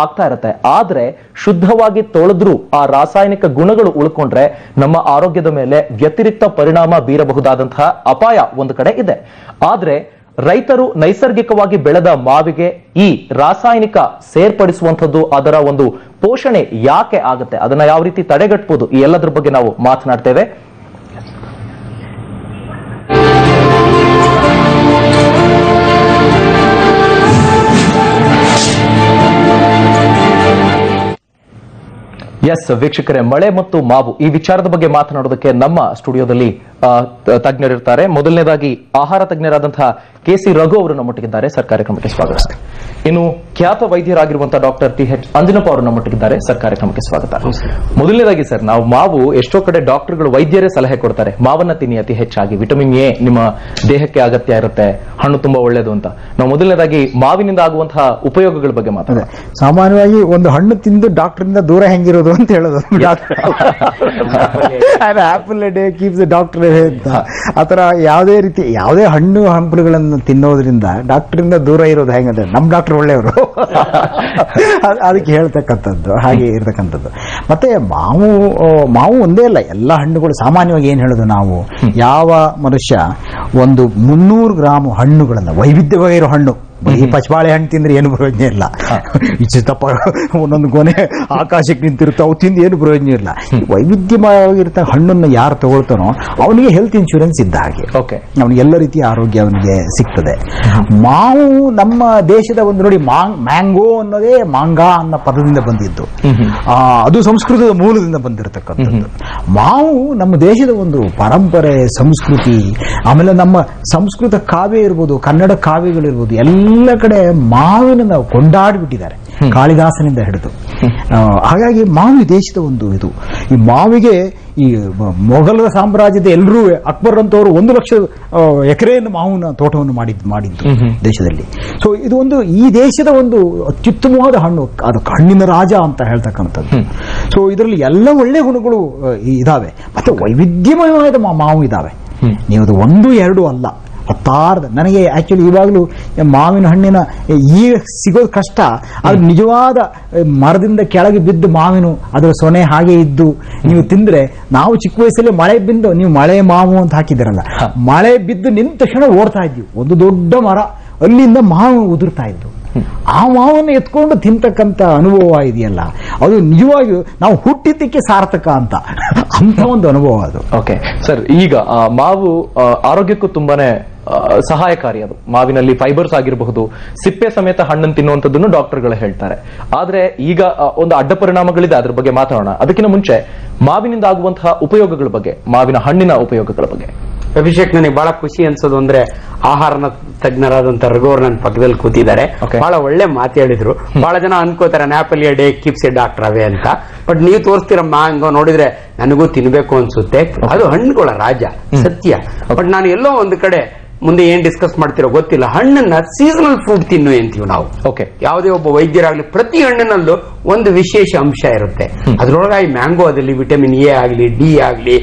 ಆಗ್ತಾ ಇರುತ್ತೆ. ಆದ್ರೆ ಶುದ್ಧವಾಗಿ ತೊಳೆದ್ರೂ ಆ ರಾಸಾಯನಿಕ ಗುಣಗಳು ಉಳ್ಕೊಂಡ್ರೆ ನಮ್ಮ ಆರೋಗ್ಯದ ಮೇಲೆ ವ್ಯತಿರಿಕ್ತ ಪರಿಣಾಮ ಬೀರಬಹುದಾದಂತಹ ಅಪಾಯ ಒಂದು ಕಡೆ ಇದೆ. ಆದ್ರೆ ರೈತರು ನೈಸರ್ಗಿಕವಾಗಿ ಬೆಳೆದ ಮಾವಿಗೆ ಈ ರಾಸಾಯನಿಕ ಸೇರ್ಪಡಿಸುವಂತದ್ದು ಅದರ ಒಂದು ಪೋಷಣೆ ಯಾಕೆ ಆಗುತ್ತೆ, ಅದನ್ನ ಯಾವ ರೀತಿ ತಡೆಗಟ್ಟಬಹುದು, ಈ ಎಲ್ಲದರ ಬಗ್ಗೆ ನಾವು ಮಾತನಾಡ್ತೇವೆ. ಎಸ್ ವೀಕ್ಷಕರೇ, ಮಳೆ ಮತ್ತು ಮಾವು ಈ ವಿಚಾರದ ಬಗ್ಗೆ ಮಾತನಾಡೋದಕ್ಕೆ ನಮ್ಮ ಸ್ಟುಡಿಯೋದಲ್ಲಿ ತಜ್ಞರಿರ್ತಾರೆ. ಮೊದಲನೇದಾಗಿ ಆಹಾರ ತಜ್ಞರಾದಂತಹ ಕೆ.ಸಿ. ರಘು ಅವರು ನಮ್ಮೊಟ್ಟಿಗಿದ್ದಾರೆ. ಸರ್, ಕಾರ್ಯಕ್ರಮಕ್ಕೆ ಸ್ವಾಗತ. ಇನ್ನು ಖ್ಯಾತ ವೈದ್ಯರಾಗಿರುವಂತಹ ಡಾಕ್ಟರ್ ಟಿ.ಎಚ್. ಅಂಜನಪ್ಪ ಅವರು ನಮ್ಮೊಟ್ಟಿಗಿದ್ದಾರೆ. ಸರ್, ಕಾರ್ಯಕ್ರಮಕ್ಕೆ ಸ್ವಾಗತ. ಮೊದಲನೇದಾಗಿ ಸರ್, ನಾವು ಮಾವು ಎಷ್ಟೋ ಕಡೆ ಡಾಕ್ಟರ್ಗಳು ವೈದ್ಯರೇ ಸಲಹೆ ಕೊಡ್ತಾರೆ, ಮಾವನ್ನ ತಿನ್ನಿ, ಅತಿ ಹೆಚ್ಚಾಗಿ ವಿಟಮಿನ್ ಎ ನಿಮ್ಮ ದೇಹಕ್ಕೆ ಅಗತ್ಯ ಇರುತ್ತೆ, ಹಣ್ಣು ತುಂಬಾ ಒಳ್ಳೇದು ಅಂತ. ನಾವು ಮೊದಲನೇದಾಗಿ ಮಾವಿನಿಂದ ಆಗುವಂತಹ ಉಪಯೋಗಗಳ ಬಗ್ಗೆ ಮಾತಾಡೋಣ. ಸಾಮಾನ್ಯವಾಗಿ ಒಂದು ಹಣ್ಣು ತಿಂದು ಡಾಕ್ಟರ್ನಿಂದ ದೂರ ಹೆಂಗಿರೋದು ಅಂತ ಹೇಳೋದು. ಆಪಲ್ ಡೇ ಕೀಪ್ಸ್ ಡಾಕ್ಟರ್ ಅಂತ ಆತರ ಯಾವುದೇ ರೀತಿ ಯಾವುದೇ ಹಣ್ಣು ಹಂಪಲುಗಳನ್ನು ತಿನ್ನೋದ್ರಿಂದ ಡಾಕ್ಟರಿಂದ ದೂರ ಇರೋದು ಹೆಂಗಂದ್ರೆ ನಮ್ ಡಾಕ್ಟರ್ ಒಳ್ಳೆಯವರು ಅದಕ್ಕೆ ಹೇಳ್ತಕ್ಕಂಥದ್ದು, ಹಾಗೆ ಇರ್ತಕ್ಕಂಥದ್ದು. ಮತ್ತೆ ಮಾವು ಒಂದೇ ಅಲ್ಲ, ಎಲ್ಲ ಹಣ್ಣುಗಳು ಸಾಮಾನ್ಯವಾಗಿ ಏನ್ ಹೇಳೋದು ನಾವು, ಯಾವ ಮನುಷ್ಯ ಒಂದು 300 ಗ್ರಾಮ್ ಹಣ್ಣುಗಳನ್ನ ವೈವಿಧ್ಯವಾಗಿರೋ ಹಣ್ಣು, ಈ ಪಚ್ಚಬಾಳೆ ಹಣ್ಣು ತಿಂದ್ರೆ ಏನು ಪ್ರಯೋಜನ ಇಲ್ಲ, ಇಷ್ಟಪ್ಪ ಒಂದೊಂದು ಕೊನೆ ಆಕಾಶಕ್ಕೆ ನಿಂತಿರುತ್ತೆ, ಅವು ತಿಂದು ಏನು ಪ್ರಯೋಜನ ಇಲ್ಲ. ವೈವಿಧ್ಯವಾಗಿರ್ತ ಹಣ್ಣನ್ನು ಯಾರು ತಗೊಳ್ತಾನೋ ಅವನಿಗೆ ಹೆಲ್ತ್ ಇನ್ಶೂರೆನ್ಸ್ ಇದ್ದ ಹಾಗೆ, ಅವನಿಗೆ ಎಲ್ಲ ರೀತಿಯ ಆರೋಗ್ಯ ಅವನಿಗೆ ಸಿಗ್ತದೆ. ಮಾವು ನಮ್ಮ ದೇಶದ ಒಂದು ನೋಡಿ, ಮ್ಯಾಂಗೋ ಅನ್ನೋದೇ ಮಾಂಗಾ ಅನ್ನೋ ಪದದಿಂದ ಬಂದಿದ್ದು, ಅದು ಸಂಸ್ಕೃತದ ಮೂಲದಿಂದ ಬಂದಿರತಕ್ಕಂಥದ್ದು. ಮಾವು ನಮ್ಮ ದೇಶದ ಒಂದು ಪರಂಪರೆ, ಸಂಸ್ಕೃತಿ, ಆಮೇಲೆ ನಮ್ಮ ಸಂಸ್ಕೃತ ಕಾವ್ಯ ಇರ್ಬೋದು, ಕನ್ನಡ ಕಾವ್ಯಗಳಿರ್ಬೋದು, ಎಲ್ಲ ಕಡೆ ಮಾವಿನ ನಾವು ಕೊಂಡಾಡ್ಬಿಟ್ಟಿದ್ದಾರೆ, ಕಾಳಿದಾಸನಿಂದ ಹಿಡಿದು. ಹಾಗಾಗಿ ಮಾವು ದೇಶದ ಒಂದು ಇದು. ಈ ಮಾವಿಗೆ ಈ ಮೊಘಲರ ಸಾಮ್ರಾಜ್ಯದ ಎಲ್ಲರೂ, ಅಕ್ಬರ್ ಅಂತವರು 1 ಲಕ್ಷ ಎಕರೆಯನ್ನು ಮಾವಿನ ತೋಟವನ್ನು ಮಾಡಿದ್ದು ದೇಶದಲ್ಲಿ. ಸೊ ಇದು ಒಂದು ಈ ದೇಶದ ಒಂದು ಅತ್ಯುತ್ತಮವಾದ ಹಣ್ಣು, ಅದು ಹಣ್ಣಿನ ರಾಜ ಅಂತ ಹೇಳ್ತಕ್ಕಂಥದ್ದು. ಸೊ ಇದರಲ್ಲಿ ಎಲ್ಲ ಒಳ್ಳೆ ಗುಣಗಳು ಇದಾವೆ, ಮತ್ತೆ ವೈವಿಧ್ಯಮಯವಾದ ಮಾವು ಇದಾವೆ. ನೀವು ಅದು 1-2 ಅಲ್ಲ, 10 ನನಗೆ ಆಕ್ಚುಲಿ ಇವಾಗಲೂ ಮಾವಿನ ಹಣ್ಣಿನ ಈಗ ಸಿಗೋದು ಕಷ್ಟ, ಅದು ನಿಜವಾದ ಮರದಿಂದ ಕೆಳಗೆ ಬಿದ್ದು ಮಾವಿನ ಅದರ ಸೊನೆ ಹಾಗೆ ಇದ್ದು ನೀವು ತಿಂದ್ರೆ, ನಾವು ಚಿಕ್ಕ ವಯಸ್ಸಲ್ಲಿ ಮಳೆ ಬಿದ್ದು, ನೀವು ಮಳೆ ಮಾವು ಅಂತ ಹಾಕಿದಿರಲ್ಲ, ಮಳೆ ಬಿದ್ದು ನಿಂತ ತಕ್ಷಣ ಓಡ್ತಾ ಇದ್ವಿ, ಒಂದು ದೊಡ್ಡ ಮರ, ಅಲ್ಲಿಂದ ಮಾವು ಉದುರ್ತಾ ಇದ್ದು, ಆ ಮಾವನ್ನು ಎತ್ಕೊಂಡು ತಿಂತಕ್ಕಂಥ ಅನುಭವ ಇದೆಯಲ್ಲ, ಅದು ನಿಜವಾಗಿಯೂ ನಾವು ಹುಟ್ಟಿದ್ದಕ್ಕೆ ಸಾರ್ಥಕ ಅಂತ ಒಂದು ಅನುಭವ ಅದು. ಓಕೆ ಸರ್, ಈಗ ಮಾವು ಆರೋಗ್ಯಕ್ಕೂ ತುಂಬಾನೇ ಸಹಾಯಕಾರಿ. ಅದು ಮಾವಿನಲ್ಲಿ ಫೈಬರ್ಸ್ ಆಗಿರಬಹುದು, ಸಿಪ್ಪೆ ಸಮೇತ ಹಣ್ಣನ್ನು ತಿನ್ನುವಂಥದ್ದನ್ನು ಡಾಕ್ಟರ್ಗಳು ಹೇಳ್ತಾರೆ. ಆದ್ರೆ ಈಗ ಒಂದು ಅಡ್ಡ ಪರಿಣಾಮಗಳಿದೆ, ಅದ್ರ ಬಗ್ಗೆ ಮಾತಾಡೋಣ. ಅದಕ್ಕಿಂತ ಮುಂಚೆ ಮಾವಿನಿಂದ ಆಗುವಂತಹ ಉಪಯೋಗಗಳ ಬಗ್ಗೆ, ಮಾವಿನ ಹಣ್ಣಿನ ಉಪಯೋಗಗಳ ಬಗ್ಗೆ. ಅಭಿಷೇಕ್, ನನಗೆ ಬಹಳ ಖುಷಿ ಅನ್ಸೋದು ಅಂದ್ರೆ ಆಹಾರ ತಜ್ಞರಾದಂತ ರಘುವರು ನನ್ನ ಪಕ್ಕದಲ್ಲಿ ಕೂತಿದ್ದಾರೆ. ಬಹಳ ಒಳ್ಳೆ ಮಾತು ಹೇಳಿದ್ರು. ಬಹಳ ಜನ ಅನ್ಕೋತಾರೆ apple day keeps a doctor away ಅಂತ, ಬಟ್ ನೀವು ತೋರಿಸ್ತೀರ ಮ್ಯಾಂಗೋ ನೋಡಿದ್ರೆ ನನಗೂ ತಿನ್ಬೇಕು ಅನ್ಸುತ್ತೆ, ಅದು ಹಣ್ಣುಗಳ ರಾಜ, ಸತ್ಯ. ಬಟ್ ನಾನು ಎಲ್ಲೋ ಒಂದು ಕಡೆ ಮುಂದೆ ಏನ್ ಡಿಸ್ಕಸ್ ಮಾಡ್ತಿರೋ ಗೊತ್ತಿಲ್ಲ, ಹಣ್ಣನ್ನ ಸೀಸನಲ್ ಫ್ರೂಟ್ ತಿನ್ನು ಅಂತೀವಿ ನಾವು. ಯಾವುದೇ ಒಬ್ಬ ವೈದ್ಯರಾಗ್ಲಿ ಪ್ರತಿ ಹಣ್ಣಿನಲ್ಲೂ ಒಂದು ವಿಶೇಷ ಅಂಶ ಇರುತ್ತೆ. ಅದ್ರೊಳಗಾಗಿ ಮ್ಯಾಂಗೋ ಅದಲ್ಲಿ ವಿಟಮಿನ್ ಎ ಆಗ್ಲಿ, ಡಿ ಆಗ್ಲಿ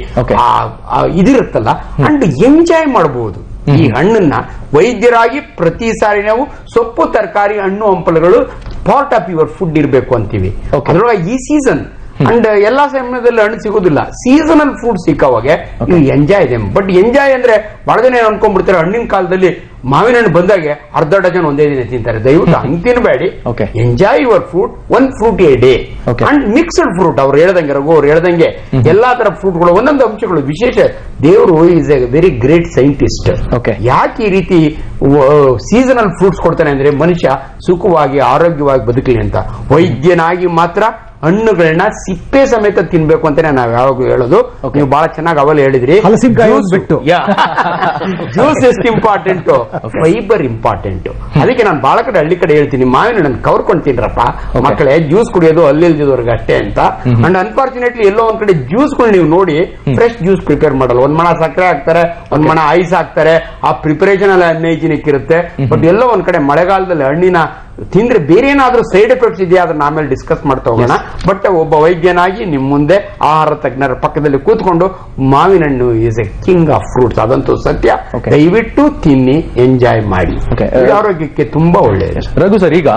ಇದಿರುತ್ತಲ್ಲ, ಅಂಡ್ ಎಂಜಾಯ್ ಮಾಡಬಹುದು ಈ ಹಣ್ಣನ್ನ. ವೈದ್ಯರಾಗಿ ಪ್ರತಿ ಸಾರಿ ನಾವು ಸೊಪ್ಪು, ತರಕಾರಿ, ಹಣ್ಣು ಹಂಪಲುಗಳು ಪಾರ್ಟ್ ಆಫ್ ಯುವರ್ ಫುಡ್ ಇರಬೇಕು ಅಂತೀವಿ. ಅದ್ರೊಳಗೆ ಈ ಸೀಸನ್ ಅಂಡ್ ಎಲ್ಲಾ ಸಮಯದಲ್ಲಿ ಹಣ್ಣು ಸಿಗೋದಿಲ್ಲ, ಸೀಸನಲ್ ಫ್ರೂಟ್ ಸಿಕ್ಕವಾಗ ನೀವು ಎಂಜಾಯ್ ಇದೆ. ಬಟ್ ಎಂಜಾಯ್ ಅಂದ್ರೆ ಬಹಳ ಜನ ಏನ್ ಅನ್ಕೊಂಡ್ಬಿಡ್ತಾರೆ, ಹಣ್ಣಿನ ಕಾಲದಲ್ಲಿ ಮಾವಿನ ಹಣ್ಣು ಬಂದಾಗೆ ಅರ್ಧ ಡಜನ್ ಒಂದೇ ದಿನ ತಿಂತಾರೆ. ದಯವಿಟ್ಟು ಹಂಗೆ ತಿನ್ಬೇಡಿ, enjoy your fruit, 1 fruit a day and mixed fruit. ಅವ್ರು ಹೇಳ್ದಂಗೆ, ರಘು ಅವ್ರು ಹೇಳ್ದಂಗೆ ಎಲ್ಲಾ ತರ ಫ್ರೂಟ್ಗಳು ಒಂದೊಂದು ಅಂಶಗಳು ವಿಶೇಷ. ದೇವರು is A very great scientist. ಯಾಕೆ ಈ ರೀತಿ ಸೀಸನಲ್ ಫ್ರೂಟ್ಸ್ ಕೊಡ್ತಾನೆ ಅಂದ್ರೆ ಮನುಷ್ಯ ಸುಖವಾಗಿ ಆರೋಗ್ಯವಾಗಿ ಬದುಕಲಿ ಅಂತ. ವೈದ್ಯನಾಗಿ ಮಾತ್ರ ಹಣ್ಣುಗಳನ್ನ ಸಿಪ್ಪೆ ಸಮೇತ ತಿನ್ಬೇಕು ಅಂತಾನೆ ನಾವ್ ಯಾವಾಗ ಹೇಳೋದು. ನೀವು ಬಹಳ ಚೆನ್ನಾಗಿ ಅವಲ್ ಹೇಳಿದ್ರಿ, ಬಿಟ್ಟು ಜ್ಯೂಸ್ ಎಷ್ಟು ಇಂಪಾರ್ಟೆಂಟ್, ಫೈಬರ್ ಇಂಪಾರ್ಟೆಂಟ್. ಅದಕ್ಕೆ ನಾನು ಬಹಳ ಕಡೆ ಹಳ್ಳಿ ಕಡೆ ಹೇಳ್ತೀನಿ, ಮಾವಿನ ಹಣ್ಣು ಕವರ್ಕೊಂಡು ತಿನ್ರಪ್ಪ ಮಕ್ಕಳೇ, ಜ್ಯೂಸ್ ಕುಡಿಯೋದು ಅಲ್ಲಿಲ್ದಿದವ್ರಿಗೆ ಅಷ್ಟೇ ಅಂತ. ಅಂಡ್ ಅನ್ಫಾರ್ಚುನೇಟ್ಲಿ ಎಲ್ಲೋ ಒಂದ್ ಕಡೆ ಜ್ಯೂಸ್ಗಳು ನೀವು ನೋಡಿ ಫ್ರೆಶ್ ಜ್ಯೂಸ್ ಪ್ರಿಪೇರ್ ಮಾಡಲ್ಲ, ಒಂದ್ ಮಣ ಸಕ್ಕರೆ ಹಾಕ್ತಾರೆ, ಒಂದ್ ಮಣ ಐಸ್ ಹಾಕ್ತಾರೆ, ಆ ಪ್ರಿಪರೇಷನ್ ಅಲ್ಲಿ ಅನ್ಹೈಜಿನಿಕ್ ಇರುತ್ತೆ. ಬಟ್ ಎಲ್ಲೋ ಒಂದ್ ಕಡೆ ಮಳೆಗಾಲದಲ್ಲಿ ಹಣ್ಣಿನ ತಿಂದ್ರೆ ಬೇರೆ ಏನಾದ್ರೂ ಸೈಡ್ ಎಫೆಕ್ಟ್ಸ್ ಇದೆಯಾ ಅದನ್ನ ಆಮೇಲೆ ಡಿಸ್ಕಸ್ ಮಾಡ್ತಾ ಹೋಗೋಣ. ಬಟ್ ಒಬ್ಬ ವೈದ್ಯನಾಗಿ ನಿಮ್ ಮುಂದೆ ಆಹಾರ ತಜ್ಞರ ಪಕ್ಕದಲ್ಲಿ ಕೂತ್ಕೊಂಡು ಮಾವಿನ ಹಣ್ಣು is A king of fruits, ಅದಂತೂ ಸತ್ಯ. ದಯವಿಟ್ಟು ತಿನ್ನಿ, ಎಂಜಾಯ್ ಮಾಡಿ, ಆರೋಗ್ಯಕ್ಕೆ ತುಂಬಾ ಒಳ್ಳೆಯದು. ರಘು ಸರ್, ಈಗ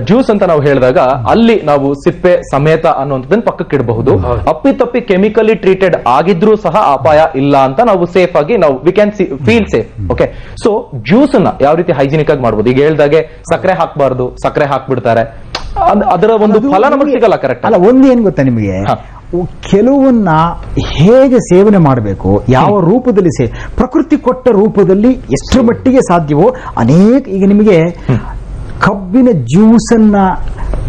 ಜ್ಯೂಸ್ ಅಂತ ನಾವು ಹೇಳಿದಾಗ ಅಲ್ಲಿ ನಾವು ಸಿಪ್ಪೆ ಸಮೇತ ಅನ್ನುವಂಥದ್ದನ್ನು ಪಕ್ಕಕ್ಕೆ ಇಡಬಹುದು. ಅಪ್ಪಿತಪ್ಪಿ ಕೆಮಿಕಲಿ ಟ್ರೀಟೆಡ್ ಆಗಿದ್ರೂ ಸಹ ಅಪಾಯ ಇಲ್ಲ ಅಂತ ನಾವು ಸೇಫ್ ಆಗಿ ನಾವು we can feel safe. Okay, so juice ಅನ್ನ ಯಾವ ರೀತಿ ಹೈಜಿನಿಕ್ ಆಗಿ ಮಾಡಬಹುದು? ಈಗ ಹೇಳ್ದಾಗೆ ಸಕ್ಕರೆ ಹಾಕಬಾರ್ದು, ಸಕ್ಕರೆ ಹಾಕ್ಬಿಡ್ತಾರೆ, ಅದರ ಒಂದು ಫಲ ನಮಗೆ ಸಿಗಲ್ಲ. ಕರೆಕ್ಟ್ ಅಲ್ಲ, ಒಂದು ಏನ್ ಗೊತ್ತಾ ನಿಮಗೆ, ಕೆಲವನ್ನ ಹೇಗೆ ಸೇವನೆ ಮಾಡಬೇಕು, ಯಾವ ರೂಪದಲ್ಲಿ ಪ್ರಕೃತಿ ಕೊಟ್ಟ ರೂಪದಲ್ಲಿ ಎಷ್ಟರ ಮಟ್ಟಿಗೆ ಸಾಧ್ಯವೋ ಅನೇಕ. ಈಗ ನಿಮಗೆ ಕಬ್ಬಿನ ಜ್ಯೂಸನ್ನ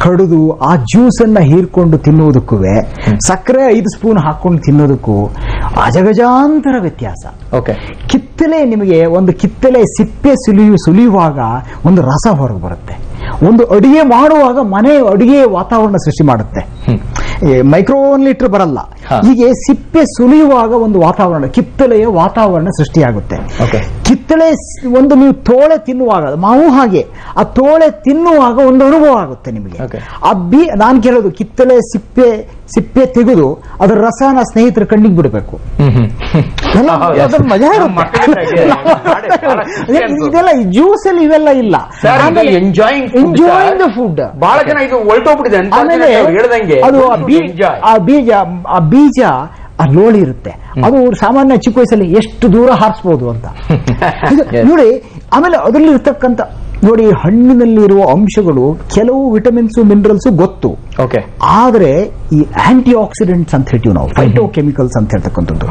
ಕಡಿದು ಆ ಜ್ಯೂಸನ್ನ ಹೀರ್ಕೊಂಡು ತಿನ್ನುವುದಕ್ಕೂ ಸಕ್ಕರೆ 5 ಸ್ಪೂನ್ ಹಾಕೊಂಡು ತಿನ್ನೋದಕ್ಕೂ ಅಜಗಜಾಂತರ ವ್ಯತ್ಯಾಸ. ಕಿತ್ತಲೆ, ನಿಮಗೆ ಒಂದು ಕಿತ್ತಲೆ ಸಿಪ್ಪೆ ಸುಲಿಯುವಾಗ ಒಂದು ರಸ ಹೊರಗೆ ಬರುತ್ತೆ. ಒಂದು ಅಡಿಗೆ ಮಾಡುವಾಗ ಮನೆ ಅಡಿಗೆ ವಾತಾವರಣ ಸೃಷ್ಟಿ ಮಾಡುತ್ತೆ. ಮೈಕ್ರೋನ್ ಲೀಟರ್ ಬರಲ್ಲ. ಹೀಗೆ ಸಿಪ್ಪೆ ಸುಲಿಯುವಾಗ ಒಂದು ವಾತಾವರಣ, ಕಿತ್ತಲೆಯ ವಾತಾವರಣ ಸೃಷ್ಟಿಯಾಗುತ್ತೆ. ಕಿತ್ತಳೆ ಒಂದು ನೀವು ತೋಳೆ ತಿನ್ನುವಾಗ, ಮಾವು ಹಾಗೆ ಆ ತೋಳೆ ತಿನ್ನುವಾಗ ಒಂದು ಅನುಭವ ಆಗುತ್ತೆ ನಿಮಗೆ. ನಾನು ಕೇಳೋದು, ಕಿತ್ತಳೆ ಸಿಪ್ಪೆ ತೆಗೆದು ಅದರ ರಸನ ಸ್ನೇಹಿತರ ಕಣ್ಣಿಗೆ ಬಿಡಬೇಕು. ಮಜಾ ಇರುತ್ತೆ. ಇದೆಲ್ಲ ಜ್ಯೂಸ್ ಅಲ್ಲಿ ಇವೆಲ್ಲ ಇಲ್ಲ. Enjoying the food. ಬಹಳ ಜನ ಇದು ಹೊರಟೋಗ್ಬಿಟ್ಟಿದೆ. ಆಮೇಲೆ ಅದು ಆ ಬೀಜ ಆ ಲೋಳಿ ಇರುತ್ತೆ, ಅದು ಸಾಮಾನ್ಯ ಚಿಕ್ಕ ವಯಸ್ಸಲ್ಲಿ ಎಷ್ಟು ದೂರ ಹಾರಿಸಬಹುದು ಅಂತ ನೋಡಿ. ಆಮೇಲೆ ಅದರಲ್ಲಿ ಇರ್ತಕ್ಕಂಥ ನೋಡಿ, ಹಣ್ಣಿನಲ್ಲಿ ಇರುವ ಅಂಶಗಳು ಕೆಲವು ವಿಟಮಿನ್ಸ್ ಮಿನರಲ್ಸ್ ಗೊತ್ತು, ಆದ್ರೆ ಈ ಆಂಟಿ ಆಕ್ಸಿಡೆಂಟ್ಸ್ ಅಂತ ಹೇಳ್ತೀವಿ ನಾವು, ಫೈಟೋ ಕೆಮಿಕಲ್ಸ್ ಅಂತ ಹೇಳ್ತಕ್ಕಂಥದ್ದು,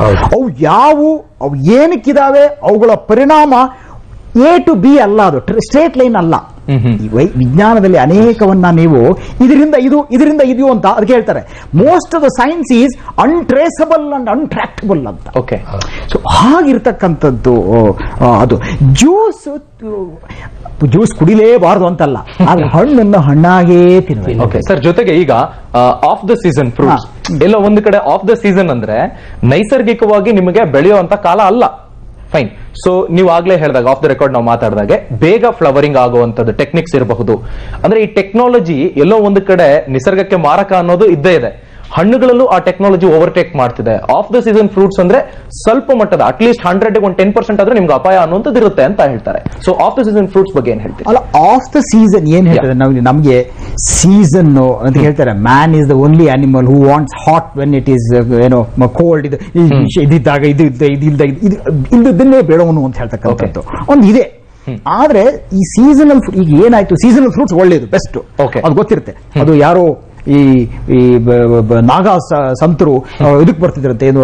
ಅವು ಏನಕ್ಕಿದಾವೆ, ಅವುಗಳ ಪರಿಣಾಮ A to B ಅಲ್ಲ, ಅದು ಸ್ಟ್ರೇಟ್ ಲೈನ್ ಅಲ್ಲ. ವಿಜ್ಞಾನದಲ್ಲಿ ಅನೇಕವನ್ನ ನೀವು ಇದರಿಂದ ಇದು ಅಂತ ಅದಕ್ಕೆ ಹೇಳ್ತಾರೆ. Most of the science is untraceable and untractable ಅಂತ. ಸೊ ಹಾಗಿರ್ತಕ್ಕಂಥದ್ದು ಅದು. ಜ್ಯೂಸ್ ಕುಡಿಲೇಬಾರದು ಅಂತಲ್ಲ, ಆದ್ರೆ ಹಣ್ಣನ್ನು ಹಣ್ಣಾಗೇ ತಿನ್ನಬೇಕು. ಸರ್, ಜೊತೆಗೆ ಈಗ ಆಫ್ ದ ಸೀಸನ್ ಫ್ರೂಟ್ಸ್ ಎಲ್ಲ ಒಂದು ಕಡೆ, ಆಫ್ ದ ಸೀಸನ್ ಅಂದ್ರೆ ನೈಸರ್ಗಿಕವಾಗಿ ನಿಮಗೆ ಬೆಳೆಯುವಂತ ಕಾಲ ಅಲ್ಲ. ಫೈನ್. ಸೊ ನೀವು ಆಗ್ಲೇ ಹೇಳಿದಾಗ, ಆಫ್ ದ ರೆಕಾರ್ಡ್ ನಾವು ಮಾತಾಡಿದಾಗೆ, ಬೇಗ ಫ್ಲವರಿಂಗ್ ಆಗುವಂತದ್ದು ಟೆಕ್ನಿಕ್ಸ್ ಇರಬಹುದು. ಅಂದ್ರೆ ಈ ಟೆಕ್ನಾಲಜಿ ಎಲ್ಲೋ ಒಂದು ಕಡೆ ನಿಸರ್ಗಕ್ಕೆ ಮಾರಕ ಅನ್ನೋದು ಇದ್ದೇ ಇದೆ. ಹಣ್ಣುಗಳಲ್ಲೂ ಆ ಟೆಕ್ನಾಲಜಿ ಓವರ್ಟೇಕ್ ಮಾಡ್ತಿದೆ. ಆಫ್ ದ ಸೀಸನ್ ಫ್ರೂಟ್ಸ್ ಅಂದ್ರೆ ಸ್ವಲ್ಪ ಮಟ್ಟದ ಅಟ್ಲೀಸ್ಟ್ 100 ಒಂದು 10% ಆದ್ರೂ ನಿಮ್ಗೆ ಅಪಾಯ ಅನ್ನುವಂಥದ್ದು ಇರುತ್ತೆ ಅಂತ ಹೇಳ್ತಾರೆ. So of the season fruits ಬಗ್ಗೆ ಏನ್ ಹೇಳ್ತೀವಿ? ಅಲ್ಲ, ಆಫ್ ದ ಸೀಸನ್ ಏನ್ ಹೇಳ್ತಾರೆ, ನಮಗೆ ಸೀಸನ್ ಅಂತ ಹೇಳ್ತಾರೆ. Man is the only animal who wants hot when it is cold. ಇದಿದ್ದಾಗ ಇಲ್ಲದನ್ನೇ ಬೇಡವನು ಅಂತ ಹೇಳ್ತಕ್ಕಂಥದ್ದು ಒಂದು ಇದೆ. ಆದ್ರೆ ಈ ಸೀಸನಲ್, ಈಗ ಏನಾಯ್ತು, ಸೀಸನಲ್ ಫ್ರೂಟ್ಸ್ ಒಳ್ಳೇದು, ಬೆಸ್ಟ್, ಅದು ಗೊತ್ತಿರುತ್ತೆ. ಅದು ಯಾರೋ ಈ ನಾಗಾ ಸಂತರು ಇದಕ್ ಬರ್ತಿದ್ರಂತೆ, ಏನು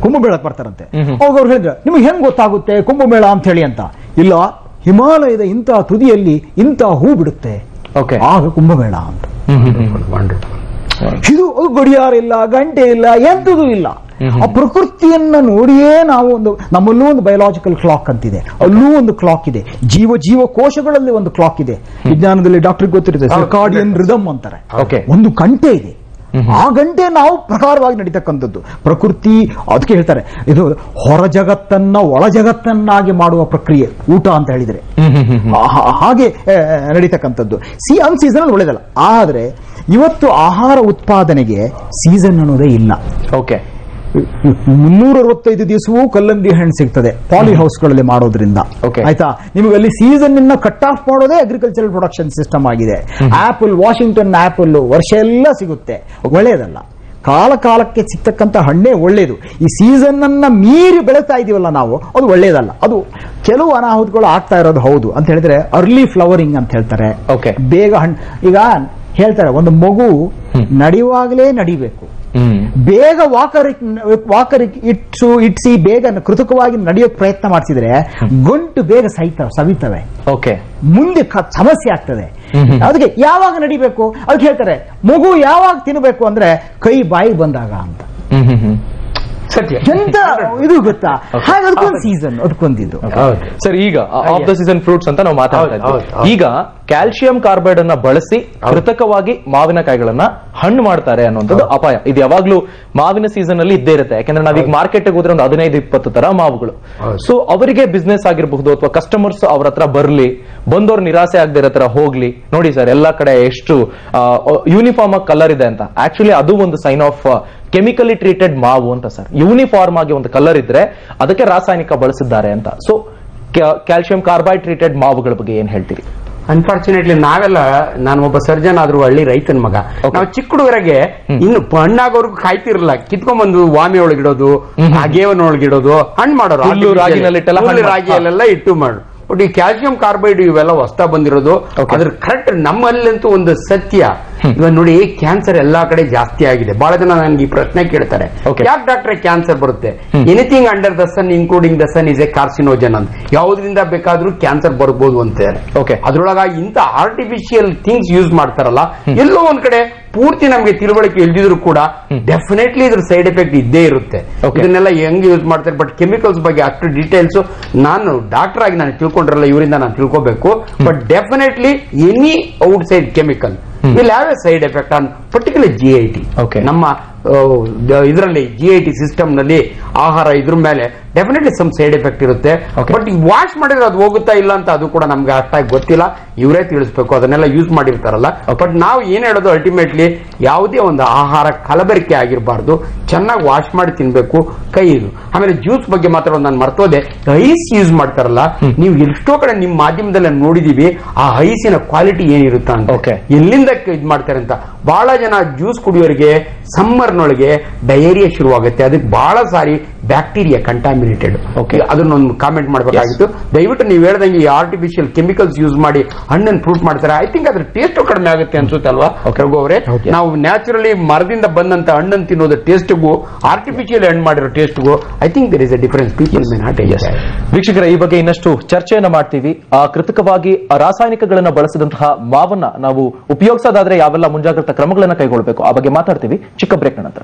ಕುಂಭಮೇಳಕ್ಕೆ ಬರ್ತಾರಂತೆ. ಅವಾಗ ಅವ್ರು ಹೇಳಿದ್ರೆ, ನಿಮ್ಗೆ ಹೆಂಗ್ ಗೊತ್ತಾಗುತ್ತೆ ಕುಂಭಮೇಳ ಅಂತ ಹೇಳಿ ಅಂತ? ಇಲ್ಲ, ಹಿಮಾಲಯದ ಇಂತಹ ತುದಿಯಲ್ಲಿ ಇಂತಹ ಹೂ ಬಿಡುತ್ತೆ, ಆಗ ಕುಂಭಮೇಳ ಅಂತ. ಇದು ಗಡಿಯಾರ ಇಲ್ಲ, ಗಂಟೆ ಇಲ್ಲ, ಎಂಥದೂ ಇಲ್ಲ. ಆ ಪ್ರಕೃತಿಯನ್ನ ನೋಡಿಯೇ ನಾವು ನಮ್ಮಲ್ಲೂ ಒಂದು ಬಯೋಲಾಜಿಕಲ್ ಕ್ಲಾಕ್ ಅಂತಿದೆ, ಅಲ್ಲೂ ಒಂದು ಕ್ಲಾಕ್ ಇದೆ, ಜೀವ ಕೋಶಗಳಲ್ಲಿ ಒಂದು ಕ್ಲಾಕ್ ಇದೆ. ವಿಜ್ಞಾನದಲ್ಲಿ ಡಾಕ್ಟರ್ ಗೊತ್ತಿರುತ್ತೆ, ಸರ್ಕಾಡಿಯನ್ ರಿದಮ್ ಅಂತಾರೆ. ಒಂದು ಗಂಟೆ ಇದೆ, ಆ ಗಂಟೆ ನಾವು ಪ್ರಕಾರವಾಗಿ ನಡೀತಕ್ಕಂಥದ್ದು ಪ್ರಕೃತಿ. ಅದಕ್ಕೆ ಹೇಳ್ತಾರೆ, ಇದು ಹೊರ ಜಗತ್ತನ್ನ ಒಳ ಜಗತ್ತನ್ನಾಗಿ ಮಾಡುವ ಪ್ರಕ್ರಿಯೆ ಊಟ ಅಂತ ಹೇಳಿದ್ರೆ. ಹಾಗೆ ನಡೀತಕ್ಕಂಥದ್ದು. ಅನ್ಸೀಸನ್ ಒಳ್ಳೇದಲ್ಲ. ಆದ್ರೆ ಇವತ್ತು ಆಹಾರ ಉತ್ಪಾದನೆಗೆ ಸೀಸನ್ ಅನ್ನೋದೇ ಇಲ್ಲ. 365 ದಿವಸವೂ ಕಲ್ಲಂಗಡಿ ಹಣ್ಣು ಸಿಗ್ತದೆ ಪಾಲಿ ಹೌಸ್ಗಳಲ್ಲಿ ಮಾಡೋದ್ರಿಂದ. ಆಯ್ತಾ, ನಿಮಗೆ ಅಲ್ಲಿ ಸೀಸನ್ ನಿನ್ನ ಕಟ್ ಆಫ್ ಮಾಡೋದೇ ಅಗ್ರಿಕಲ್ಚರಲ್ ಪ್ರೊಡಕ್ಷನ್ ಸಿಸ್ಟಮ್ ಆಗಿದೆ. ಆಪಲ್, ವಾಷಿಂಗ್ಟನ್ ಆಪಲ್ ವರ್ಷ ಎಲ್ಲ ಸಿಗುತ್ತೆ, ಒಳ್ಳೆಯದಲ್ಲ. ಕಾಲಕ್ಕೆ ಸಿಗ್ತಕ್ಕಂಥ ಹಣ್ಣೇ ಒಳ್ಳೇದು. ಈ ಸೀಸನ್ ಅನ್ನ ಮೀರಿ ಬೆಳೀತಾ ಇದೀವಲ್ಲ ನಾವು, ಅದು ಒಳ್ಳೇದಲ್ಲ. ಅದು ಕೆಲವು ಅನಾಹುತಗಳು ಆಗ್ತಾ ಇರೋದು ಹೌದು. ಅಂತ ಹೇಳಿದ್ರೆ ಅರ್ಲಿ ಫ್ಲವರಿಂಗ್ ಅಂತ ಹೇಳ್ತಾರೆ, ಬೇಗ ಹಣ್ಣು. ಈಗ ಹೇಳ್ತಾರೆ, ಒಂದು ಮಗು ನಡೆಯುವಾಗಲೇ ನಡಿಬೇಕು, ಬೇಗ ವಾಕರ್ ಇಟ್ಸಿ ಬೇಗ ಕೃತಕವಾಗಿ ನಡೆಯೋಕ್ ಪ್ರಯತ್ನ ಮಾಡಿಸಿದ್ರೆ ಗಂಟು ಬೇಗ ಸವಿತವೆ, ಮುಂದೆ ಸಮಸ್ಯೆ ಆಗ್ತದೆ. ಅದಕ್ಕೆ ಯಾವಾಗ ನಡಿಬೇಕು ಅದಕ್ಕೆ ಹೇಳ್ತಾರೆ, ಮಗು ಯಾವಾಗ ತಿನ್ನಬೇಕು ಅಂದ್ರೆ ಕೈ ಬಾಯಿ ಬಂದಾಗ ಅಂತ. ಸತ್ಯ. ಎಂತ ಇದು ಗೊತ್ತಾ, ಹಾಗೆ ಅದಕ್ಕೊಂದು ಸೀಸನ್, ಅದಕ್ಕೊಂದಿದ್ದು. ಸರ್, ಈಗ ಆಫ್ ದ ಸೀಸನ್ ಫ್ರೂಟ್ಸ್ ಅಂತ ನಾವು ಮಾತಾಡ್ತಾ ಇದ್ವಿ. ಈಗ ಕ್ಯಾಲ್ಸಿಯಂ ಕಾರ್ಬೈಡ್ ಅನ್ನ ಬಳಸಿ ಕೃತಕವಾಗಿ ಮಾವಿನಕಾಯಿಗಳನ್ನ ಹಣ್ಣು ಮಾಡ್ತಾರೆ ಅನ್ನುವಂಥದ್ದು ಅಪಾಯ. ಇದು ಯಾವಾಗ್ಲೂ ಮಾವಿನ ಸೀಸನ್ ಅಲ್ಲಿ ಇದ್ದೇ ಇರುತ್ತೆ. ಯಾಕಂದ್ರೆ ನಾವೀಗ ಮಾರ್ಕೆಟ್ ಹೋದ್ರೆ ಒಂದು 15-20 ತರ ಮಾವುಗಳು. ಸೊ ಅವರಿಗೆ ಬಿಸ್ನೆಸ್ ಆಗಿರಬಹುದು, ಅಥವಾ ಕಸ್ಟಮರ್ಸ್ ಅವ್ರ ಹತ್ರ ಬರ್ಲಿ, ಬಂದವ್ರು ನಿರಾಸೆ ಆಗದೆ ಇರೋ ತರ ಹೋಗ್ಲಿ. ನೋಡಿ ಸರ್, ಎಲ್ಲಾ ಕಡೆ ಎಷ್ಟು ಯೂನಿಫಾರ್ಮ್ ಆಗಿ ಕಲರ್ ಇದೆ ಅಂತ. ಆಕ್ಚುಲಿ ಅದು ಒಂದು ಸೈನ್ ಆಫ್ ಕೆಮಿಕಲಿ ಟ್ರೀಟೆಡ್ ಮಾವು ಅಂತ ಸರ್. ಯೂನಿಫಾರ್ಮ್ ಆಗಿ ಒಂದು ಕಲರ್ ಇದ್ರೆ ಅದಕ್ಕೆ ರಾಸಾಯನಿಕ ಬಳಸಿದ್ದಾರೆ ಅಂತ. ಸೊ ಕ್ಯಾಲ್ಸಿಯಂ ಕಾರ್ಬೈಡ್ ಟ್ರೀಟೆಡ್ ಮಾವುಗಳ ಬಗ್ಗೆ ಏನ್ ಹೇಳ್ತೀರಿ? ಅನ್ಫಾರ್ಚುನೇಟ್ಲಿ ನಾವೆಲ್ಲ, ನಾನು ಒಬ್ಬ ಸರ್ಜನ್ ಆದ್ರೂ ಹಳ್ಳಿ ರೈತನ ಮಗ. ನಾವು ಚಿಕ್ಕ ಹುಡುಗರಿಗೆ ಇನ್ನು ಹಣ್ಣಾಗೋರ್ಗು ಕಾಯ್ತಿರಲ್ಲ, ಕಿತ್ಕೊಂಡ್ಬಂದು ವಾಮಿ ಒಳಗಿಡೋದು, ಗೇವನ ಒಳಗಿಡೋದು, ಹಣ್ಣು ಮಾಡೋರು, ರಾಗಿಯಲ್ಲೆಲ್ಲ ಇಟ್ಟು ಮಾಡು. ಬಟ್ ಈ ಕ್ಯಾಲ್ಸಿಯಂ ಕಾರ್ಬೈಡ್ ಇವೆಲ್ಲ ಹೊಸ್ತಾ ಬಂದಿರೋದು. ಅದ್ರ ಕರೆಕ್ಟ್ ನಮ್ಮಲ್ಲಂತೂ ಒಂದು ಸತ್ಯ. ಇವಾಗ ನೋಡಿ, ಕ್ಯಾನ್ಸರ್ ಎಲ್ಲಾ ಕಡೆ ಜಾಸ್ತಿ ಆಗಿದೆ. ಬಹಳ ಜನ ನನ್ಗೆ ಈ ಪ್ರಶ್ನೆ ಕೇಳ್ತಾರೆ, ಯಾಕೆ ಡಾಕ್ಟ್ರೆ ಕ್ಯಾನ್ಸರ್ ಬರುತ್ತೆ? Anything under the sun including the sun is a carcinogen ಅಂತ. ಯಾವ್ದ್ರಿಂದ ಬೇಕಾದ್ರೂ ಕ್ಯಾನ್ಸರ್ ಬರ್ಬೋದು ಅಂತಾರೆ. ಅದ್ರೊಳಗ ಇಂತ ಆರ್ಟಿಫಿಷಿಯಲ್ ಥಿಂಗ್ಸ್ ಯೂಸ್ ಮಾಡ್ತಾರಲ್ಲ, ಎಲ್ಲೋ ಒಂದ್ ಕಡೆ ಪೂರ್ತಿ ನಮ್ಗೆ ತಿಳುವಳಿಕೆ ಇಲ್ದಿದ್ರು ಕೂಡ ಡೆಫಿನೆಟ್ಲಿ ಇದ್ರ ಸೈಡ್ ಎಫೆಕ್ಟ್ ಇದ್ದೇ ಇರುತ್ತೆ. ಇದನ್ನೆಲ್ಲ ಹೆಂಗ್ ಯೂಸ್ ಮಾಡ್ತಾರೆ. ಬಟ್ ಕೆಮಿಕಲ್ಸ್ ಬಗ್ಗೆ ಅಷ್ಟು ಡೀಟೇಲ್ಸ್ ನಾನು ಡಾಕ್ಟರ್ ಆಗಿ ನಾನು ತಿಳ್ಕೊಂಡಿರಲ್ಲ, ಇವರಿಂದ ನಾನು ತಿಳ್ಕೋಬೇಕು. But definitely any out side chemical will have A side effect on particular GIT. ನಮ್ಮ ಇದರಲ್ಲಿ GIT ಸಿಸ್ಟಮ್ ನಲ್ಲಿ ಆಹಾರ ಇದ್ರ ಮೇಲೆ ಡೆಫಿನೆಟ್ಲಿ ಸಮ್ ಸೈಡ್ ಎಫೆಕ್ಟ್ ಇರುತ್ತೆ. ಬಟ್ ವಾಶ್ ಮಾಡಿದ್ರೆ ಅದು ಹೋಗುತ್ತಾ ಇಲ್ಲ ಅಂತ ಅದು ಕೂಡ ನಮ್ಗೆ ಅಷ್ಟಾಗಿ ಗೊತ್ತಿಲ್ಲ. ಇವರೇ ತಿಳಿಸ್ಬೇಕು, ಅದನ್ನೆಲ್ಲ ಯೂಸ್ ಮಾಡಿರ್ತಾರಲ್ಲ. ಬಟ್ ನಾವು ಏನ್ ಹೇಳೋದು, ಅಲ್ಟಿಮೇಟ್ಲಿ ಯಾವುದೇ ಒಂದು ಆಹಾರ ಕಲಬೆರಕೆ ಆಗಿರಬಾರ್ದು, ಚೆನ್ನಾಗಿ ವಾಶ್ ಮಾಡಿ ತಿನ್ಬೇಕು. ಕೈ ಇದು. ಆಮೇಲೆ ಜ್ಯೂಸ್ ಬಗ್ಗೆ ಮಾತ್ರ ನಾನು ಮರ್ತೋದೆ, ಐಸ್ ಯೂಸ್ ಮಾಡ್ತಾರಲ್ಲ, ನೀವು ಎಷ್ಟೋ ಕಡೆ ನಿಮ್ ಮಾಧ್ಯಮದಲ್ಲಿ ನೋಡಿದೀವಿ ಆ ಐಸಿನ ಕ್ವಾಲಿಟಿ ಏನಿರುತ್ತ ಅಂತ, ಎಲ್ಲಿಂದ ಇದ್ ಮಾಡ್ತಾರೆ ಅಂತ. ಬಹಳ ಜನ ಜ್ಯೂಸ್ ಕುಡಿಯೋರಿಗೆ ಸಮ್ಮರ್ನೊಳಗೆ ಡಯೇರಿಯಾ ಶುರುವಾಗುತ್ತೆ. ಅದಕ್ಕೆ ಬಹಳ ಸಾರಿ ಬ್ಯಾಕ್ಟೀರಿಯಾ ಕಂಟಾಮಿನೇಟೆಡ್. ಅದನ್ನೊಂದು ಕಾಮೆಂಟ್ ಮಾಡಬೇಕಾಗಿತ್ತು. ದಯವಿಟ್ಟು ನೀವು ಹೇಳ್ದಂಗೆ ಈ ಆರ್ಟಿಫಿಷಿಯಲ್ ಕೆಮಿಕಲ್ಸ್ ಯೂಸ್ ಮಾಡಿ ಹಣ್ಣನ್ನು ಫ್ರೂಟ್ ಮಾಡ್ತಾರೆ. ಐ ಥಿಂಕ್ ಅದ್ರ ಟೇಸ್ಟ್ ಕಡಿಮೆ ಆಗುತ್ತೆ ಅನ್ಸುತ್ತೆ ಅಲ್ವಾ ರಘು ಅವರೇ? ನಾವು ನ್ಯಾಚುರಲಿ ಮರದಿಂದ ಬಂದಂತ ಹಣ್ಣನ್ನು ತಿನ್ನೋದು ಟೇಸ್ಟ್ಗೂ ಆರ್ಟಿಫಿಷಿಯಲ್ ಹಣ್ಣು ಮಾಡಿರೋ ಟೇಸ್ಟ್ಗೂ I think there is a difference. People may not understand. ವೀಕ್ಷಕರೇ, ಈ ಬಗ್ಗೆ ಇನ್ನಷ್ಟು ಚರ್ಚೆಯನ್ನ ಮಾಡ್ತೀವಿ. ಕೃತಕವಾಗಿ ರಾಸಾಯನಿಕಗಳನ್ನ ಬಳಸಿದಂತಹ ಮಾವನ್ನ ನಾವು ಉಪಯೋಗಿಸೋದಾದ್ರೆ ಯಾವೆಲ್ಲ ಮುಂಜಾಗ್ರತಾ ಕ್ರಮಗಳನ್ನ ಕೈಗೊಳ್ಳಬೇಕು, ಆ ಬಗ್ಗೆ ಮಾತಾಡ್ತೀವಿ ಚಿಕ್ಕ ಬ್ರೇಕ್ ನಂತರ.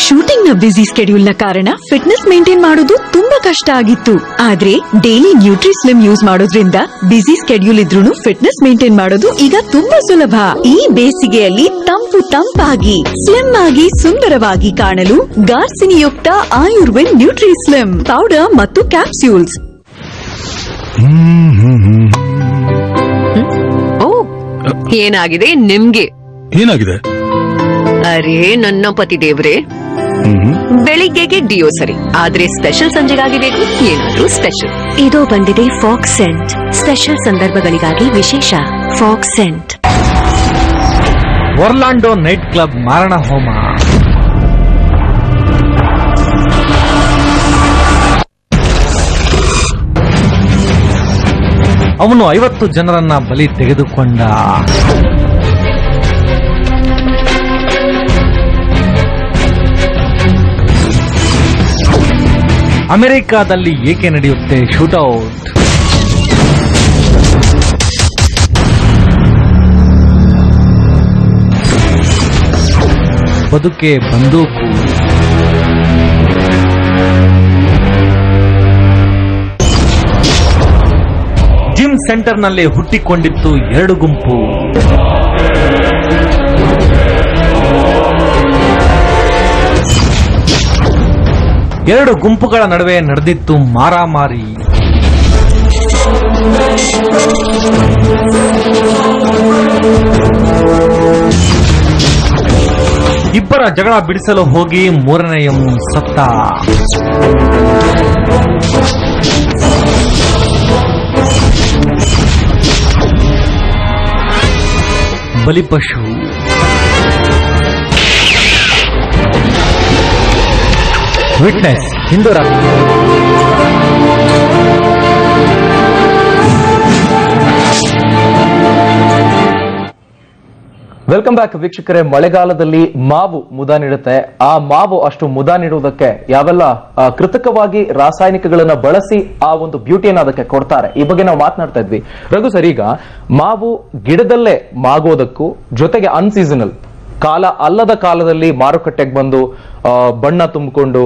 ಶೂಟಿಂಗ್ ನ ಬ್ಯುಸಿ ಸ್ಕೆಡ್ಯೂಲ್ ನ ಕಾರಣ ಫಿಟ್ನೆಸ್ ಮೇಂಟೈನ್ ಮಾಡೋದು ತುಂಬಾ ಕಷ್ಟ ಆಗಿತ್ತು. ಆದ್ರೆ ಡೈಲಿ ನ್ಯೂಟ್ರಿಸ್ಲಿಮ್ ಯೂಸ್ ಮಾಡೋದ್ರಿಂದ ಬ್ಯುಸಿ ಸ್ಕೆಡ್ಯೂಲ್ ಇದ್ರೂ ಫಿಟ್ನೆಸ್ ಮೇಂಟೈನ್ ಮಾಡೋದು ಈಗ ತುಂಬಾ ಸುಲಭ. ಈ ಬೇಸಿಗೆಯಲ್ಲಿ ತಂಪಾಗಿ ಸ್ಲಿಮ್ ಆಗಿ ಸುಂದರವಾಗಿ ಕಾಣಲು ಗಾರ್ಸಿನಿಯುಕ್ತ ಆಯುರ್ವೇದ್ ನ್ಯೂಟ್ರಿಸ್ಲಿಮ್ ಪೌಡರ್ ಮತ್ತು ಕ್ಯಾಪ್ಸ್ಯೂಲ್ಸ್. ಓ, ಏನಾಗಿದೆ ನಿಮ್ಗೆ? ಏನಾಗಿದೆ? ಅರೇ ನನ್ನ ಪತಿ ದೇವ್ರೆ, ಬೆಳಿಗ್ಗೆಗೆ ಡಿಯೋ ಸರಿ, ಆದ್ರೆ ಸ್ಪೆಷಲ್ ಸಂಜೆಗಾಗಿ ಬೇಕು ಏನಾದ್ರೂ ಸ್ಪೆಷಲ್. ಇದು ಬಂದಿದೆ ಫಾಕ್ಸ್ ಸೆಂಟ್. ಸ್ಪೆಷಲ್ ಸಂದರ್ಭಗಳಿಗಾಗಿ ವಿಶೇಷ ಫಾಕ್ಸ್ ಸೆಂಟ್. ಒರ್ಲಾಂಡೋ ನೈಟ್ ಕ್ಲಬ್ ಮಾರಣ ಹೋಮ. ಅವನು 50 ಜನರನ್ನ ಬಲಿ ತೆಗೆದುಕೊಂಡ. ಅಮೆರಿಕಾದಲ್ಲಿ ಏಕೆ ನಡೆಯುತ್ತೆ ಶೂಟೌಟ್? ಬದುಕೆ ಬಂದೂಕು. ಜಿಮ್ ಸೆಂಟರ್ನಲ್ಲಿ ಹುಟ್ಟಿಕೊಂಡಿತ್ತು 2 ಗುಂಪು. ಎರಡು ಗುಂಪುಗಳ ನಡುವೆ ನಡೆದಿತ್ತು ಮಾರಾಮಾರಿ. ಇಬ್ಬರ ಜಗಳ ಬಿಡಿಸಲು ಹೋಗಿ ಮೂರನೆಯವನು ಸತ್ತ. ಬಲಿಪಶು. ವಿಟ್ನೆಸ್ ಹಿಂದೂ ರಾಷ್ಟ್ರ. ವೆಲ್ಕಮ್ ಬ್ಯಾಕ್ ವೀಕ್ಷಕರೇ. ಮಳೆಗಾಲದಲ್ಲಿ ಮಾವು ಮುದ ನೀಡುತ್ತೆ. ಆ ಮಾವು ಅಷ್ಟು ಮುದ ನೀಡುವುದಕ್ಕೆ ಯಾವೆಲ್ಲ ಕೃತಕವಾಗಿ ರಾಸಾಯನಿಕಗಳನ್ನ ಬಳಸಿ ಆ ಒಂದು ಬ್ಯೂಟಿಯನ್ನ ಅದಕ್ಕೆ ಕೊಡ್ತಾರೆ, ಈ ಬಗ್ಗೆ ನಾವು ಮಾತನಾಡ್ತಾ ಇದ್ವಿ. ರಘು ಸರ್, ಈಗ ಮಾವು ಗಿಡದಲ್ಲೇ ಮಾಗೋದಕ್ಕೂ ಜೊತೆಗೆ ಅನ್ಸೀಸನಲ್ ಕಾಲ ಅಲ್ಲದ ಕಾಲದಲ್ಲಿ ಮಾರುಕಟ್ಟೆಗೆ ಬಂದು ಬಣ್ಣ ತುಂಬಿಕೊಂಡು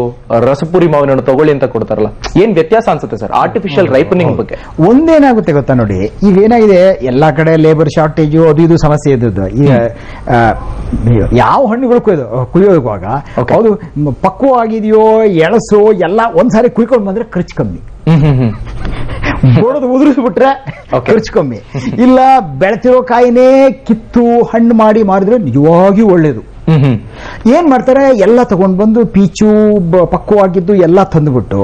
ರಸಪುರಿ ಮಾವಿನ ತಗೊಳ್ಳಿ ಅಂತ ಕೊಡ್ತಾರಲ್ಲ, ಏನ್ ವ್ಯತ್ಯಾಸ ಅನ್ಸುತ್ತೆ ಸರ್ ಆರ್ಟಿಫಿಷಿಯಲ್ ರೈಪನಿಂಗ್ ಬಗ್ಗೆ? ಒಂದೇನಾಗುತ್ತೆ ಗೊತ್ತಾ ನೋಡಿ, ಈಗ ಏನಾಗಿದೆ ಎಲ್ಲಾ ಕಡೆ ಲೇಬರ್ ಶಾರ್ಟೇಜು ಅದು ಇದು ಸಮಸ್ಯೆ ಇದ್ದದ್ದು. ಈಗ ಯಾವ ಹಣ್ಣುಗಳು ಕುಯ್ಯೋವಾಗ ಅದು ಪಕ್ವವಾಗಿದೆಯೋ ಎಳಸೋ ಎಲ್ಲ ಒಂದ್ಸಾರಿ ಕುಯ್ಕೊಂಡು ಬಂದ್ರೆ ಖರ್ಚು ಕಮ್ಮಿ, ಗೋಡದು ಉದುರಿಸ್ಬಿಟ್ರೆ ಖರ್ಚು ಕಮ್ಮಿ. ಇಲ್ಲ ಬೆಳೆತಿರೋ ಕಾಯಿನೇ ಕಿತ್ತು ಹಣ್ಣು ಮಾಡಿ ಮಾರಿದ್ರೆ ನಿಜವಾಗಿಯೂ ಒಳ್ಳೇದು. ಏನ್ ಮಾಡ್ತಾರೆ, ಎಲ್ಲ ತಗೊಂಡ್ ಬಂದು ಪೀಚು ಪಕ್ವವಾಗಿದ್ದು ಎಲ್ಲ ತಂದುಬಿಟ್ಟು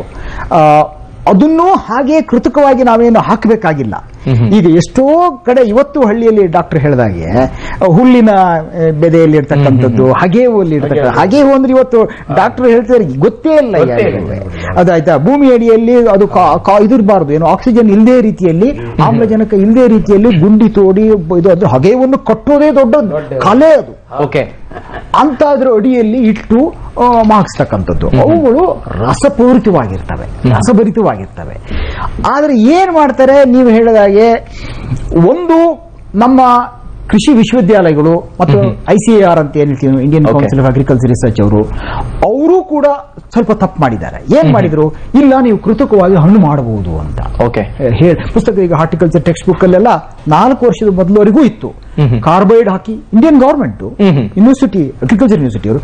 ಅದನ್ನು ಹಾಗೆ ಕೃತಕವಾಗಿ ನಾವೇನು ಹಾಕಬೇಕಾಗಿಲ್ಲ. ಈಗ ಎಷ್ಟೋ ಕಡೆ ಇವತ್ತು ಹಳ್ಳಿಯಲ್ಲಿ ಡಾಕ್ಟರ್ ಹೇಳಿದಾಗೆ ಹುಲ್ಲಿನ ಬೆದೆಯಲ್ಲಿ ಇರ್ತಕ್ಕಂಥದ್ದು, ಹಗೆಯಲ್ಲಿ ಇರ್ತಕ್ಕಂಥ ಹಗೆವು ಅಂದ್ರೆ ಇವತ್ತು ಡಾಕ್ಟರ್ ಹೇಳ್ತಿದ್ದಾರೆ ಗೊತ್ತೇ ಇಲ್ಲ. ಅದಾಯ್ತಾ, ಭೂಮಿ ಅಡಿಯಲ್ಲಿ ಅದು ಇದಿರಬಾರ್ದು, ಏನು ಆಕ್ಸಿಜನ್ ಇಲ್ಲದೆ ರೀತಿಯಲ್ಲಿ, ಆಮ್ಲಜನಕ ಇಲ್ಲದೆ ರೀತಿಯಲ್ಲಿ ಗುಂಡಿ ತೋಡಿ ಇದು ಅದು ಹಗೆಯನ್ನು ಕಟ್ಟೋದೇ ದೊಡ್ಡ ಕಲೆ ಅದು. ಅಂತಾದ್ರ ಅಡಿಯಲ್ಲಿ ಇಟ್ಟು ಮಾಗಿಸ್ತಕ್ಕಂಥದ್ದು ಅವುಗಳು ರಸಭರಿತವಾಗಿರ್ತವೆ. ಆದ್ರೆ ಏನ್ ಮಾಡ್ತಾರೆ, ನೀವು ಹೇಳಿದಾಗೆ ಒಂದು ನಮ್ಮ ಕೃಷಿ ವಿಶ್ವವಿದ್ಯಾಲಯಗಳು ಮತ್ತು ICAR ಅಂತ ಏನ್ ಹೇಳ್ತೀವಿ, Indian council of agriculture research ಅವರು ಕೂಡ ಸ್ವಲ್ಪ ತಪ್ಪು ಮಾಡಿದ್ದಾರೆ. ಏನ್ ಮಾಡಿದ್ರು, ಇಲ್ಲ ನೀವು ಕೃತಕವಾಗಿ ಹಣ್ಣು ಮಾಡಬಹುದು ಅಂತ ಪುಸ್ತಕ. ಈಗ ಹಾರ್ಟಿಕಲ್ಚರ್ ಟೆಕ್ಸ್ಟ್ ಬುಕ್ ಅಲ್ಲೆಲ್ಲ 4 ವರ್ಷದ ಮೊದಲವರೆಗೂ ಇತ್ತು. ಕಾರ್ಬೈಡ್ ಹಾಕಿ Indian government university agriculture university ಅವರು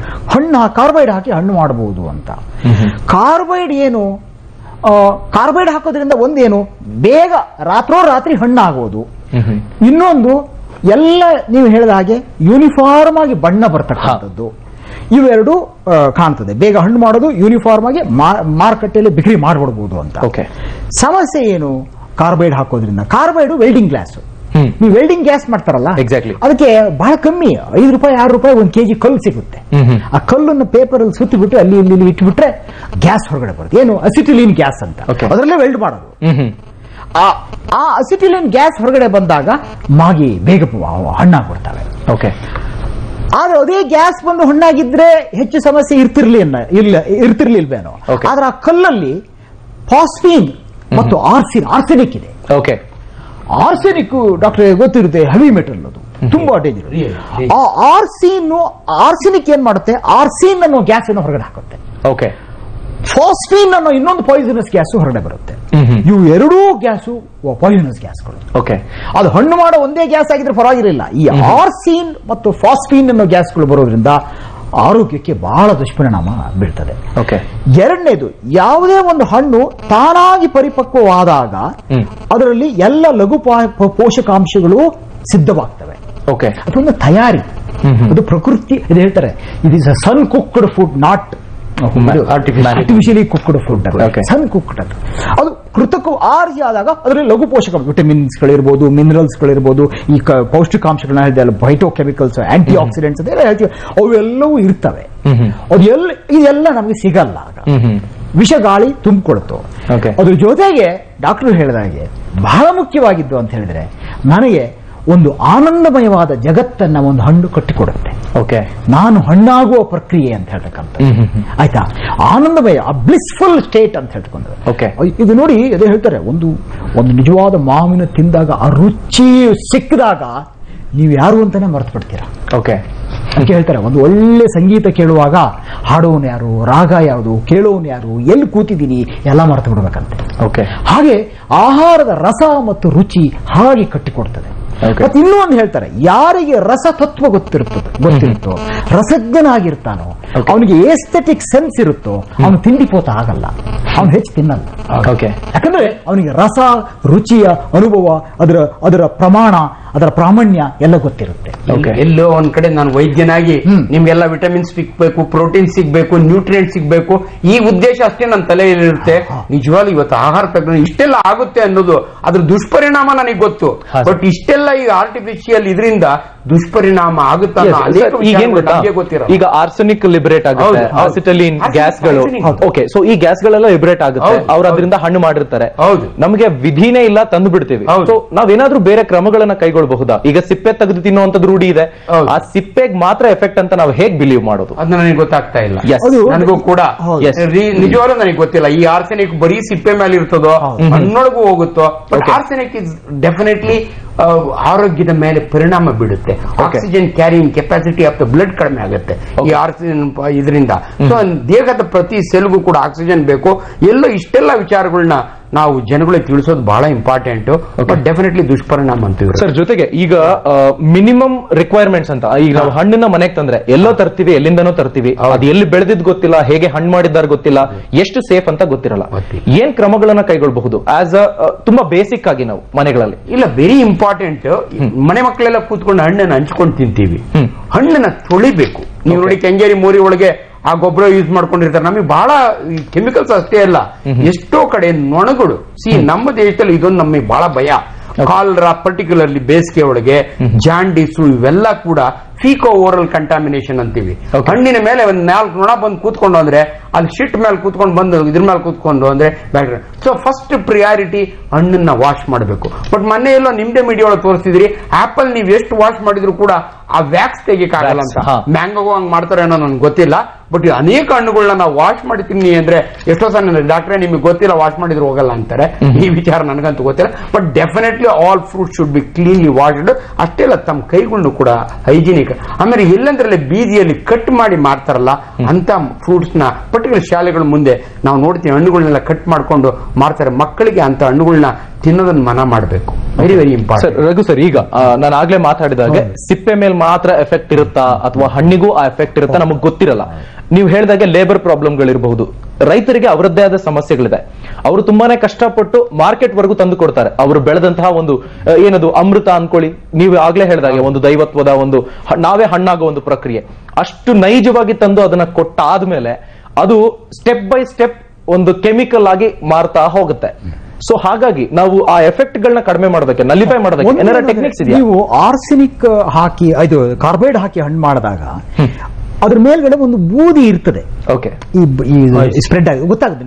ಕಾರ್ಬೈಡ್ ಹಾಕಿ ಹಣ್ಣು ಮಾಡಬಹುದು ಅಂತ. ಕಾರ್ಬೈಡ್ ಏನು, ಕಾರ್ಬೈಡ್ ಹಾಕೋದ್ರಿಂದ ಒಂದೇನು, ಬೇಗ ರಾತ್ರಿ ಹಣ್ಣು ಆಗೋದು. ಇನ್ನೊಂದು ಎಲ್ಲ ನೀವು ಹೇಳಿದ ಹಾಗೆ ಯೂನಿಫಾರ್ಮ್ ಆಗಿ ಬಣ್ಣ ಬರ್ತಕ್ಕಂಥದ್ದು. ಇವೆರಡು ಕಾಣ್ತದೆ. ಬೇಗ ಹಣ್ಣು ಮಾಡೋದು, ಯೂನಿಫಾರ್ಮ್ ಆಗಿ ಮಾರುಕಟ್ಟೆಯಲ್ಲಿ ಬಿಕ್ರಿ ಮಾಡಿಬಿಡಬಹುದು ಅಂತ. ಸಮಸ್ಯೆ ಏನು, ಕಾರ್ಬೈಡ್ ಹಾಕೋದ್ರಿಂದ. ಕಾರ್ಬೈಡ್ ವೆಲ್ಡಿಂಗ್ ಗ್ಲಾಸ್, ನೀವು ವೆಲ್ಡಿಂಗ್ ಗ್ಯಾಸ್ ಮಾಡ್ತಾರಲ್ಲ, ಅದಕ್ಕೆ ಬಹಳ ಕಮ್ಮಿ, 5 ರೂಪಾಯಿ 6 ರೂಪಾಯಿ 1 kg ಕಲ್ಲು ಸಿಗುತ್ತೆ. ಆ ಕಲ್ಲನ್ನು ಪೇಪರ್ ಅಲ್ಲಿ ಸುತ್ತಿಬಿಟ್ಟು ಅಲ್ಲಿ ಇಲ್ಲಿ ಇಟ್ಬಿಟ್ರೆ ಗ್ಯಾಸ್ ಹೊರಗಡೆ ಬರುತ್ತೆ. ಏನು, ಅಸಿಟಿಲಿನ್ ಗ್ಯಾಸ್ ಅಂತ, ಅದರಲ್ಲೇ ವೆಲ್ಡ್ ಮಾಡೋದು. ಆ ಅಸಿಟಿಲಿನ್ ಗ್ಯಾಸ್ ಹೊರಗಡೆ ಬಂದಾಗ ಮಾಗಿ ಬೇಗ ಹಣ್ಣಾಗ್ಬಿಡ್ತವೆ. ಆದ್ರೆ ಅದೇ ಗ್ಯಾಸ್ ಬಂದು ಹಣ್ಣಾಗಿದ್ರೆ ಹೆಚ್ಚು ಸಮಸ್ಯೆ ಇರ್ತಿರ್ಲಿಲ್ವೇನೋ. ಆದ್ರೆ ಆ ಕಲ್ಲಲ್ಲಿ ಫಾಸ್ಫೀನ್ ಮತ್ತು ಆರ್ಸೆನಿಕ್ ಇದೆ. ಆರ್ಸೆನಿಕ್ ಡಾಕ್ಟರ್ ಗೊತ್ತಿರುತ್ತೆ, ಹೆವಿ ಮೆಟಲ್, ಅದು ತುಂಬಾ ಡೇಂಜರ್. ಆ ಆರ್ಸೆನಿಕ್ ಏನ್ ಮಾಡುತ್ತೆ, ಆರ್ಸಿನ್ ಅನ್ನೋ ಗ್ಯಾಸ್ ಅನ್ನು ಹೊರಗಡೆ ಹಾಕುತ್ತೆ. ಫಾಸ್ಫೀನ್ ಅನ್ನೋ ಇನ್ನೊಂದು ಪಾಯ್ಸನಸ್ ಗ್ಯಾಸ್ ಹೊರಗಡೆ ಬರುತ್ತೆ. ಇವು ಎರಡೂ ಗ್ಯಾಸು ಪಾಯ್ಸನಸ್ ಗ್ಯಾಸ್ಗಳು. ಅದು ಹಣ್ಣು ಮಾಡೋ ಒಂದೇ ಗ್ಯಾಸ್ ಆಗಿದ್ರೆ ಪರವಾಗಿರಲಿಲ್ಲ. ಈ ಆರ್ಸಿನ್ ಮತ್ತು ಫಾಸ್ಫೀನ್ ಅನ್ನೋ ಗ್ಯಾಸ್ಗಳು ಬರೋದ್ರಿಂದ ಆರೋಗ್ಯಕ್ಕೆ ಬಹಳ ದುಷ್ಪರಿಣಾಮ ಬೀಳ್ತದೆ. ಎರಡನೇದು, ಯಾವುದೇ ಒಂದು ಹಣ್ಣು ತಾನಾಗಿ ಪರಿಪಕ್ವವಾದಾಗ ಅದರಲ್ಲಿ ಎಲ್ಲ ಲಘು ಪೋಷಕಾಂಶಗಳು ಸಿದ್ಧವಾಗ್ತವೆ. ಅದೊಂದು ತಯಾರಿ, ಅದು ಪ್ರಕೃತಿ. ಇದು ಹೇಳ್ತಾರೆ, it is a sun cooked food, not artificially cooked food. Sun cooked ಅದು ಕೃತಕ ಆರ್ಜಿ ಆದಾಗ ಅದರಲ್ಲಿ ಲಘು ಪೋಷಕಾಂಶ, ವಿಟಮಿನ್ಸ್ಗಳಿರ್ಬೋದು, ಮಿನರಲ್ಸ್ಗಳಿರ್ಬೋದು, ಈ ಪೌಷ್ಟಿಕಾಂಶಗಳನ್ನ ಹೇಳಿದೆ, ಫೈಟೋಕೆಮಿಕಲ್ಸ್, ಆಂಟಿ ಆಕ್ಸಿಡೆಂಟ್ಸ್ ಅಂತ ಹೇಳ್ತೀವಿ, ಅವೆಲ್ಲವೂ ಇರ್ತವೆ. ಇದೆಲ್ಲ ನಮಗೆ ಸಿಗಲ್ಲ. ವಿಷ ಗಾಳಿ ತುಂಬಿಕೊಡ್ತು. ಅದ್ರ ಜೊತೆಗೆ ಡಾಕ್ಟರ್ ಹೇಳಿದಾಗೆ ಬಹಳ ಮುಖ್ಯವಾಗಿದ್ದು ಅಂತ ಹೇಳಿದ್ರೆ, ನನಗೆ ಒಂದು ಆನಂದಮಯವಾದ ಜಗತ್ತನ್ನ ಒಂದು ಹಣ್ಣು ಕಟ್ಟಿಕೊಡುತ್ತೆ. ನಾನು ಹಣ್ಣಾಗುವ ಪ್ರಕ್ರಿಯೆ ಅಂತ ಹೇಳ್ತಕ್ಕಂಥ, ಆಯ್ತಾ, ಆನಂದಮಯ, ಬ್ಲಿಸ್ಫುಲ್ ಸ್ಟೇಟ್ ಅಂತ ಹೇಳ್ತಕ್ಕಂಥ. ಇದು ನೋಡಿ, ಅದೇ ಹೇಳ್ತಾರೆ, ಒಂದು ನಿಜವಾದ ಮಾವಿನ ತಿಂದಾಗ ಆ ರುಚಿ ಸಿಕ್ಕಿದಾಗ ನೀವು ಯಾರು ಅಂತಾನೆ ಮರ್ತು ಬಿಡ್ತೀರಾ. ಅದಕ್ಕೆ ಹೇಳ್ತಾರೆ, ಒಂದು ಒಳ್ಳೆ ಸಂಗೀತ ಕೇಳುವಾಗ ಹಾಡೋನು ಯಾರು, ರಾಗ ಯಾವುದು, ಕೇಳೋನು ಯಾರು, ಎಲ್ಲಿ ಕೂತಿದ್ದೀನಿ ಎಲ್ಲ ಮರ್ತು ಬಿಡ್ಬೇಕಂತೆ. ಹಾಗೆ ಆಹಾರದ ರಸ ಮತ್ತು ರುಚಿ ಹಾಗೆ ಕಟ್ಟಿಕೊಡ್ತದೆ. ಮತ್ತೆ ಇನ್ನೊಂದು ಹೇಳ್ತಾರೆ, ಯಾರಿಗೆ ರಸತತ್ವ ಗೊತ್ತಿರುತ್ತೋ, ರಸಜ್ಞನಾಗಿರ್ತಾನೋ, ಅವನಿಗೆ ಏಸ್ಥೆಟಿಕ್ ಸೆನ್ಸ್ ಇರುತ್ತೋ, ಅವನು ತಿಂಡಿಪೋತ ಆಗಲ್ಲ, ಅವನು ಹೆಚ್ಚು ತಿನ್ನಲ್ಲ. ಯಾಕಂದ್ರೆ ಅವನಿಗೆ ರಸ, ರುಚಿಯ ಅನುಭವ, ಅದರ ಪ್ರಮಾಣ, ಅದರ ಪ್ರಾಮಾಣ್ಯ ಎಲ್ಲ ಗೊತ್ತಿರುತ್ತೆ. ಎಲ್ಲೋ ಒಂದ್ ಕಡೆ ನಾನು ವೈದ್ಯನಾಗಿ ನಿಮ್ಗೆಲ್ಲ ವಿಟಮಿನ್ ಸಿಗ್ಬೇಕು, ಪ್ರೋಟೀನ್ ಸಿಗ್ಬೇಕು, ನ್ಯೂಟ್ರಿಯೆಂಟ್ ಸಿಗ್ಬೇಕು, ಈ ಉದ್ದೇಶ ಅಷ್ಟೇ ನನ್ನ ತಲೆಯಲ್ಲಿರುತ್ತೆ. ನಿಜವಾಗ್ಲೂ ಇವತ್ತು ಆಹಾರ ತಜ್ಞರು ಇಷ್ಟೆಲ್ಲ ಆಗುತ್ತೆ ಅನ್ನೋದು ಅದ್ರ ದುಷ್ಪರಿಣಾಮ ನನಗೆ ಗೊತ್ತು. ಬಟ್ ಇಷ್ಟೆಲ್ಲ ಈ ಆರ್ಟಿಫಿಷಿಯಲ್ ಇದರಿಂದ ದುಷ್ಪರಿಣಾಮ ಆಗುತ್ತಾ ಗೊತ್ತಿರೋ. ಈಗ ಆರ್ಸೆನಿಕ್ ಲಿಬರೇಟ್ ಆಗುತ್ತೆ, ಅಸಿಟಲಿನ್ ಗ್ಯಾಸ್ಗಳು. ಓಕೆ, ಸೊ ಈ ಗ್ಯಾಸ್ಗಳೆಲ್ಲ ಲಿಬರೇಟ್ ಆಗುತ್ತೆ, ಅವ್ರು ಅದರಿಂದ ಹಣ್ಣು ಮಾಡಿರ್ತಾರೆ. ನಮಗೆ ವಿಧಿನೇ ಇಲ್ಲ, ತಂದು ಬಿಡ್ತೀವಿ. ಸೊ ನಾವೇನಾದ್ರೂ ಬೇರೆ ಕ್ರಮಗಳನ್ನ ಕೈಗೊಳ್ಳಬಹುದಾ? ಈಗ ಸಿಪ್ಪೆ ತೆಗೆದು ತಿನ್ನುವಂತದ್ದು ರೂಢಿ ಇದೆ, ಆ ಸಿಪ್ಪೆಗೆ ಮಾತ್ರ ಎಫೆಕ್ಟ್ ಅಂತ ನಾವು ಹೇಗ್ ಬಿಲೀವ್ ಮಾಡೋದು? ಅದನ್ನ ನನಗೆ ಗೊತ್ತಾಗ್ತಾ ಇಲ್ಲ. ನನಗೂ ಕೂಡ ನಿಜವಾಗ್ಲೂ ನನಗೆ ಗೊತ್ತಿಲ್ಲ. ಈ ಆರ್ಸೆನಿಕ್ ಬರೀ ಸಿಪ್ಪೆ ಮೇಲೆ ಇರ್ತದೋ, ಹಣ್ಣೊಳಗೂ ಹೋಗುತ್ತೋ. ಬಟ್ ಆರ್ಸೆನಿಕ್ ಇಸ್ ಡೆಫಿನೆಟ್ಲಿ ಆರೋಗ್ಯದ ಮೇಲೆ ಪರಿಣಾಮ ಬೀಳುತ್ತೆ. Oxygen carrying capacity of the blood ಕಡಿಮೆ ಆಗುತ್ತೆ ಈ ಆರ್ಸೆನ್ ಇದರಿಂದ. ಸೊ ದೇಹದ ಪ್ರತಿ ಸೆಲ್ಗೂ ಕೂಡ ಆಕ್ಸಿಜನ್ ಬೇಕು. ಎಲ್ಲ ಇಷ್ಟೆಲ್ಲ ವಿಚಾರಗಳನ್ನ ನಾವು ಜನಗಳಿಗೆ ತಿಳಿಸೋದು ಬಹಳ ಇಂಪಾರ್ಟೆಂಟ್. ಬಟ್ ಡೆಫಿನೆಟ್ಲಿ ದುಷ್ಪರಿಣಾಮ ಅಂತೀವಿ ಸರ್. ಜೊತೆಗೆ ಈಗ ಮಿನಿಮಮ್ ರಿಕ್ವೈರ್ಮೆಂಟ್ಸ್ ಅಂತ, ಈಗ ನಾವು ಹಣ್ಣನ್ನ ಮನೆಗೆ ತಂದ್ರೆ ಎಲ್ಲೋ ತರ್ತೀವಿ, ಎಲ್ಲಿಂದನೋ ತರ್ತೀವಿ, ಅದು ಎಲ್ಲಿ ಬೆಳೆದಿದ್ ಗೊತ್ತಿಲ್ಲ, ಹೇಗೆ ಹಣ್ಣು ಮಾಡಿದ್ದಾರೆ ಗೊತ್ತಿಲ್ಲ, ಎಷ್ಟು ಸೇಫ್ ಅಂತ ಗೊತ್ತಿರಲ್ಲ. ಏನ್ ಕ್ರಮಗಳನ್ನ ಕೈಗೊಳ್ಳಬಹುದು ಆಸ್ ಅ ತುಂಬಾ ಬೇಸಿಕ್ ಆಗಿ ನಾವು ಮನೆಗಳಲ್ಲಿ? ಇಲ್ಲ, ವೆರಿ ಇಂಪಾರ್ಟೆಂಟ್. ಮನೆ ಮಕ್ಕಳೆಲ್ಲ ಕೂತ್ಕೊಂಡು ಹಣ್ಣನ್ನು ಹಂಚ್ಕೊಂಡು ತಿಂತೀವಿ. ಹಣ್ಣನ್ನ ತೊಳಿಬೇಕು. ನೀವು ನೋಡಿ ಕೆಂಗೇರಿ ಮೋರಿ ಒಳಗೆ ಆ ಗೊಬ್ಬರ ಯೂಸ್ ಮಾಡ್ಕೊಂಡಿರ್ತಾರೆ. ನಮಗೆ ಬಹಳ ಕೆಮಿಕಲ್ಸ್ ಅಷ್ಟೇ ಅಲ್ಲ, ಎಷ್ಟೋ ಕಡೆ ನೊಣಗಳು. ನಮ್ಮ ದೇಶದಲ್ಲಿ ಇದೊಂದು ನಮಗೆ ಬಹಳ ಭಯ. ಕಾಲರಾ, ಪರ್ಟಿಕ್ಯುಲರ್ಲಿ ಬೇಸಿಗೆ ಒಳಗೆ ಜಾಂಡೀಸು, ಇವೆಲ್ಲ ಕೂಡ ಫೀಕೋ ಓರಲ್ ಕಂಟಾಮಿನೇಷನ್ ಅಂತೀವಿ. ಹಣ್ಣಿನ ಮೇಲೆ ಒಂದ್ 4 ನೊಣ ಬಂದು ಕೂತ್ಕೊಂಡು ಅಂದ್ರೆ ಅಲ್ಲಿ ಶಿಟ್ ಮೇಲೆ ಕೂತ್ಕೊಂಡು ಬಂದು ಇದ್ರ ಮೇಲೆ ಕೂತ್ಕೊಂಡು ಅಂದ್ರೆ ಬ್ಯಾಕ್ಟೀರಿಯಾ. ಸೊ ಫಸ್ಟ್ ಪ್ರಿಯಾರಿಟಿ ಹಣ್ಣನ್ನ ವಾಶ್ ಮಾಡಬೇಕು. ಬಟ್ ಮೊನ್ನೆ ಎಲ್ಲೋ ನಿಮ್ದೆ ಮೀಡಿಯಾ ಒಳಗೆ ತೋರಿಸ್ತಿದ್ರಿ, ಆಪಲ್ ನೀವು ಎಷ್ಟು ವಾಶ್ ಮಾಡಿದ್ರು ಕೂಡ ಆ ವ್ಯಾಕ್ಸ್ ತೆಗಿಯಕ್ಕಾಗಲ್ಲ ಅಂತ. ಮ್ಯಾಂಗೋಗೂ ಹಂಗ್ ಮಾಡ್ತಾರೆ ಅನ್ನೋ ನನ್ಗೆ ಗೊತ್ತಿಲ್ಲ. ಬಟ್ ಅನೇಕ ಹಣ್ಣುಗಳನ್ನ ನಾವು ವಾಶ್ ಮಾಡ್ತೀನಿ ಅಂದ್ರೆ ಎಷ್ಟೋ ಸಲ ಡಾಕ್ಟ್ರೆ ನಿಮಗೆ ಗೊತ್ತಿಲ್ಲ, ವಾಶ್ ಮಾಡಿದ್ರು ಹೋಗಲ್ಲ ಅಂತಾರೆ. ಈ ವಿಚಾರ ನನಗಂತೂ ಗೊತ್ತಿಲ್ಲ. But definitely all fruit should be cleanly washed. ಅಷ್ಟೇ ಅಲ್ಲ, ತಮ್ಮ ಕೈಗಳನ್ನು ಕೂಡ ಹೈಜಿನಿಕ್. ಆಮೇಲೆ ಎಲ್ಲಂದ್ರಲ್ಲಿ ಬೀದಿಯಲ್ಲಿ ಕಟ್ ಮಾಡಿ ಮಾಡ್ತಾರಲ್ಲ ಅಂತ ಫ್ರೂಟ್ಸ್ ನ ಪರ್ಟಿಕ್ಯುಲರ್ ಶಾಲೆಗಳ ಮುಂದೆ ನಾವು ನೋಡ್ತೀವಿ, ಹಣ್ಣುಗಳನ್ನೆಲ್ಲ ಕಟ್ ಮಾಡ್ಕೊಂಡು ಮಾಡ್ತಾರೆ. ಮಕ್ಕಳಿಗೆ ಅಂತ ಹಣ್ಣುಗಳನ್ನ ತಿನ್ನೋದನ್ನ ಮನ ಮಾಡಬೇಕು. Very very important. Raghu sir, ಈಗ ನಾನು ಆಗ್ಲೇ ಮಾತಾಡಿದಾಗೆ ಸಿಪ್ಪೆ ಮೇಲೆ ಮಾತ್ರ ಎಫೆಕ್ಟ್ ಇರುತ್ತಾ ಅಥವಾ ಹಣ್ಣಿಗೂ ಆ ಎಫೆಕ್ಟ್ ಇರುತ್ತಾ ನಮಗ್ ಗೊತ್ತಿರಲ್ಲ. ನೀವು ಹೇಳಿದಾಗೆ ಲೇಬರ್ ಪ್ರಾಬ್ಲಮ್ಗಳಿರಬಹುದು, ರೈತರಿಗೆ ಅವರದ್ದೇ ಆದ ಸಮಸ್ಯೆಗಳಿದೆ. ಅವರು ತುಂಬಾನೇ ಕಷ್ಟಪಟ್ಟು ಮಾರ್ಕೆಟ್ ವರೆಗೂ ತಂದು ಕೊಡ್ತಾರೆ. ಅವರು ಬೆಳೆದಂತಹ ಒಂದು ಏನದು ಅಮೃತ ಅನ್ಕೊಳ್ಳಿ, ನೀವು ಆಗ್ಲೇ ಹೇಳಿದಾಗೆ ಒಂದು ದೈವತ್ವದ ಒಂದು ನಾವೇ ಹಣ್ಣಾಗೋ ಒಂದು ಪ್ರಕ್ರಿಯೆ. ಅಷ್ಟು ನೈಜವಾಗಿ ತಂದು ಅದನ್ನ ಕೊಟ್ಟಾದ್ಮೇಲೆ ಅದು ಸ್ಟೆಪ್ ಬೈ ಸ್ಟೆಪ್ ಒಂದು ಕೆಮಿಕಲ್ ಆಗಿ ಮಾರ್ತಾ ಹೋಗುತ್ತೆ. ಸೊ ಹಾಗಾಗಿ ನಾವು ಆ ಎಫೆಕ್ಟ್ ಗಳನ್ನ ಕಡಿಮೆ ಮಾಡಬೇಕು, ನಲಿಫೈ ಮಾಡಬೇಕು. ಏನಾರ ಟೆಕ್ನಿಕ್ಸ್ ಇದೆಯಾ? ನೀವು ಆರ್ಸೆನಿಕ್ ಹಾಕಿ, ಇದು ಕಾರ್ಬೈಡ್ ಹಾಕಿ ಹಣ್ಣು ಮಾಡಿದಾಗ ಅದ್ರ ಮೇಲ್ಗಡೆ ಒಂದು ಬೂದಿ ಇರ್ತದೆ. ಸ್ಪ್ರೆಡ್ ಆಗಿ ಗೊತ್ತಾಗುತ್ತೆ,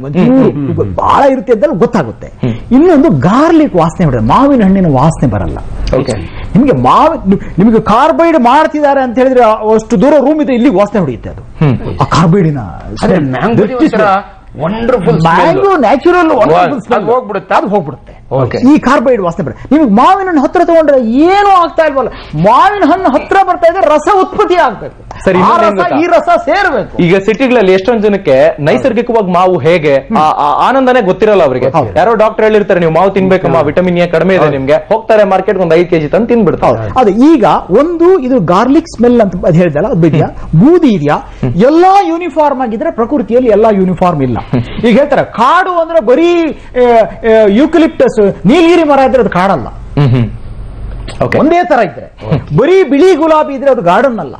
ಬಹಳ ಇರುತ್ತೆ ಅಂತ ಗೊತ್ತಾಗುತ್ತೆ. ಇನ್ನೊಂದು ಗಾರ್ಲಿಕ್ ವಾಸನೆ ಬರುತ್ತೆ, ಮಾವಿನ ಹಣ್ಣಿನ ವಾಸನೆ ಬರಲ್ಲ. ನಿಮಗೆ ನಿಮಗೆ ಕಾರ್ಬೈಡ್ ಮಾಡ್ತಿದ್ದಾರೆ ಅಂತ ಹೇಳಿದ್ರೆ ಅಷ್ಟು ದೂರ ರೂಮ್ ಇದೆ, ಇಲ್ಲಿ ವಾಸನೆ ಹೊಡೆಯುತ್ತೆ. ಅದು ಆ ಕಾರ್ಬೈಡಿನ ವಂಡರ್ಫುಲ್ ಮ್ಯಾಂಗೋ ನ್ಯಾಚುರಲ್ ಹೋಗ್ಬಿಡುತ್ತೆ, ಅದು ಹೋಗ್ಬಿಡುತ್ತೆ. ಈ ಕಾರ್ಬೈಡ್ ವಾಸನೆ ಬರುತ್ತೆ. ನಿಮಗೆ ಮಾವಿನ ಹಣ್ಣು ಹತ್ರ ತಗೊಂಡ್ರೆ ಏನು ಆಗ್ತಾ ಇಲ್ವಲ್ಲ, ಮಾವಿನ ಹಣ್ಣು ಹತ್ರ ಬರ್ತಾ ಇದೆ, ರಸ ಉತ್ಪತ್ತಿ ಆಗ್ಬೇಕು, ಈ ರಸ ಸೇರ್ಬೇಕು. ಈಗ ಸಿಟಿಗಳಲ್ಲಿ ಎಷ್ಟೊಂದು ಜನಕ್ಕೆ ನೈಸರ್ಗಿಕವಾಗಿ ಮಾವು ಹೇಗೆ ಆನಂದನೇ ಗೊತ್ತಿರಲ್ಲ ಅವರಿಗೆ. ಯಾರೋ ಡಾಕ್ಟರ್ ಹೇಳಿರ್ತಾರೆ ನೀವು ಮಾವು ತಿನ್ಬೇಕಮ್ಮ, ವಿಟಮಿನ್ ಎ ಕಡಿಮೆ ಇದೆ ನಿಮ್ಗೆ, ಹೋಗ್ತಾರೆ ಮಾರ್ಕೆಟ್ ಒಂದು 5 kg ತಂದು ತಿನ್ಬಿಡ್ತಾರೆ. ಅದು ಈಗ ಒಂದು ಇದು ಗಾರ್ಲಿಕ್ ಸ್ಮೆಲ್ ಅಂತ ಅದು ಹೇಳಿದಲ್ಲ, ಅದು ಇದೆಯಾ, ಬೂದಿ ಇದೆಯಾ, ಎಲ್ಲಾ ಯೂನಿಫಾರ್ಮ್ ಆಗಿದ್ರೆ ಪ್ರಕೃತಿಯಲ್ಲಿ ಎಲ್ಲಾ ಯೂನಿಫಾರ್ಮ್ ಇಲ್ಲ. ಈಗ ಹೇಳ್ತಾರೆ ಕಾಡು ಅಂದ್ರೆ ಬರೀ ಯೂಕಲಿಪ್ಟಸ್, ನೀಲಗಿರಿ ಮರ ಇದ್ರೆ ಅದು ಕಾಡಲ್ಲ. ಒಂದೇ ತರ ಇದ್ರೆ, ಬರೀ ಬಿಳಿ ಗುಲಾಬಿ ಇದ್ರೆ ಅದು ಗಾರ್ಡನ್ ಅಲ್ಲ.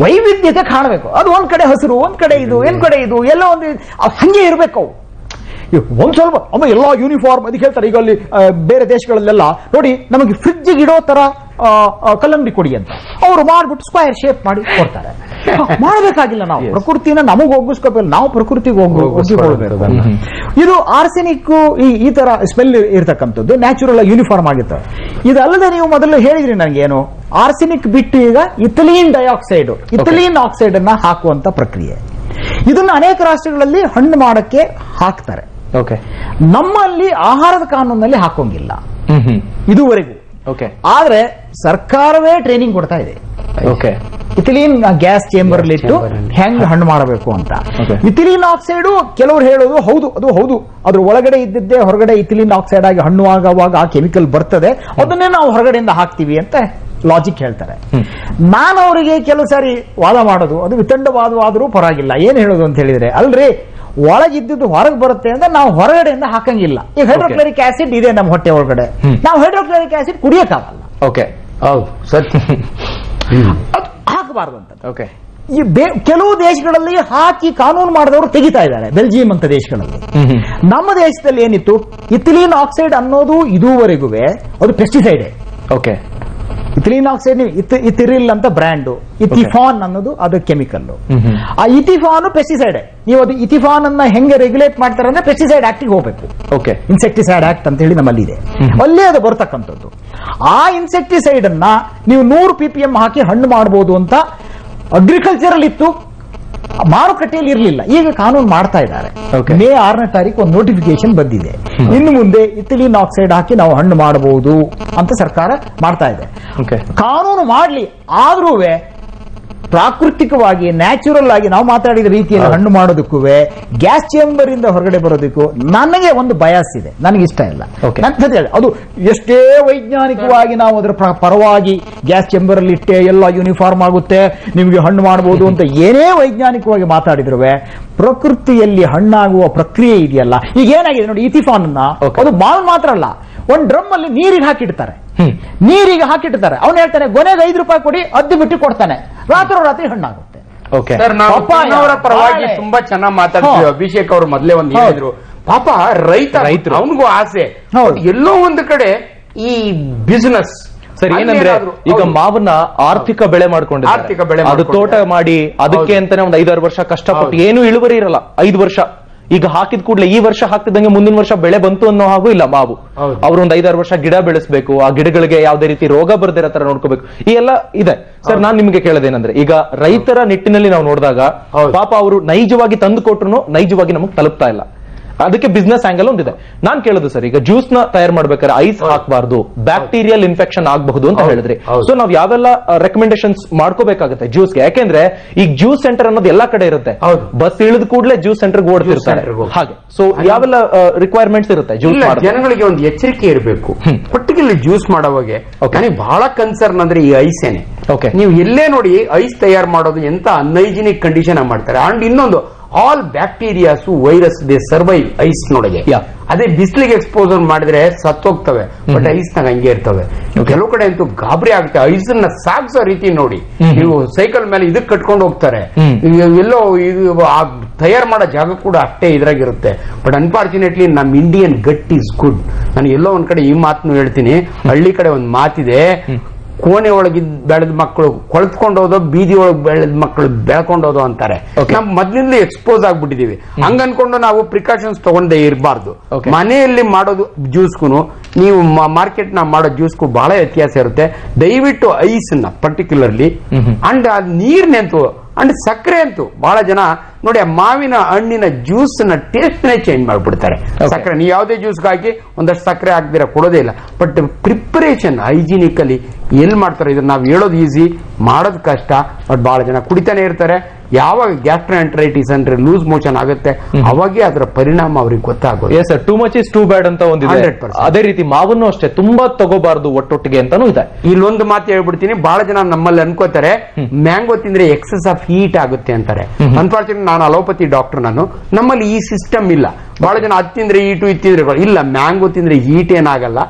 ವೈವಿಧ್ಯತೆ ಕಾಣಬೇಕು. ಅದು ಒಂದ್ ಕಡೆ ಹಸಿರು, ಒಂದ್ ಕಡೆ ಇದು, ಒಂದ್ ಕಡೆ ಇದು, ಎಲ್ಲ ಒಂದು ಹಂಗೆ ಇರ್ಬೇಕು. ಅವು ಒಂದ್ ಸ್ವಲ್ಪ ಎಲ್ಲಾ ಯೂನಿಫಾರ್ಮ್. ಅದಕ್ಕೆ ಹೇಳ್ತಾರೆ ಈಗ ಅಲ್ಲಿ ಬೇರೆ ದೇಶಗಳಲ್ಲೆಲ್ಲ ನೋಡಿ, ನಮಗೆ ಫ್ರಿಡ್ಜ್ ಇಡೋ ತರ ಕಲ್ಲಂಗಡಿ ಕೊಡಿ ಅಂತ ಅವರು ಮಾಡ್ಬಿಟ್ಟು ಸ್ಕ್ವೈರ್ ಶೇಪ್ ಮಾಡಿ ಕೊಡ್ತಾರೆ. ಮಾಡಬೇಕಾಗಿಲ್ಲ, ನಾವು ಪ್ರಕೃತಿನ ನಮಗ್ ಒಗ್ಗಿಸ್ಕೋಬೇಕು, ನಾವು ಪ್ರಕೃತಿಗೆ ಒಗ್ಗಿಕೊಳ್ಬೇಕು. ಇದು ಆರ್ಸೆನಿಕ್ ಈ ತರ ಸ್ಮೆಲ್ ಇರ್ತಕ್ಕಂಥದ್ದು ನ್ಯಾಚುರಲ್ ಯೂನಿಫಾರ್ಮ್ ಆಗಿರ್ತವೆ. ಇದಲ್ಲದೆ ನೀವು ಮೊದಲು ಹೇಳಿದ್ರಿ ನನಗೆ ಏನು, ಆರ್ಸೆನಿಕ್ ಬಿಟ್ಟು ಈಗ ಇಥಿಲೀನ್ ಡೈಆಕ್ಸೈಡ್, ಇಥಿಲೀನ್ ಆಕ್ಸೈಡ್ ಅನ್ನ ಹಾಕುವಂತ ಪ್ರಕ್ರಿಯೆ. ಇದನ್ನು ಅನೇಕ ರಾಷ್ಟ್ರಗಳಲ್ಲಿ ಹಣ್ಣು ಮಾಡಕ್ಕೆ ಹಾಕ್ತಾರೆ. ನಮ್ಮಲ್ಲಿ ಆಹಾರದ ಕಾನೂನಲ್ಲಿ ಹಾಕೋಂಗಿಲ್ಲ ಇದುವರೆಗೂ. ಆದ್ರೆ ಸರ್ಕಾರವೇ ಟ್ರೈನಿಂಗ್ ಕೊಡ್ತಾ ಇದೆ. ಇಥಿಲೀನ್ ಗ್ಯಾಸ್ ಚೇಂಬರ್ ಇಟ್ಟು ಹೆಂಗ್ ಹಣ್ಣು ಮಾಡಬೇಕು ಅಂತ. ಇಥಿಲೀನ್ ಆಕ್ಸೈಡ್ ಕೆಲವರು ಹೇಳೋದು ಹೌದು, ಅದು ಹೌದು, ಅದ್ರ ಒಳಗಡೆ ಇದ್ದಿದ್ದೇ ಹೊರಗಡೆ ಇಥಿಲೀನ್ ಆಕ್ಸೈಡ್ ಆಗಿ ಹಣ್ಣು ಆಗುವಾಗ ಆ ಕೆಮಿಕಲ್ ಬರ್ತದೆ, ಅದನ್ನೇ ನಾವು ಹೊರಗಡೆಯಿಂದ ಹಾಕ್ತಿವಿ ಅಂತ ಲಾಜಿಕ್ ಹೇಳ್ತಾರೆ. ನಾನು ಅವರಿಗೆ ಕೆಲವು ಸಾರಿ ವಾದ ಮಾಡೋದು, ಅದು ವಿತಂಡವಾದವಾದರೂ ಪರವಾಗಿಲ್ಲ. ಏನ್ ಹೇಳೋದು ಅಂತ ಹೇಳಿದ್ರೆ, ಅಲ್ರಿ ಒಳಗಿದ್ದು ಹೊರಗೆ ಬರುತ್ತೆ ಅಂದ್ರೆ ನಾವು ಹೊರಗಡೆಯಿಂದ ಹಾಕಂಗಿಲ್ಲ. ಈಗ ಹೈಡ್ರೋಕ್ಲೋರಿಕ್ ಆಸಿಡ್ ಇದೆ ನಮ್ಮ ಹೊಟ್ಟೆ ಒಳಗಡೆ, ನಾವು ಹೈಡ್ರೋಕ್ಲೋರಿಕ್ ಆಸಿಡ್ ಕುಡಿಯಕ್ಕಾಗಲ್ಲ. ಅದು ಹಾಕಬಾರ್ದು ಅಂತ ಕೆಲವು ದೇಶಗಳಲ್ಲಿ ಹಾಕಿ ಕಾನೂನು ಮಾಡಿದವರು ತೆಗಿತಾ ಇದ್ದಾರೆ, ಬೆಲ್ಜಿಯಂ ಅಂತ ದೇಶಗಳಲ್ಲಿ. ನಮ್ಮ ದೇಶದಲ್ಲಿ ಏನಿತ್ತು, ಇಥಿಲೀನ್ ಆಕ್ಸೈಡ್ ಅನ್ನೋದು ಇದುವರೆಗೂ ಅದು ಪೆಸ್ಟಿಸೈಡ್. ಓಕೆ. ಇಥಿಲೀನ್ ಆಕ್ಸೈಡ್ ಇಥಿರಿಲ್ ಅಂತ ಬ್ರ್ಯಾಂಡು, ಇಥಿಫಾನ್ ಅನ್ನೋದು ಅದು ಕೆಮಿಕಲ್. ಆ ಇಥಿಫಾನ್ ಪೆಸ್ಟಿಸೈಡ್. ನೀವು ಅದು ಇಥಿಫಾನ್ ಅನ್ನ ಹೆಂಗೆ ರೆಗ್ಯುಲೇಟ್ ಮಾಡ್ತಾರೆ ಅಂದ್ರೆ ಪೆಸ್ಟಿಸೈಡ್ ಆಕ್ಟ್ ಹೋಗ್ಬೇಕು. ಓಕೆ. ಇನ್ಸೆಕ್ಟಿಸೈಡ್ ಆಕ್ಟ್ ಅಂತ ಹೇಳಿ ನಮ್ಮಲ್ಲಿ ಇದೆ, ಅಲ್ಲೇ ಅದು ಬರ್ತಕ್ಕಂಥದ್ದು. ಆ ಇನ್ಸೆಕ್ಟಿಸೈಡ್ ಅನ್ನ ನೀವು 100 ppm ಹಾಕಿ ಹಣ್ಣು ಮಾಡಬಹುದು ಅಂತ ಅಗ್ರಿಕಲ್ಚರಲ್ ಇತ್ತು, ಮಾರುಕಟ್ಟೆಯಲ್ಲಿ ಇರಲಿಲ್ಲ. ಈಗ ಕಾನೂನು ಮಾಡ್ತಾ ಇದ್ದಾರೆ. ಮೇ 6ನೇ ತಾರೀಕು ಒಂದು ನೋಟಿಫಿಕೇಶನ್ ಬಂದಿದೆ. ಇನ್ನು ಮುಂದೆ ಇಥಿಲೀನ್ ಆಕ್ಸೈಡ್ ಹಾಕಿ ನಾವು ಹಣ್ಣು ಮಾಡಬಹುದು ಅಂತ ಸರ್ಕಾರ ಮಾಡ್ತಾ ಇದೆ. ಕಾನೂನು ಮಾಡ್ಲಿ, ಆದ್ರೂ ಪ್ರಾಕೃತಿಕವಾಗಿ ನ್ಯಾಚುರಲ್ ಆಗಿ ನಾವು ಮಾತಾಡಿದ ರೀತಿಯಲ್ಲಿ ಹಣ್ಣು ಮಾಡೋದಕ್ಕೂ ಗ್ಯಾಸ್ ಚೇಂಬರ್ ಇಂದ ಹೊರಗಡೆ ಬರೋದಕ್ಕೂ ನನಗೆ ಒಂದು ಬಯಾಸ್ ಇದೆ, ನನಗೆ ಇಷ್ಟ ಇಲ್ಲ. ಅದು ಎಷ್ಟೇ ವೈಜ್ಞಾನಿಕವಾಗಿ ನಾವು ಅದರ ಪರವಾಗಿ ಗ್ಯಾಸ್ ಚೇಂಬರ್ ಅಲ್ಲಿ ಇಟ್ಟೆ ಎಲ್ಲ ಯೂನಿಫಾರ್ಮ್ ಆಗುತ್ತೆ, ನಿಮಗೆ ಹಣ್ಣು ಮಾಡಬಹುದು ಅಂತ ಏನೇ ವೈಜ್ಞಾನಿಕವಾಗಿ ಮಾತಾಡಿದ್ರು ಪ್ರಕೃತಿಯಲ್ಲಿ ಹಣ್ಣಾಗುವ ಪ್ರಕ್ರಿಯೆ ಇದೆಯಲ್ಲ. ಈಗ ಏನಾಗಿದೆ ನೋಡಿ, ಇಥಿಫಾನ್ ಅದು ಮಾಲ್ ಮಾತ್ರ ಅಲ್ಲ, ಒಂದು ಡ್ರಮ್ ಅಲ್ಲಿ ನೀರಿಗೆ ಹಾಕಿಡ್ತಾರೆ. ಅವನು ಹೇಳ್ತಾನೆ ಕೊನೆಗೆ 5 ರೂಪಾಯಿ ಕೊಡಿ, ಅದ್ದು ಬಿಟ್ಟು ಕೊಡ್ತಾನೆ, ರಾತ್ರಿ ಹಣ್ಣಾಗುತ್ತೆ. ಸರ್, ನಾವು ಪರವಾಗಿ ತುಂಬಾ ಚೆನ್ನಾಗಿ ಮಾತಾಡ್ತೀವಿ. ಅಭಿಷೇಕ್ ಅವರು ಮೊದಲೇ ಒಂದು ಹೇಳಿದ್ರು, ಪಾಪ ರೈತರು ಅವನಿಗೂ ಆಸೆ, ಎಲ್ಲೋ ಒಂದು ಕಡೆ ಈ ಬಿಸಿನೆಸ್ ಸರಿ ಏನಂದ್ರೆ ಈಗ ಮಾವನ್ನ ಆರ್ಥಿಕ ಬೆಳೆ ಮಾಡ್ಕೊಂಡಿದ್ದಾರೆ. ಅದು ತೋಟ ಮಾಡಿ ಅದಕ್ಕೆ ಅಂತಾನೆ ಒಂದು 5-6 ವರ್ಷ ಕಷ್ಟಪಟ್ಟು ಏನು ಇಳುವರಿ ಇರಲ್ಲ. 5 ವರ್ಷ ಈಗ ಹಾಕಿದ ಕೂಡಲೇ ಈ ವರ್ಷ ಹಾಕ್ತಿದ್ದಂಗೆ ಮುಂದಿನ ವರ್ಷ ಬೆಳೆ ಬಂತು ಅನ್ನೋ ಹಾಗೂ ಇಲ್ಲ. ಮಾವು ಅವ್ರು ಒಂದು 5-6 ವರ್ಷ ಗಿಡ ಬೆಳೆಸಬೇಕು, ಆ ಗಿಡಗಳಿಗೆ ಯಾವುದೇ ರೀತಿ ರೋಗ ಬರ್ದಿರೋ ತರ ನೋಡ್ಕೋಬೇಕು, ಈ ಎಲ್ಲ ಇದೆ. ಸರ್, ನಾನ್ ನಿಮ್ಗೆ ಕೇಳೋದೇನಂದ್ರೆ, ಈಗ ರೈತರ ನಿಟ್ಟಿನಲ್ಲಿ ನಾವು ನೋಡಿದಾಗ ಪಾಪ ಅವರು ನೈಜವಾಗಿ ತಂದು ಕೊಟ್ರು ನೈಜವಾಗಿ ನಮಗ್ ತಲುಪ್ತಾ ಇಲ್ಲ. ಅದಕ್ಕೆ ಬಿಸ್ನೆಸ್ ಆಂಗಲ್ ಒಂದಿದೆ. ನಾನ್ ಕೇಳೋದು ಸರ್, ಈಗ ಜ್ಯೂಸ್ ನ ತಯಾರು ಮಾಡ್ಬೇಕಾದ್ರೆ ಐಸ್ ಹಾಕಬಾರ್ದು, ಬ್ಯಾಕ್ಟೀರಿಯಲ್ ಇನ್ಫೆಕ್ಷನ್ ಆಗಬಹುದು ಅಂತ ಹೇಳಿದ್ರಿ. ಸೊ ನಾವ್ ಯಾವೆಲ್ಲ ರೆಕಮೆಂಡೇಶನ್ಸ್ ಮಾಡ್ಕೋಬೇಕಾಗುತ್ತೆ ಜ್ಯೂಸ್ಗೆ? ಯಾಕೆಂದ್ರೆ ಈಗ ಜ್ಯೂಸ್ ಸೆಂಟರ್ ಅನ್ನೋದು ಎಲ್ಲಾ ಕಡೆ ಇರುತ್ತೆ, ಬಸ್ ಇಳಿದ ಕೂಡಲೇ ಜ್ಯೂಸ್ ಸೆಂಟರ್ ಓಡ್ತಿರ್ತಾರೆ ಹಾಗೆ. ಸೊ ಯಾವೆಲ್ಲ ರಿಕ್ವೈರ್ಮೆಂಟ್ಸ್ ಇರುತ್ತೆ ಜ್ಯೂಸ್? ಜನಗಳಿಗೆ ಒಂದು ಎಚ್ಚರಿಕೆ ಇರಬೇಕು. ಪರ್ಟಿಕ್ಯುಲರ್ ಜ್ಯೂಸ್ ಮಾಡೋವಾಗೆ ನನಗೆ ಬಹಳ ಕನ್ಸರ್ನ್ ಅಂದ್ರೆ ಈ ಐಸೇನೆ. ನೀವು ಎಲ್ಲೇ ನೋಡಿ ಐಸ್ ತಯಾರು ಮಾಡೋದು ಎಂತ ಅನ್ಹೈಜಿನಿಕ್ ಕಂಡೀಷನ್ ಮಾಡ್ತಾರೆ. ಅಂಡ್ ಇನ್ನೊಂದು, all bacterias virus they survive ice ನೊಳಗೆ. ಅದೇ ಬಿಸಿಲಿಗೆ ಎಕ್ಸ್ಪೋಸರ್ ಮಾಡಿದ್ರೆ ಸತ್ತೋಗ್ತವೆ, ಬಟ್ ಐಸ್ ನಾಗ ಹಂಗೆ ಇರ್ತವೆ. ಕೆಲವು ಕಡೆ ಅಂತೂ ಗಾಬರಿ ಆಗುತ್ತೆ. ಐಸ್ ನ ಸಾಗಿಸೋ ರೀತಿ ನೋಡಿ, ನೀವು ಸೈಕಲ್ ಮೇಲೆ ಇದಕ್ಕೆ ಕಟ್ಕೊಂಡು ಹೋಗ್ತಾರೆ, ಎಲ್ಲೋ ಇದು ತಯಾರು ಮಾಡೋ ಜಾಗ ಕೂಡ ಅಷ್ಟೇ ಇದ್ರಾಗಿರುತ್ತೆ. ಬಟ್ ಅನ್ಫಾರ್ಚುನೇಟ್ಲಿ ನಮ್ ಇಂಡಿಯನ್ ಗಟ್ ಈಸ್ ಗುಡ್. ನಾನು ಎಲ್ಲೋ ಒಂದ್ ಕಡೆ ಈ ಮಾತನ್ನು ಹೇಳ್ತೀನಿ, ಹಳ್ಳಿ ಕಡೆ ಒಂದ್ ಮಾತಿದೆ, ಕೋಣೆ ಒಳಗಿದ್ ಬೆಳೆದ ಮಕ್ಕಳು ಕೊಳ್ತ್ಕೊಂಡೋದೋ, ಬೀದಿ ಒಳಗೆ ಬೆಳೆದ ಮಕ್ಕಳು ಬೆಳ್ಕೊಂಡೋದೋ ಅಂತಾರೆ. ನಾವು ಮೊದ್ಲಿಂದ ಎಕ್ಸ್ಪೋಸ್ ಆಗ್ಬಿಟ್ಟಿದೀವಿ. ಹಂಗ ಅನ್ಕೊಂಡು ನಾವು ಪ್ರಿಕಾಷನ್ಸ್ ತಗೊಂಡೇ ಇರಬಾರ್ದು. ಮನೆಯಲ್ಲಿ ಮಾಡೋದು ಜ್ಯೂಸ್ಗೂ ನೀವು ಮಾರ್ಕೆಟ್ ನ ಮಾಡೋ ಜ್ಯೂಸ್ಗೂ ಬಹಳ ವ್ಯತ್ಯಾಸ ಇರುತ್ತೆ. ದಯವಿಟ್ಟು ಐಸ್ ನ ಪರ್ಟಿಕ್ಯುಲರ್ಲಿ ಅಂಡ್ ನೀರ್ನಂತೂ ಅಂಡ್ ಸಕ್ಕರೆ ಅಂತೂ ಬಹಳ ಜನ ನೋಡಿ, ಆ ಮಾವಿನ ಹಣ್ಣಿನ ಜ್ಯೂಸ್ ನ ಟೇಸ್ಟ್ ನೇ ಚೇಂಜ್ ಮಾಡ್ಬಿಡ್ತಾರೆ. ಸಕ್ಕರೆ ನೀವು ಯಾವುದೇ ಜ್ಯೂಸ್ ಹಾಕಿ ಒಂದಷ್ಟು ಸಕ್ಕರೆ ಹಾಕ್ದಿರ ಕೊಡೋದೇ ಇಲ್ಲ. ಬಟ್ ಪ್ರಿಪರೇಷನ್ ಹೈಜಿನಿಕಲಿ ಎಲ್ಲಿ ಮಾಡ್ತಾರೆ ಇದನ್ನ ನಾವು ಹೇಳೋದು ಈಸಿ, ಮಾಡೋದು ಕಷ್ಟ. ಬಟ್ ಬಹಳ ಜನ ಕುಡಿತಾನೆ ಇರ್ತಾರೆ. ಯಾವಾಗ ಗ್ಯಾಸ್ಟ್ರೋಎಂಟರೈಟಿಸ್ ಅಂದ್ರೆ ಲೂಸ್ ಮೋಷನ್ ಆಗುತ್ತೆ, ಅವಾಗೇ ಅದರ ಪರಿಣಾಮ ಅವ್ರಿಗೆ ಗೊತ್ತಾಗೋದು. Too much is too bad ಅಂತ ಒಂದು. ಅದೇ ರೀತಿ ಮಾವನ್ನು ಅಷ್ಟೇ ತುಂಬಾ ತಗೋಬಾರ್ದು ಒಟ್ಟೊಟ್ಟಿಗೆ ಅಂತಾನು ಇದೆ. ಇಲ್ಲೊಂದು ಮಾತು ಹೇಳ್ಬಿಡ್ತೀನಿ, ಬಹಳ ಜನ ನಮ್ಮಲ್ಲಿ ಅನ್ಕೋತಾರೆ ಮ್ಯಾಂಗೋ ತಿಂದ್ರೆ ಎಕ್ಸೆಸ್ ಆಫ್ ಹೀಟ್ ಆಗುತ್ತೆ ಅಂತಾರೆ. ಅನ್ಫಾರ್ಚುನೇಟ್ ನಾನು ಅಲೋಪತಿ ಡಾಕ್ಟರ್, ನಮ್ಮಲ್ಲಿ ಈ ಸಿಸ್ಟಮ್ ಇಲ್ಲ. ಬಹಳ ಜನ ಅದು ತಿಂದ್ರೆ ಹೀಟು, ಇದು ತಿಂದ್ರೆ ಇಲ್ಲ. ಮ್ಯಾಂಗೋ ತಿಂದ್ರೆ ಹೀಟ್ ಏನಾಗಲ್ಲ.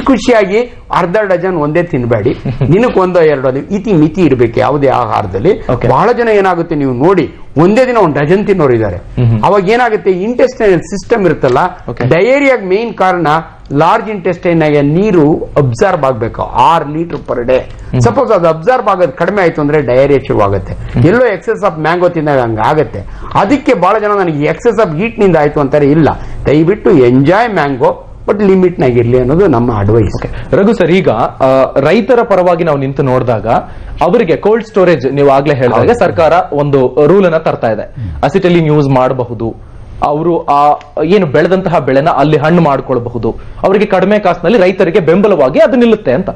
ಖುಷಿಯಾಗಿ ಅರ್ಧ ಡಜನ್ ಒಂದೇ ತಿನ್ಬೇಡಿ, ದಿನಕ್ಕೆ 1-2 ಇತಿ ಮಿತಿ ಇರಬೇಕು ಯಾವುದೇ ಆಹಾರದಲ್ಲಿ. ಬಹಳ ಜನ ಏನಾಗುತ್ತೆ ನೀವು ನೋಡಿ, ಒಂದೇ ದಿನ 1 ಡಜನ್ ತಿನ್ನೋರು ಇದ್ದಾರೆ. ಅವಾಗ ಏನಾಗುತ್ತೆ, ಇಂಟೆಸ್ಟೈನಲ್ ಸಿಸ್ಟಮ್ ಇರುತ್ತಲ್ಲ, ಡಯೇರಿಯಾಗ ಮೇನ್ ಕಾರಣ ಲಾರ್ಜ್ ಇಂಟೆಸ್ಟೈನ್ ಆಗಿ ನೀರು ಅಬ್ಸರ್ವ್ ಆಗ್ಬೇಕು 6 ಲೀಟರ್ ಪರ್ ಡೇ. ಸಪೋಸ್ ಅದು ಅಬ್ಸರ್ವ್ ಆಗೋದು ಕಡಿಮೆ ಆಯ್ತು ಅಂದ್ರೆ ಡಯೇರಿಯಾ ಶುರುವಾಗುತ್ತೆ. ಎಲ್ಲೋ ಎಕ್ಸೆಸ್ ಆಫ್ ಮ್ಯಾಂಗೋ ತಿಂದಾಗ ಹಂಗ ಆಗುತ್ತೆ. ಅದಕ್ಕೆ ಬಹಳ ಜನ ನನಗೆ ಎಕ್ಸೆಸ್ ಆಫ್ ಹೀಟ್ ನಿಂದ ಆಯ್ತು ಅಂತಾರೆ. ಇಲ್ಲ, ದಯವಿಟ್ಟು ಎಂಜಾಯ್ ಮ್ಯಾಂಗೋ, ಬಟ್ ಲಿಮಿಟ್ ನಾಗಿರ್ಲಿ ಅನ್ನೋದು ನಮ್ಮ ಅಡ್ವೈಸ್. ರಘು ಸರ್, ಈಗ ರೈತರ ಪರವಾಗಿ ನಾವು ನಿಂತು ನೋಡಿದಾಗ ಅವರಿಗೆ ಕೋಲ್ಡ್ ಸ್ಟೋರೇಜ್ ನೀವು ಆಗ್ಲೇ ಹೇಳಿದಾಗ ಸರ್ಕಾರ ಒಂದು ರೂಲ್ ಅನ್ನ ತರ್ತಾ ಇದೆ. ಅಸಿಟಲಿನ್ ಯೂಸ್ ಮಾಡಬಹುದು, ಅವರು ಆ ಏನು ಬೆಳೆದಂತಹ ಬೆಳೆನ ಅಲ್ಲಿ ಹಣ್ಣು ಮಾಡ್ಕೊಳ್ಬಹುದು, ಅವರಿಗೆ ಕಡಿಮೆ ಕಾಸ್ಟ್ನಲ್ಲಿ ರೈತರಿಗೆ ಬೆಂಬಲವಾಗಿ ಅದು ನಿಲ್ಲುತ್ತೆ ಅಂತ.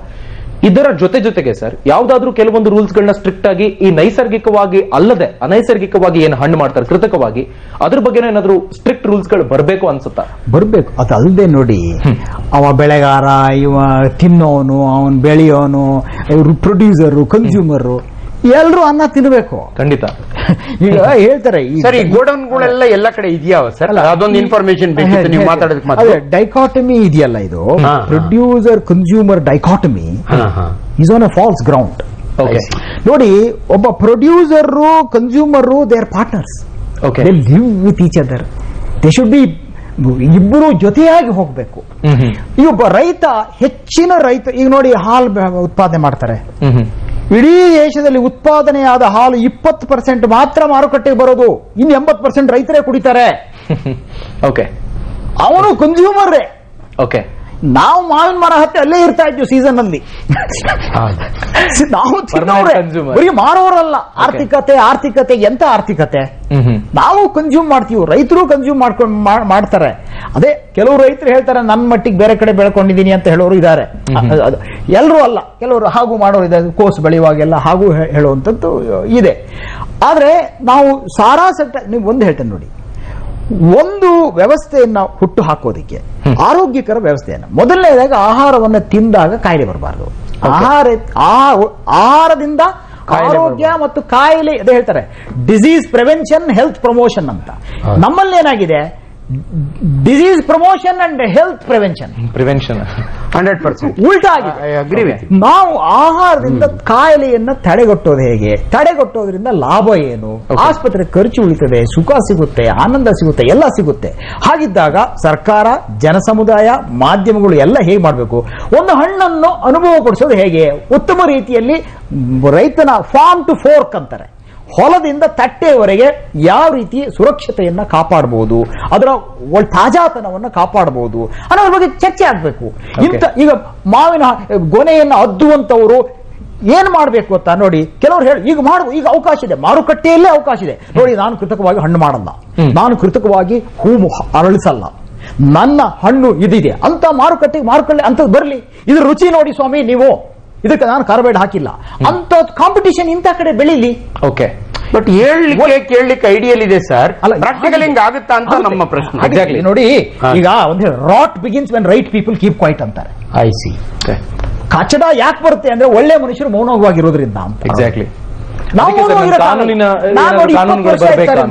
ಇದರ ಜೊತೆಗೆ ಸರ್, ಯಾವ್ದಾದ್ರೂ ಕೆಲವೊಂದು ರೂಲ್ಸ್ ಗಳನ್ನ ಸ್ಟ್ರಿಕ್ಟ್ ಆಗಿ ಈ ನೈಸರ್ಗಿಕವಾಗಿ ಅಲ್ಲದೆ ಅನೈಸರ್ಗಿಕವಾಗಿ ಏನು ಹಣ್ಣು ಮಾಡ್ತಾರೆ ಕೃತಕವಾಗಿ, ಅದ್ರ ಬಗ್ಗೆ ಏನಾದ್ರು ಸ್ಟ್ರಿಕ್ಟ್ ರೂಲ್ಸ್ ಗಳು ಬರಬೇಕು ಅನ್ಸುತ್ತಾ? ಬರಬೇಕು. ಅದು ಅಲ್ಲದೆ ನೋಡಿ, ಅವ ಬೆಳೆಗಾರ, ಇವ ತಿನ್ನೋನು, ಅವನ್ ಬೆಳೆಯೋನು, ಇವರು ಪ್ರೊಡ್ಯೂಸರು, ಕನ್ಸ್ಯೂಮರ್ ಎಲ್ರು ಅನ್ನ ತಿನ್ಬೇಕು. ಖಂಡಿತ. ಈಗ ಹೇಳ್ತಾರೆ ಸರ್, ಈ ಗೋಡೌನ್ಗಳೆಲ್ಲ ಎಲ್ಲ ಕಡೆ ಇದೆಯಾ ಸರ್? ಅದೊಂದು ಇನ್ಫಾರ್ಮೇಶನ್ ಬೇಕಿತ್ತು ನೀವು ಮಾತಾಡೋದಕ್ಕೆ. ಡೈಕಾಟಮಿ ಇದೆಯಲ್ಲ, ಇದು producer consumer dichotomy is on a false ground. ನೋಡಿ, ಒಬ್ಬ producer consumer they are partners. They live with each other. They should be ಇಬ್ಬರು ಜೊತೆಯಾಗಿ ಹೋಗ್ಬೇಕು. ಈ ಒಬ್ಬ ರೈತ ಹೆಚ್ಚಿನ ರೈತ ಈಗ ನೋಡಿ ಹಾಲು ಉತ್ಪಾದನೆ ಮಾಡ್ತಾರೆ. ಇಡೀ ದೇಶದಲ್ಲಿ ಉತ್ಪಾದನೆಯಾದ ಹಾಲು 20% ಮಾತ್ರ ಮಾರುಕಟ್ಟೆಗೆ ಬರೋದು, ಇನ್ನು 80% ರೈತರೇ ಕುಡಿತಾರೆ. ಓಕೆ, ಅವನು ಕನ್ಸ್ಯೂಮರ್. ಓಕೆ, ನಾವು ಮಾವಿನ ಮರ ಹತ್ತಿ ಅಲ್ಲೇ ಇರ್ತಾ ಇದ್ವಿ ಸೀಸನ್ ಅಲ್ಲಿ. ನಾವು ಬರೀ ಮಾರೋರಲ್ಲ. ಆರ್ಥಿಕತೆ ಎಂತ ಆರ್ಥಿಕತೆ. ನಾವು ಕನ್ಸ್ಯೂಮ್ ಮಾಡ್ತೀವಿ, ರೈತರು ಕನ್ಸ್ಯೂಮ್ ಮಾಡ್ತಾರೆ. ಅದೇ ಕೆಲವು ರೈತರು ಹೇಳ್ತಾರೆ ನನ್ನ ಮಟ್ಟಿಗೆ ಬೇರೆ ಕಡೆ ಬೆಳ್ಕೊಂಡಿದ್ದೀನಿ ಅಂತ ಹೇಳೋರು ಇದ್ದಾರೆ. ಎಲ್ಲರೂ ಅಲ್ಲ, ಕೆಲವರು ಹಾಗೂ ಮಾಡೋರು ಇದ್ದಾರೆ. ಕೋಸು ಬೆಳೆಯುವಾಗೆಲ್ಲ ಹಾಗೂ ಹೇಳುವಂಥದ್ದು ಇದೆ. ಆದ್ರೆ ನಾವು ನೀವು ಒಂದು ಹೇಳ್ತೇನೆ ನೋಡಿ, ಒಂದು ವ್ಯವಸ್ಥೆಯನ್ನ ಹುಟ್ಟು ಹಾಕೋದಿಕ್ಕೆ ಆರೋಗ್ಯಕರ ವ್ಯವಸ್ಥೆಯನ್ನ ಮೊದಲನೇದಾಗಿ ಆಹಾರವನ್ನು ತಿಂದಾಗ ಕಾಯಿಲೆ ಬರಬಾರದು. ಆಹಾರದಿಂದ ಆರೋಗ್ಯ ಮತ್ತು ಕಾಯಿಲೆ ಅದೇ ಹೇಳ್ತಾರೆ ಡಿಸೀಸ್ ಪ್ರಿವೆನ್ಷನ್ ಹೆಲ್ತ್ ಪ್ರಮೋಷನ್ ಅಂತ. ನಮ್ಮಲ್ಲಿ ಏನಾಗಿದೆ, disease promotion and health prevention 100% ಉಲ್ಟಾ ಆಗಿದೆ. ನಾವು ಆಹಾರದಿಂದ ಕಾಯಿಲೆಯನ್ನ ತಡೆಗಟ್ಟೋದು ಹೇಗೆ, ತಡೆಗಟ್ಟೋದ್ರಿಂದ ಲಾಭ ಏನು, ಆಸ್ಪತ್ರೆ ಖರ್ಚು ಉಳಿತದೆ, ಸುಖ ಸಿಗುತ್ತೆ, ಆನಂದ ಸಿಗುತ್ತೆ, ಎಲ್ಲ ಸಿಗುತ್ತೆ. ಹಾಗಿದ್ದಾಗ ಸರ್ಕಾರ, ಜನಸಮುದಾಯ, ಮಾಧ್ಯಮಗಳು ಎಲ್ಲ ಹೇಗೆ ಮಾಡಬೇಕು, ಒಂದು ಹಣ್ಣನ್ನು ಅನುಭವ ಪಡಿಸೋದು ಹೇಗೆ, ಉತ್ತಮ ರೀತಿಯಲ್ಲಿ ರೈತನ ಫಾರ್ಮ್ ಟು ಫೋರ್ಕ್ ಅಂತಾರೆ, ಹೊಲದಿಂದ ತಟ್ಟೆಯವರೆಗೆ ಯಾವ ರೀತಿ ಸುರಕ್ಷತೆಯನ್ನ ಕಾಪಾಡಬಹುದು, ಅದರ ತಾಜಾತನವನ್ನು ಕಾಪಾಡಬಹುದು ಅನ್ನೋದ್ರ ಬಗ್ಗೆ ಚರ್ಚೆ ಆಗಬೇಕು. ಈಗ ಮಾವಿನ ಗೊನೆಯನ್ನು ಅದ್ದುವಂತವರು ಏನ್ ಮಾಡಬೇಕು ಅಂತ ನೋಡಿ, ಕೆಲವರು ಹೇಳಿ ಈಗ ಅವಕಾಶ ಇದೆ, ಮಾರುಕಟ್ಟೆಯಲ್ಲೇ ಅವಕಾಶ ಇದೆ ನೋಡಿ. ನಾನು ಕೃತಕವಾಗಿ ಹಣ್ಣು ಮಾಡಲ್ಲ, ನಾನು ಕೃತಕವಾಗಿ ಹೂ ಅರಳಿಸಲ್ಲ, ನನ್ನ ಹಣ್ಣು ಇದಿದೆ ಅಂತ ಮಾರುಕಟ್ಟೆ ಅಂತ ಬರಲಿ, ಇದ್ರ ರುಚಿ ನೋಡಿ ಸ್ವಾಮಿ ನೀವು, ಇದಕ್ಕೆ ನಾನು ಕಾರ್ಬೈಡ್ ಹಾಕಿಲ್ಲ ಅಂತ ಕಾಂಪಿಟಿಷನ್ ಇಂಥ ಕಡೆ ಬೆಳೀಲಿ. ಓಕೆ, ಬಟ್ ಕೇಳಲಿಕ್ಕೆ ಐಡಿಯಲ್ ಇದೆ ಸರ್, ಪ್ರಾಕ್ಟಿಕಲ್ ಹಿಂಗ್ ಆಗುತ್ತಾ ಅಂತ ನಮ್ಮ ಪ್ರಶ್ನೆ. ಎಕ್ಸಾಕ್ಟ್ಲಿ ನೋಡಿ, ಈಗ ಒಂದು rot begins when right people keep quiet ಅಂತಾರೆ. I see. ಕಚಡ ಯಾಕೆ ಬರುತ್ತೆ ಅಂದ್ರೆ ಒಳ್ಳೆ ಮನುಷ್ಯರು ಮೌನವಾಗಿರೋದ್ರಿಂದ ಅಂತ. ಎಕ್ಸಾಕ್ಟ್ಲಿ.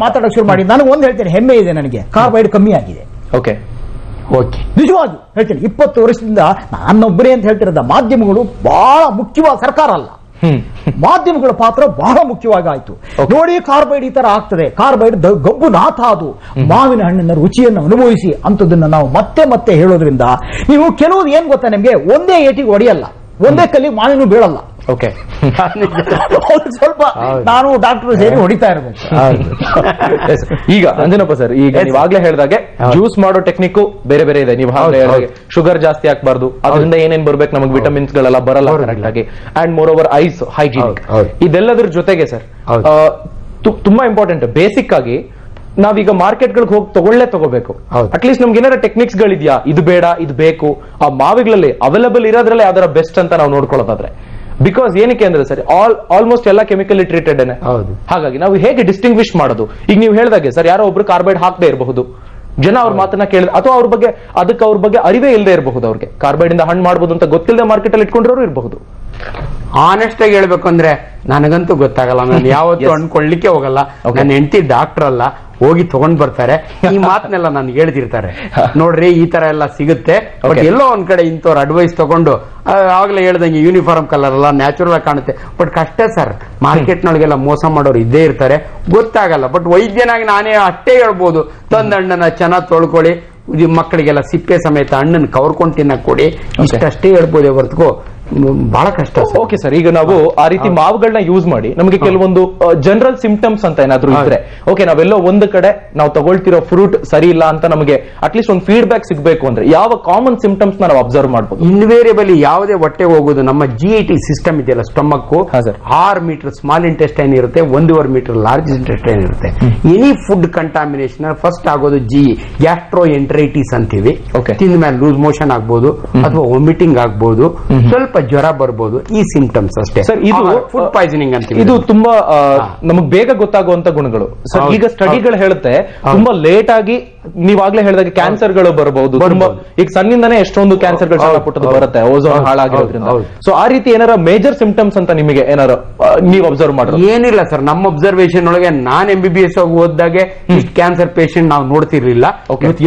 ಮಾತಾಡೋಕೆ ಶುರು ಮಾಡಿ ನನಗೆ ಒಂದು ಹೇಳ್ತೇನೆ, ಹೆಮ್ಮೆ ಇದೆ ನನಗೆ, ಕಾರ್ಬೈಡ್ ಕಮ್ಮಿ ಆಗಿದೆ. ಓಕೆ, ಓಕೆ, ನಿಜವಾಗ್ಲೂ ಹೇಳ್ತೇನೆ. 20 ವರ್ಷದಿಂದ ನಾನೊಬ್ಬರೇ ಅಂತ ಹೇಳ್ತಿರೋದ, ಮಾಧ್ಯಮಗಳು ಬಹಳ ಮುಖ್ಯವಾದ, ಸರ್ಕಾರ ಅಲ್ಲ, ಮಾಧ್ಯಮಗಳ ಪಾತ್ರ ಬಹಳ ಮುಖ್ಯವಾಗಿ ಆಯ್ತು. ನೋಡಿ ಕಾರ್ಬೈಡ್ ಈ ತರ ಆಗ್ತದೆ, ಕಾರ್ಬೈಡ್ ಗಬ್ಬು ನಾಥ, ಅದು ಮಾವಿನ ಹಣ್ಣಿನ ರುಚಿಯನ್ನು ಅನುಭವಿಸಿ ಅಂತದನ್ನ ನಾವು ಮತ್ತೆ ಮತ್ತೆ ಹೇಳೋದ್ರಿಂದ ನೀವು ಕೆಲವು ಏನ್ ಗೊತ್ತಾ, ನಿಮ್ಗೆ ಒಂದೇ ಏಟಿಗೆ ಹೊಡೆಯಲ್ಲ, ಒಂದೇ ಕಲ್ಲಿಗೆ ಮಾವಿನ ಬೀಳಲ್ಲ. ಓಕೆ, ಸ್ವಲ್ಪ ನಾನು ಡಾಕ್ಟರ್ ಸೇರಿ ಹೊಡಿತಾ ಇರಬೇಕು. ಈಗ ಅಂಜನಪ್ಪ ಸರ್, ಈಗ ನೀವಾಗ್ಲೇ ಹೇಳಿದಾಗೆ ಜ್ಯೂಸ್ ಮಾಡೋ ಟೆಕ್ನಿಕ್ ಬೇರೆ ಬೇರೆ ಇದೆ. ನೀವು ಶುಗರ್ ಜಾಸ್ತಿ ಹಾಕ್ಬಾರ್ದು, ಅದರಿಂದ ಏನೇನ್ ಬರ್ಬೇಕು ನಮಗೆ ವಿಟಮಿನ್ಸ್ ಗಳೆಲ್ಲ ಬರಲ್ಲ ಕರೆಕ್ಟ್ ಆಗಿ. And moreover is hygienic, ಇದೆಲ್ಲದ್ರ ಜೊತೆಗೆ ಸರ್ ತುಂಬಾ ಇಂಪಾರ್ಟೆಂಟ್, ಬೇಸಿಕ್ ಆಗಿ ನಾವೀಗ ಮಾರ್ಕೆಟ್ ಗಳಿಗೆ ಹೋಗಿ ತಗೋಬೇಕು. ಅಟ್ಲೀಸ್ಟ್ ನಮ್ಗೆ ಏನಾರ ಟೆಕ್ನಿಕ್ಸ್ ಗಳಿದ್ಯಾ, ಇದು ಬೇಡ ಇದು ಬೇಕು, ಆ ಮಾವಿಗಳಲ್ಲಿ ಅವೈಲಬಲ್ ಇರೋದ್ರಲ್ಲೇ ಯಾವ್ದಾರ ಬೆಸ್ಟ್ ಅಂತ ನಾವು ನೋಡ್ಕೊಳ್ಳೋದಾದ್ರೆ. ಬಿಕಾಸ್ ಏನಕ್ಕೆ ಅಂದ್ರೆ ಸರ್ ಆಲ್ಮೋಸ್ಟ್ ಎಲ್ಲ ಕೆಮಿಕಲಿ ಟ್ರೀಟೆಡ್. ಹಾಗಾಗಿ ನಾವು ಹೇಗೆ ಡಿಸ್ಟಿಂಗ್ವಿಶ್ ಮಾಡೋದು? ಈಗ ನೀವು ಹೇಳಿದಾಗೆ ಸರ್, ಯಾರೋ ಒಬ್ರು ಕಾರ್ಬೈಡ್ ಹಾಕದೇ ಇರಬಹುದು, ಜನ ಅವ್ರ ಮಾತನ್ನ ಕೇಳಿದ, ಅಥವಾ ಅವ್ರ ಬಗ್ಗೆ ಅರಿವೇ ಇಲ್ಲದೆ ಇರಬಹುದು, ಅವ್ರಿಗೆ ಕಾರ್ಬೈಡ್ ಇಂದ ಹಣ್ಣು ಮಾಡಬಹುದು ಅಂತ ಗೊತ್ತಿಲ್ಲದೆ ಮಾರ್ಕೆಟ್ ಅಲ್ಲಿ ಇಟ್ಕೊಂಡಿರೋರು ಇರಬಹುದು. ಆನೆಸ್ಟ್ ಆಗಿ ಹೇಳ್ಬೇಕು ಅಂದ್ರೆ ನನಗಂತೂ ಗೊತ್ತಾಗಲ್ಲ, ನಾನು ಯಾವತ್ತೂ ಅನ್ಕೊಳ್ಳಿಕ್ಕೆ ಹೋಗಲ್ಲ. ನನ್ನ ಹೆಂಡತಿ ಡಾಕ್ಟರ್ ಅಲ್ಲ, ಹೋಗಿ ತಗೊಂಡ್ ಬರ್ತಾರೆ, ಈ ಮಾತನ್ನೆಲ್ಲ ನಾನು ಹೇಳ್ತಿರ್ತಾರೆ, ನೋಡ್ರಿ ಈ ತರ ಎಲ್ಲ ಸಿಗುತ್ತೆ. ಬಟ್ ಎಲ್ಲೋ ಒಂದ್ ಕಡೆ ಇಂಥವ್ರ ಅಡ್ವೈಸ್ ತಗೊಂಡು, ಆಗ್ಲೇ ಹೇಳ್ದಂಗೆ ಯೂನಿಫಾರ್ಮ್ ಕಲರ್ ಅಲ್ಲ, ನ್ಯಾಚುರಲ್ ಆಗಿ ಕಾಣುತ್ತೆ. ಬಟ್ ಕಷ್ಟ ಸರ್, ಮಾರ್ಕೆಟ್ ನೊಳಗೆಲ್ಲ ಮೋಸ ಮಾಡೋರು ಇದ್ದೇ ಇರ್ತಾರೆ, ಗೊತ್ತಾಗಲ್ಲ. ಬಟ್ ವೈದ್ಯನಾಗಿ ನಾನೇ ಅಷ್ಟೇ ಹೇಳ್ಬೋದು, ತಂದ ಹಣ್ಣನ್ನ ಚೆನ್ನಾಗಿ ತೊಳ್ಕೊಳ್ಳಿ, ಮಕ್ಕಳಿಗೆಲ್ಲ ಸಿಪ್ಪೆ ಸಮೇತ ಹಣ್ಣನ್ನು ಕವರ್ಕೊಂಡು ತಿನ್ನಕ್ ಕೊಡಿ, ಇಷ್ಟಷ್ಟೇ ಹೇಳ್ಬೋದೇ ಹೊರತು ಬಹಳ ಕಷ್ಟ. ಓಕೆ ಸರ್, ಈಗ ನಾವು ಆ ರೀತಿ ಮಾವುಗಳನ್ನ ಯೂಸ್ ಮಾಡಿ ನಮಗೆ ಕೆಲವೊಂದು ಜನರಲ್ ಸಿಂಪ್ಟಮ್ಸ್ ಅಂತ ಏನಾದ್ರು ಇದ್ರೆ, ಓಕೆ ನಾವೆಲ್ಲೋ ಒಂದು ಕಡೆ ನಾವು ತಗೊಳ್ತಿರೋ ಫ್ರೂಟ್ ಸರಿ ಇಲ್ಲ ಅಂತ ನಮಗೆ ಅಟ್ಲೀಸ್ಟ್ ಒಂದು ಫೀಡ್ಬ್ಯಾಕ್ ಸಿಗಬೇಕು ಅಂದ್ರೆ ಯಾವ ಕಾಮನ್ ಸಿಂಪ್ಟಮ್ಸ್ ನಾವು ಅಬ್ಸರ್ವ್ ಮಾಡಬಹುದು? ಇನ್ವೇರಿಯಬಲಿ ಯಾವುದೇ ಹೊಟ್ಟೆ ಹೋಗೋದು, ನಮ್ಮ GIT ಸಿಸ್ಟಮ್ ಇದೆಯಲ್ಲ, ಸ್ಟಮಕ್ 6 ಮೀಟರ್ ಸ್ಮಾಲ್ ಇಂಟೆಸ್ಟೈನ್ ಇರುತ್ತೆ, 1.5 ಮೀಟರ್ ಲಾರ್ಜ್ ಇಂಟೆಸ್ಟೈನ್ ಇರುತ್ತೆ. ಎನಿ ಫುಡ್ ಕಂಟಾಮಿನೇಷನ್ ಫಸ್ಟ್ ಆಗೋದು ಗ್ಯಾಸ್ಟ್ರೋ ಎಂಟ್ರೈಟಿಸ್ ಅಂತೀವಿ. ತಿಂದ ಮೇಲೆ ಲೂಸ್ ಮೋಷನ್ ಆಗ್ಬೋದು, ಅಥವಾ ವಾಮಿಟಿಂಗ್ ಆಗ್ಬೋದು, ಸ್ವಲ್ಪ ಜ್ವರ ಬರ್ಬೋದು, ಈ ಸಿಂಪ್ಟಮ್ಸ್ ಅಷ್ಟೇ ಸರ್. ಇದು ಫುಡ್ ಪಾಯ್ಸನಿಂಗ್ ಅಂತ, ಇದು ತುಂಬಾ ನಮಗೆ ಬೇಗ ಗೊತ್ತಾಗುವಂತ ಗುಣಗಳು ಸರ್. ಈಗ ಸ್ಟಡಿಗಳು ಹೇಳುತ್ತೆ ತುಂಬಾ ಲೇಟ್ ಆಗಿ, ನೀವಾಗ್ಲೇ ಹೇಳಿದಾಗ ಕ್ಯಾನ್ಸರ್ಗಳು ಬರಬಹುದು. ಈಗ ಸಣ್ಣಿಂದಾನೇ ಎಷ್ಟೊಂದು ಕ್ಯಾನ್ಸರ್ಗಳು ಸಣ್ಣ ಪುಟ್ಟದ್ದು ಬರುತ್ತೆ, ಓಝೋನ್ ಹಾಳಾಗಿರೋದ್ರಿಂದ. ಸೊ ಆ ರೀತಿ ಏನಾರ ಮೇಜರ್ ಸಿಂಪ್ಟಮ್ಸ್ ಅಂತ ನಿಮಗೆ ಏನಾರ ನೀವು ಅಬ್ಸರ್ವ್ ಮಾಡೋದು? ಏನಿಲ್ಲ ಸರ್, ನಮ್ಮ ಅಬ್ಸರ್ವೇಷನ್ ಒಳಗೆ ನಾನು MBBS ಆಗಿ ಓದಿದಾಗೆ ಇಷ್ಟು ಕ್ಯಾನ್ಸರ್ ಪೇಷಂಟ್ ನಾವು ನೋಡ್ತಿರ್ಲಿಲ್ಲ.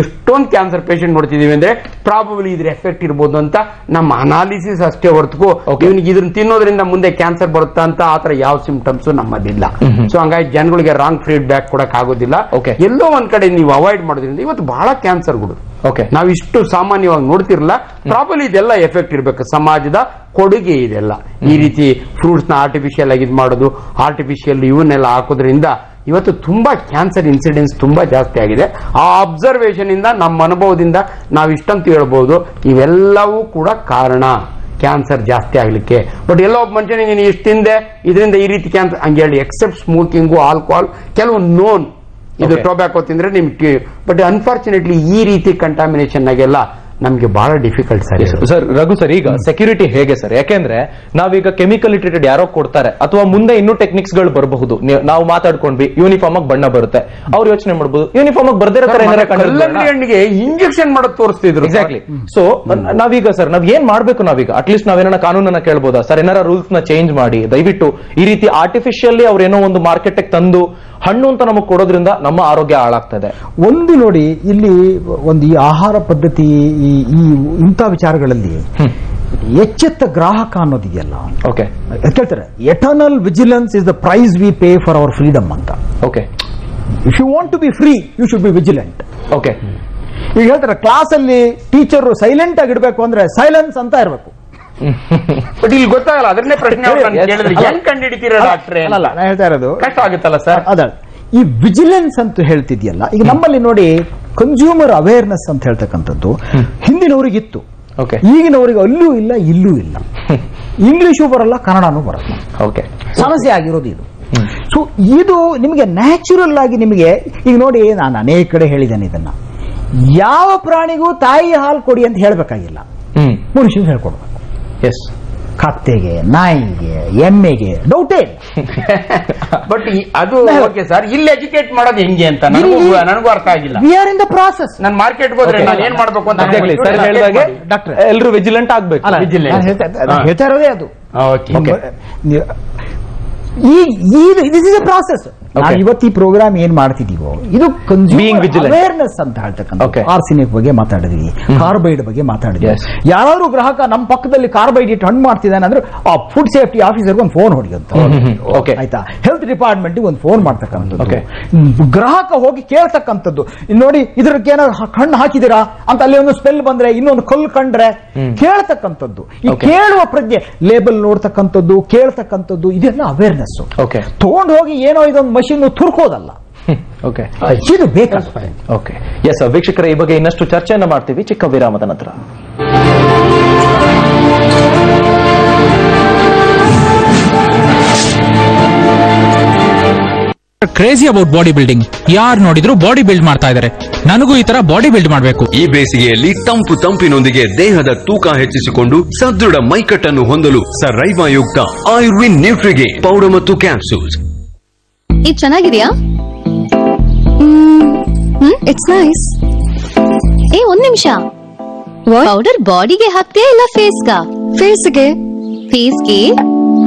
ಎಷ್ಟೊಂದು ಕ್ಯಾನ್ಸರ್ ಪೇಷಂಟ್ ನೋಡ್ತಿದೀವಿ ಅಂದ್ರೆ ಪ್ರಾಬಬ್ಲಿ ಇದ್ರ ಎಫೆಕ್ಟ್ ಇರ್ಬೋದು ಅಂತ ನಮ್ಮ ಅನಾಲಿಸಿಸ್ ಅಷ್ಟೇ ಹೊರತು ಇವನಿಗೆ ಇದನ್ನ ತಿನ್ನೋದ್ರಿಂದ ಮುಂದೆ ಕ್ಯಾನ್ಸರ್ ಬರುತ್ತಾ ಅಂತ ಆತರ ಯಾವ ಸಿಂಪ್ಟಮ್ಸ್ ನಮ್ಮದಿಲ್ಲ. ಸೊ ಹಂಗಾಗಿ ಜನಗಳಿಗೆ ರಾಂಗ್ ಫೀಡ್ಬ್ಯಾಕ್ ಕೊಡಕ್ ಆಗೋದಿಲ್ಲ. ಎಲ್ಲೋ ಒಂದ್ ಕಡೆ ನೀವು ಅವಾಯ್ಡ್ ಮಾಡೋದ್ರಿಂದ ಆಗೋದ್ರಿಂದ ಇವತ್ತು ಬಹಳ ಕ್ಯಾನ್ಸರ್ಗಳು ಓಕೆ ನಾವು ಇಷ್ಟು ಸಾಮಾನ್ಯವಾಗಿ ನೋಡ್ತಿರಲ್ಲ. ಪ್ರಾಬಲಿ ಇದೆಲ್ಲ ಎಫೆಕ್ಟ್ ಇರಬೇಕು, ಸಮಾಜದ ಕೊಡುಗೆ ಇದೆಲ್ಲ. ಈ ರೀತಿ ಫ್ರೂಟ್ಸ್ ನ ಆರ್ಟಿಫಿಷಿಯಲ್ ಆಗಿ ಇದು ಮಾಡೋದು, ಆರ್ಟಿಫಿಷಿಯಲ್ ಇವನ್ನೆಲ್ಲ ಹಾಕೋದ್ರಿಂದ ಇವತ್ತು ತುಂಬಾ ಕ್ಯಾನ್ಸರ್ ಇನ್ಸಿಡೆನ್ಸ್ ತುಂಬಾ ಜಾಸ್ತಿ ಆಗಿದೆ. ಆ ಅಬ್ಸರ್ವೇಷನ್ ಇಂದ, ನಮ್ಮ ಅನುಭವದಿಂದ ನಾವು ಇಷ್ಟಂತ ಹೇಳ್ಬೋದು, ಇವೆಲ್ಲವೂ ಕೂಡ ಕಾರಣ ಕ್ಯಾನ್ಸರ್ ಜಾಸ್ತಿ ಆಗ್ಲಿಕ್ಕೆ. ಬಟ್ ಎಲ್ಲೋ ಒಬ್ಬ ಮನುಷ್ಯನಿಗೆ ನೀನು ಇಷ್ಟು ತಿಂದೆ ಇದರಿಂದ ಈ ರೀತಿ ಕ್ಯಾನ್ಸರ್ ಹಂಗೆ ಹೇಳಿ, ಎಕ್ಸೆಪ್ಟ್ ಸ್ಮೋಕಿಂಗು, ಆಲ್ಕೋಹಾಲ್, ಕೆಲವು ನೋನ್ ಇದು ಟೊಬ್ಯಾಕೋ ತಿಂದ್ರೆ ನಿಮ್ಗೆ. ಬಟ್ ಅನ್ಫಾರ್ಚುನೇಟ್ಲಿ ಈ ರೀತಿ ಕಂಟಾಮಿನೇಷನ್ ಆಗೆಲ್ಲ ನಮ್ಗೆ ಬಹಳ ಡಿಫಿಕಲ್ಟ್ ಸರ್. ರಘು ಸರ್, ಈಗ ಸೆಕ್ಯೂರಿಟಿ ಹೇಗೆ ಸರ್? ಯಾಕೆಂದ್ರೆ ನಾವೀಗ ಕೆಮಿಕಲ್ ಟ್ರೀಟೆಡ್ ಯಾರೋ ಕೊಡ್ತಾರೆ, ಅಥವಾ ಮುಂದೆ ಇನ್ನೂ ಟೆಕ್ನಿಕ್ಸ್ ಗಳು ಬರಬಹುದು. ನಾವು ಮಾತಾಡ್ಕೊಂಡ್ವಿ ಯೂನಿಫಾರ್ಮ್ ಆಗಿ ಬಣ್ಣ ಬರುತ್ತೆ, ಅವ್ರು ಯೋಚನೆ ಮಾಡಬಹುದು ಯೂನಿಫಾರ್ಮ್ ಆಗಿ ಬರ್ದಿರೋ ಹಣ್ಣಿಗೆ ಇಂಜೆಕ್ಷನ್ ಮಾಡೋದು ತೋರಿಸ್ತಿದ್ರು. ಎಕ್ಸಾಕ್ಟ್ಲಿ. ಸೊ ನಾವೀಗ ಸರ್ ನಾವ್ ಏನ್ ಮಾಡ್ಬೇಕು? ನಾವೀಗ ಅಟ್ಲೀಸ್ಟ್ ನಾವೇನ ಕಾನೂನನ್ನ ಕೇಳ್ಬೋದಾ ಸರ್? ಏನಾರ ರೂಲ್ಸ್ ನ ಚೇಂಜ್ ಮಾಡಿ ದಯವಿಟ್ಟು ಈ ರೀತಿ ಆರ್ಟಿಫಿಷಿಯಲಿ ಅವ್ರೇನೋ ಒಂದು ಮಾರ್ಕೆಟ್ ತಂದು ಹಣ್ಣು ಅಂತ ನಮಗೆ ಕೊಡೋದ್ರಿಂದ ನಮ್ಮ ಆರೋಗ್ಯ ಹಾಳಾಗ್ತದೆ. ಒಂದು ನೋಡಿ, ಇಲ್ಲಿ ಒಂದು ಈ ಆಹಾರ ಪದ್ಧತಿ ಇಂಥ ವಿಚಾರಗಳಲ್ಲಿ ಎಚ್ಚೆತ್ತ ಗ್ರಾಹಕ ಅನ್ನೋದಿದೆಯಲ್ಲ, ಓಕೆ ಹೇಳ್ತಾರೆ eternal vigilance is the price we pay for our freedom ಅಂತ. Okay, if you want to be free you should be vigilant. Okay, ಈಗ ಹೇಳ್ತಾರೆ ಕ್ಲಾಸ್ ಅಲ್ಲಿ ಟೀಚರ್ ಸೈಲೆಂಟ್ ಆಗಿರ್ಬೇಕು ಅಂದ್ರೆ ಸೈಲೆನ್ಸ್ ಅಂತ ಇರಬೇಕು. ಬಟ್ ಇಲ್ಲಿ ಗೊತ್ತಾಗಲ್ಲ, ಅದನ್ನೇ ಪ್ರಶ್ನೆ ಹೆಂಗ್ ಕಂಡುಹಿಡಿತೀರ ಡಾಕ್ಟ್ರೆ? ಅಲ್ಲ, ನಾನು ಹೇಳ್ತಾ ಇರೋದು ಕಷ್ಟ ಆಗುತ್ತಲ್ಲ ಸರ್. ಅದ ಈ ವಿಜಿಲೆನ್ಸ್ ಅಂತ ಹೇಳ್ತಿದ್ಯಲ್ಲ, ಈಗ ನಮ್ಮಲ್ಲಿ ನೋಡಿ ಕನ್ಸ್ಯೂಮರ್ ಅವೇರ್ನೆಸ್ ಅಂತ ಹೇಳ್ತಕ್ಕಂಥದ್ದು ಹಿಂದಿನವರಿಗಿತ್ತು, ಈಗಿನವರಿಗೆ ಅಲ್ಲೂ ಇಲ್ಲ ಇಲ್ಲೂ ಇಲ್ಲ. ಇಂಗ್ಲಿಷು ಬರಲ್ಲ, ಕನ್ನಡನೂ ಬರಲ್ಲ. ಓಕೆ, ಸಮಸ್ಯೆ ಆಗಿರೋದು ಇದು. ಸೊ ಇದು ನಿಮಗೆ ನ್ಯಾಚುರಲ್ ಆಗಿ ನಿಮಗೆ, ಈಗ ನೋಡಿ ನಾನು ಅನೇಕ ಕಡೆ ಹೇಳಿದ್ದೇನೆ ಇದನ್ನ, ಯಾವ ಪ್ರಾಣಿಗೂ ತಾಯಿ ಹಾಲು ಕೊಡಿ ಅಂತ ಹೇಳ್ಬೇಕಾಗಿಲ್ಲ, ಮನುಷ್ಯನ್ ಹೇಳ್ಕೊಡ್ಬೇಕು. ಎಸ್, ಕತ್ತೆಗೆ, ನಾಯಿಗೆ, ಎಮ್ಮೆಗೆ ಡೌಟೇ ಇಲ್ಲ. ಬಟ್ ಅದು ಓಕೆ ಸರ್, ಇಲ್ಲಿ ಎಜುಕೇಟ್ ಮಾಡೋದು ಹೆಂಗೆ ಅಂತ ನನಗೂ ಅರ್ಥ ಆಗಿಲ್ಲ. We are in the process. ನಾನು ಮಾರ್ಕೆಟ್ ಹೋದ್ರೆ ನಾನು ಏನ್ ಮಾಡ್ಬೇಕು ಅಂತ ಡಾಕ್ಟರ್ ಎಲ್ಲರೂ ವಿಜಿಲೆಂಟ್ ಆಗ್ಬೇಕು. ಹೇಳ್ತಾ ಇರೋದೇ ಅದು. This is A process. ನಾವು ಇವತ್ತು ಈ ಪ್ರೋಗ್ರಾಮ್ ಏನ್ ಮಾಡ್ತಿದೀವೋ ಇದು ಕನ್ಸ್ಯೂಮರ್ ಅವೇರ್ನೆಸ್ ಅಂತ ಹೇಳ್ತಕ್ಕಂಥ. ಆರ್ಸಿನಿಕ್ ಬಗ್ಗೆ ಮಾತಾಡಿದ್ವಿ, ಕಾರ್ಬೈಡ್ ಬಗ್ಗೆ ಮಾತಾಡಿದ್ವಿ. ಯಾರು ಗ್ರಾಹಕ ನಮ್ಮ ಪಕ್ಕದಲ್ಲಿ ಕಾರ್ಬೈಡ್ ಇಟ್ಟು ಹಣ್ಣು ಮಾಡ್ತಿದ್ದಾನೆ ಅಂದ್ರೆ ಆ ಫುಡ್ ಸೇಫ್ಟಿ ಆಫೀಸರ್ಗೆ ಒಂದು ಫೋನ್ ಹೊಡಿಯುತ್ತೆ, ಆಯ್ತಾ? ಹೆಲ್ತ್ ಡಿಪಾರ್ಟ್ಮೆಂಟ್ ಒಂದು ಫೋನ್ ಮಾಡ್ತಕ್ಕಂಥದ್ದು, ಗ್ರಾಹಕ ಹೋಗಿ ಕೇಳ್ತಕ್ಕಂಥದ್ದು. ನೋಡಿ ಇದಕ್ಕೆ ಏನೋ ಹಣ್ಣು ಹಾಕಿದಿರಾ ಅಂತ ಅಲ್ಲಿ ಒಂದು ಸ್ಮೆಲ್ ಬಂದ್ರೆ, ಇನ್ನೊಂದು ಕಲ್ಲು ಕಂಡ್ರೆ ಕೇಳ್ತಕ್ಕಂಥದ್ದು. ಈ ಕೇಳುವ ಪ್ರಜ್ಞೆ, ಲೇಬಲ್ ನೋಡ್ತಕ್ಕಂಥದ್ದು, ಕೇಳ್ತಕ್ಕಂಥದ್ದು, ಇದೆಲ್ಲ ಅವೇರ್ನೆಸ್. ತಗೊಂಡು ಹೋಗಿ ಏನೋ ಇದೊಂದು ಮಷೀನ್ ತುರ್ಕೋದಲ್ಲ. ಇದು ಬೇಕಾ? ಓಕೆ, ಎಸ್ ವೀಕ್ಷಕರ, ಈ ಬಗ್ಗೆ ಇನ್ನಷ್ಟು ಚರ್ಚೆಯನ್ನು ಮಾಡ್ತೀವಿ ಚಿಕ್ಕ ವಿರಾಮದ ನಂತರ. Crazy about body building. ಯಾರು ನೋಡಿದ್ರು ಬಾಡಿ ಬಿಲ್ಡ್ ಮಾಡ್ತಾ ಇದ್ದಾರೆ. ನನಗೂ ಈ ತರ ಬಾಡಿ ಬಿಲ್ಡ್ ಮಾಡಬೇಕು. ಈ ಬೇಸಿಗೆಯಲ್ಲಿ ತಂಪಿನೊಂದಿಗೆ ದೇಹದ ತೂಕ ಹೆಚ್ಚಿಸಿಕೊಂಡು ಸದೃಢ ಮೈಕಟ್ಟನ್ನು ಹೊಂದಲು ಸರ್ರೈವಾಯುಕ್ತ ಆಯುರ್ವಿನ್ ನ್ಯೂಟ್ರಿಗೇನ್ ಪೌಡರ್ ಮತ್ತು ಕ್ಯಾಪ್ಸೂಲ್ಸ್. ಇದು ಚೆನ್ನಾಗಿದೆಯಾ? It's nice. ಒಂದ್ ನಿಮಿಷ, ಪೌಡರ್ ಬಾಡಿಗೆ ಹಾಕ್ತೀಯಾ ಇಲ್ಲ ಫೇಸ್ಗಾ? ಫೇಸ್ಗೆ.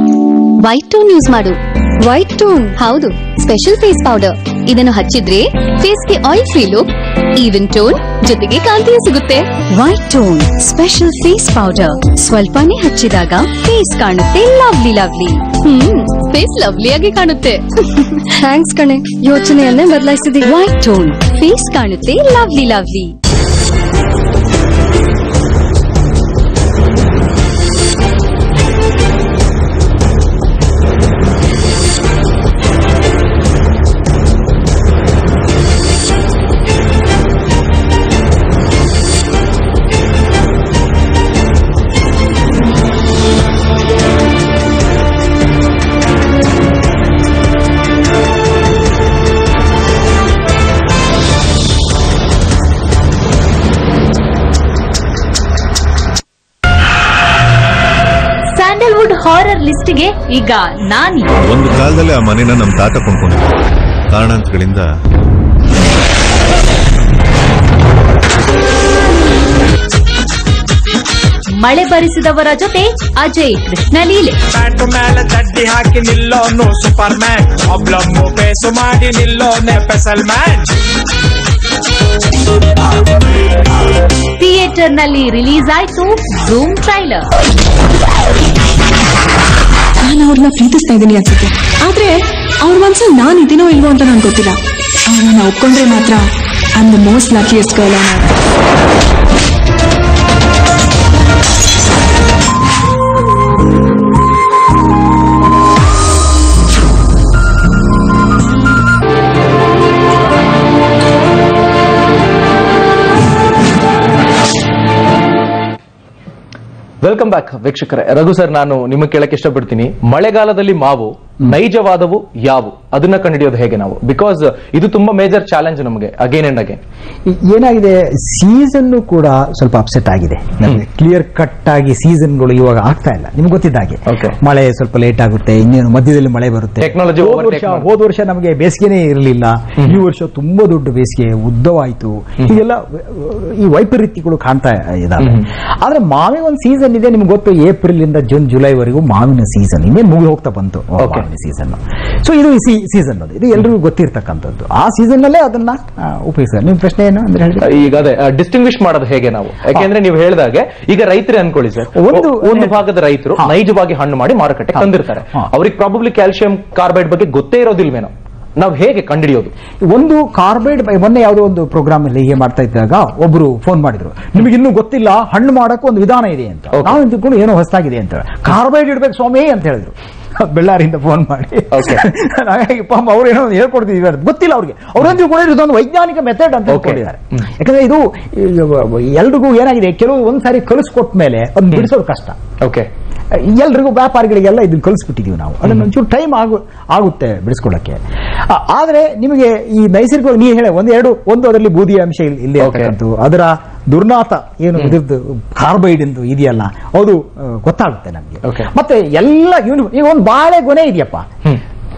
ವೈಟ್ ಟೋನ್ ಯೂಸ್ ಮಾಡು. White tone? ಹೌದು, ಸ್ಪೆಷಲ್ ಫೇಸ್ ಪೌಡರ್. ಇದನ್ನು ಹಚ್ಚಿದ್ರೆ ಫೇಸ್ಗೆ oil free look, even tone ಜೊತೆಗೆ ಕಾಂತಿಯೂ ಸಿಗುತ್ತೆ. White tone special face powder. ಸ್ವಲ್ಪನೇ ಹಚ್ಚಿದಾಗ ಫೇಸ್ ಕಾಣುತ್ತೆ ಲವ್ಲಿ ಲವ್ಲಿ. ಫೇಸ್ ಲವ್ಲಿ ಆಗಿ ಕಾಣುತ್ತೆ. ಥ್ಯಾಂಕ್ಸ್ ಕಣೆ, ಯೋಚನೆಯನ್ನೇ ಬದಲಾಯಿಸಿದೆ. ವೈಟ್ ಟೋನ್ ಫೇಸ್ ಕಾಣುತ್ತೆ ಲವ್ಲಿ ಲವ್ಲಿ. ಹಾರರ್ ಲಿಸ್ಟ್ಗೆ ಈಗ ನಾನಿ. ಒಂದು ಕಾಲದಲ್ಲಿ ಆ ಮನೆನ ನಮ್ಮ ತಾತ ಕೊಂಡ್ಕೊಂಡಿದ್ದ ಕಾರಣಾಂತರಗಳಿಂದ ಮಳೆ ಬರಿಸಿದವರ ಜೊತೆ ಅಜಯ್ ಕೃಷ್ಣ ಲೀಲೆ. ಪ್ಯಾಂಟು ಮೇಲೆ ಚಡ್ಡಿ ಹಾಕಿ ನಿಲ್ಲೋನು ಸೂಪರ್ ಮ್ಯಾನ್, ಪ್ರಾಬ್ಲಮ್ ಫೇಸ್ ಮಾಡಿ ನಿಲ್ಲೋನೆ ಸ್ಪೆಷಲ್ ಮ್ಯಾನ್. ಥಿಯೇಟರ್ ನಲ್ಲಿ ರಿಲೀಸ್ ಆಯ್ತು ಝೂಮ್ ಟ್ರೈಲರ್. ನಾನು ಅವ್ರನ್ನ ಪ್ರೀತಿಸ್ತಾ ಇದ್ದೀನಿ ಅನ್ಸುತ್ತೆ, ಆದ್ರೆ ಅವ್ರ ಮನ್ಸಲ್ಲಿ ನಾನು ಇದೀನೋ ಇಲ್ವೋ ಅಂತ ನನ್ಗೆ ಗೊತ್ತಿಲ್ಲ. ಅವ್ರನ್ನ ಒಪ್ಕೊಂಡ್ರೆ ಮಾತ್ರ I'm the most luckiest girl on earth. Welcome back ವೀಕ್ಷಕರೇ. ರಘು ಸರ್, ನಾನು ನಿಮಗೆ ಕೇಳಕ್ಕೆ ಇಷ್ಟಪಡ್ತೀನಿ, ಮಳೆಗಾಲದಲ್ಲಿ ಮಾವು ನೈಜವಾದವು ಯಾವು ಅದನ್ನ ಕಂಡುಹಿಡಿಯೋದು ಹೇಗೆ ನಾವು? ಬಿಕಾಸ್ ಇದು ತುಂಬಾ ಮೇಜರ್ ಚಾಲೆಂಜ್ ನಮಗೆ ಅಗೇನ್ ಅಂಡ್ ಅಗೇನ್. ಏನಾಗಿದೆ, ಸೀಸನ್ ಕೂಡ ಸ್ವಲ್ಪ ಅಪ್ಸೆಟ್ ಆಗಿದೆ. ಕ್ಲಿಯರ್ ಕಟ್ ಆಗಿ ಸೀಸನ್ಗಳು ಇವಾಗ ಆಗ್ತಾ ಇಲ್ಲ. ನಿಮ್ಗೆ ಗೊತ್ತಿದ್ದ ಹಾಗೆ ಮಳೆ ಸ್ವಲ್ಪ ಲೇಟ್ ಆಗುತ್ತೆ, ಇನ್ನೇನು ಮಧ್ಯದಲ್ಲಿ ಮಳೆ ಬರುತ್ತೆ. ಟೆಕ್ನಾಲಜಿ ಹೋದ ವರ್ಷ ನಮಗೆ ಬೇಸಿಗೆನೇ ಇರಲಿಲ್ಲ, ಈ ವರ್ಷ ತುಂಬಾ ದೊಡ್ಡ ಬೇಸಿಗೆ, ಉದ್ದವಾಯಿತು. ಹೀಗೆಲ್ಲ ಈ ವೈಪರೀತ್ಯಗಳು ಕಾಣ್ತಾ ಇದಾವೆ. ಆದ್ರೆ ಮಾವಿನ ಒಂದು ಸೀಸನ್ ಇದೆ, ನಿಮ್ಗೆ ಗೊತ್ತು, ಏಪ್ರಿಲ್ ಇಂದ ಜೂನ್ ಜುಲೈವರೆಗೂ ಮಾವಿನ ಸೀಸನ್ ಇನ್ನೇ ಮುಗಿ ಹೋಗ್ತಾ ಬಂತು ಸೀಸನ್. ಸೊ ಇದು ಸೀಸನ್, ಇದು ಎಲ್ರಿಗೂ ಗೊತ್ತಿರ್ತಕ್ಕಂಥದ್ದು. ಆ ಸೀಸನ್ ನಲ್ಲೇ ಅದನ್ನ ಉಪಯೋಗಿಸ್ತಾರೆ. ನಿಮ್ ಪ್ರಶ್ನೆ ಏನು ಅಂದ್ರೆ ಈಗ ಅದೇ ಡಿಸ್ಟಿಂಗ್ವಿಶ್ ಮಾಡೋದು ಹೇಗೆ ನಾವು? ಯಾಕೆಂದ್ರೆ ನೀವು ಹೇಳಿದಾಗೆ ಈಗ ರೈತರೇ ಅನ್ಕೊಳ್ಳಿ ಸರ್, ಒಂದು ಭಾಗದ ರೈತರು ನೈಜವಾಗಿ ಹಣ್ಣು ಮಾಡಿ ಮಾರುಕಟ್ಟೆ ತಂದಿರ್ತಾರೆ. ಅವ್ರಿಗೆ ಪ್ರಾಬಬ್ಲಿ ಕ್ಯಾಲ್ಸಿಯಂ ಕಾರ್ಬೈಡ್ ಬಗ್ಗೆ ಗೊತ್ತೇ ಇರೋದಿಲ್ವೇನೋ. ನಾವು ಹೇಗೆ ಕಂಡುಹಿಡಿಯೋದು? ಒಂದು ಕಾರ್ಬೈಡ್, ಮೊನ್ನೆ ಯಾವುದೋ ಒಂದು ಪ್ರೋಗ್ರಾಮ್ ಅಲ್ಲಿ ಹೀಗೆ ಮಾಡ್ತಾ ಇದ್ದಾಗ ಒಬ್ರು ಫೋನ್ ಮಾಡಿದ್ರು, ನಿಮಗೆ ಇನ್ನೂ ಗೊತ್ತಿಲ್ಲ, ಹಣ್ಣು ಮಾಡಕ್ಕೆ ಒಂದು ವಿಧಾನ ಇದೆ ಅಂತ. ನಾವು ತಿಳ್ಕೊಂಡು ಏನೋ ಹೊಸದಾಗಿದೆ ಅಂತ, ಕಾರ್ಬೈಡ್ ಇಡ್ಬೇಕು ಸ್ವಾಮಿ ಅಂತ ಹೇಳಿದ್ರು. ಬೆಳ್ಳಾರಿಯಿಂದ ಫೋನ್ ಮಾಡಿ ಪಾಪ ಅವ್ರೇನೋ ಹೇಳ್ಕೊಡ್ತಿದ್ವಿ, ಗೊತ್ತಿಲ್ಲ ಅವ್ರಿಗೆ. ಅವ್ರೇನು ತಿಳ್ಕೊಂಡಿದ್ರು ಇದೊಂದು ವೈಜ್ಞಾನಿಕ ಮೆಥಡ್ ಅಂತ ಹೇಳ್ಕೊಂಡಿದ್ದಾರೆ. ಯಾಕಂದ್ರೆ ಇದು ಎಲ್ರಿಗೂ ಏನಾಗಿದೆ, ಕೆಲವು ಒಂದ್ಸಾರಿ ಕಲಿಸ್ಕೊಟ್ಟ ಮೇಲೆ ಅದನ್ನ ಬಿಡಿಸೋದು ಕಷ್ಟ. ಓಕೆ, ಎಲ್ರಿಗೂ ವ್ಯಾಪಾರಿಗಳಿಗೆಲ್ಲ ಇದನ್ನ ಕಲಿಸ್ಬಿಟ್ಟಿದೀವಿ ನಾವು. ಅದನ್ನ ಒಂಚೂರು ಟೈಮ್ ಆಗುತ್ತೆ ಬಿಡಿಸ್ಕೊಳ್ಳಕ್ಕೆ. ಆದ್ರೆ ನಿಮಗೆ ಈ ನೈಸರ್ಗಿಕ ನೀವು ಹೇಳ ಒಂದು ಅದರಲ್ಲಿ ಬೂದಿ ಅಂಶ ಇಲ್ಲಿ ಅಂತಕ್ಕಂಥದ್ದು, ಅದರ ದುರ್ನಾತ ಏನು ಇದ್ರದ್ದು ಕಾರ್ಬೈಡ್ ಎಂದು ಇದೆಯಲ್ಲ, ಅದು ಗೊತ್ತಾಗುತ್ತೆ ನಮ್ಗೆ. ಮತ್ತೆ ಎಲ್ಲ ಈಗ ಒಂದು ಬಾಳೆ ಗೊನೆ ಇದೆಯಪ್ಪ,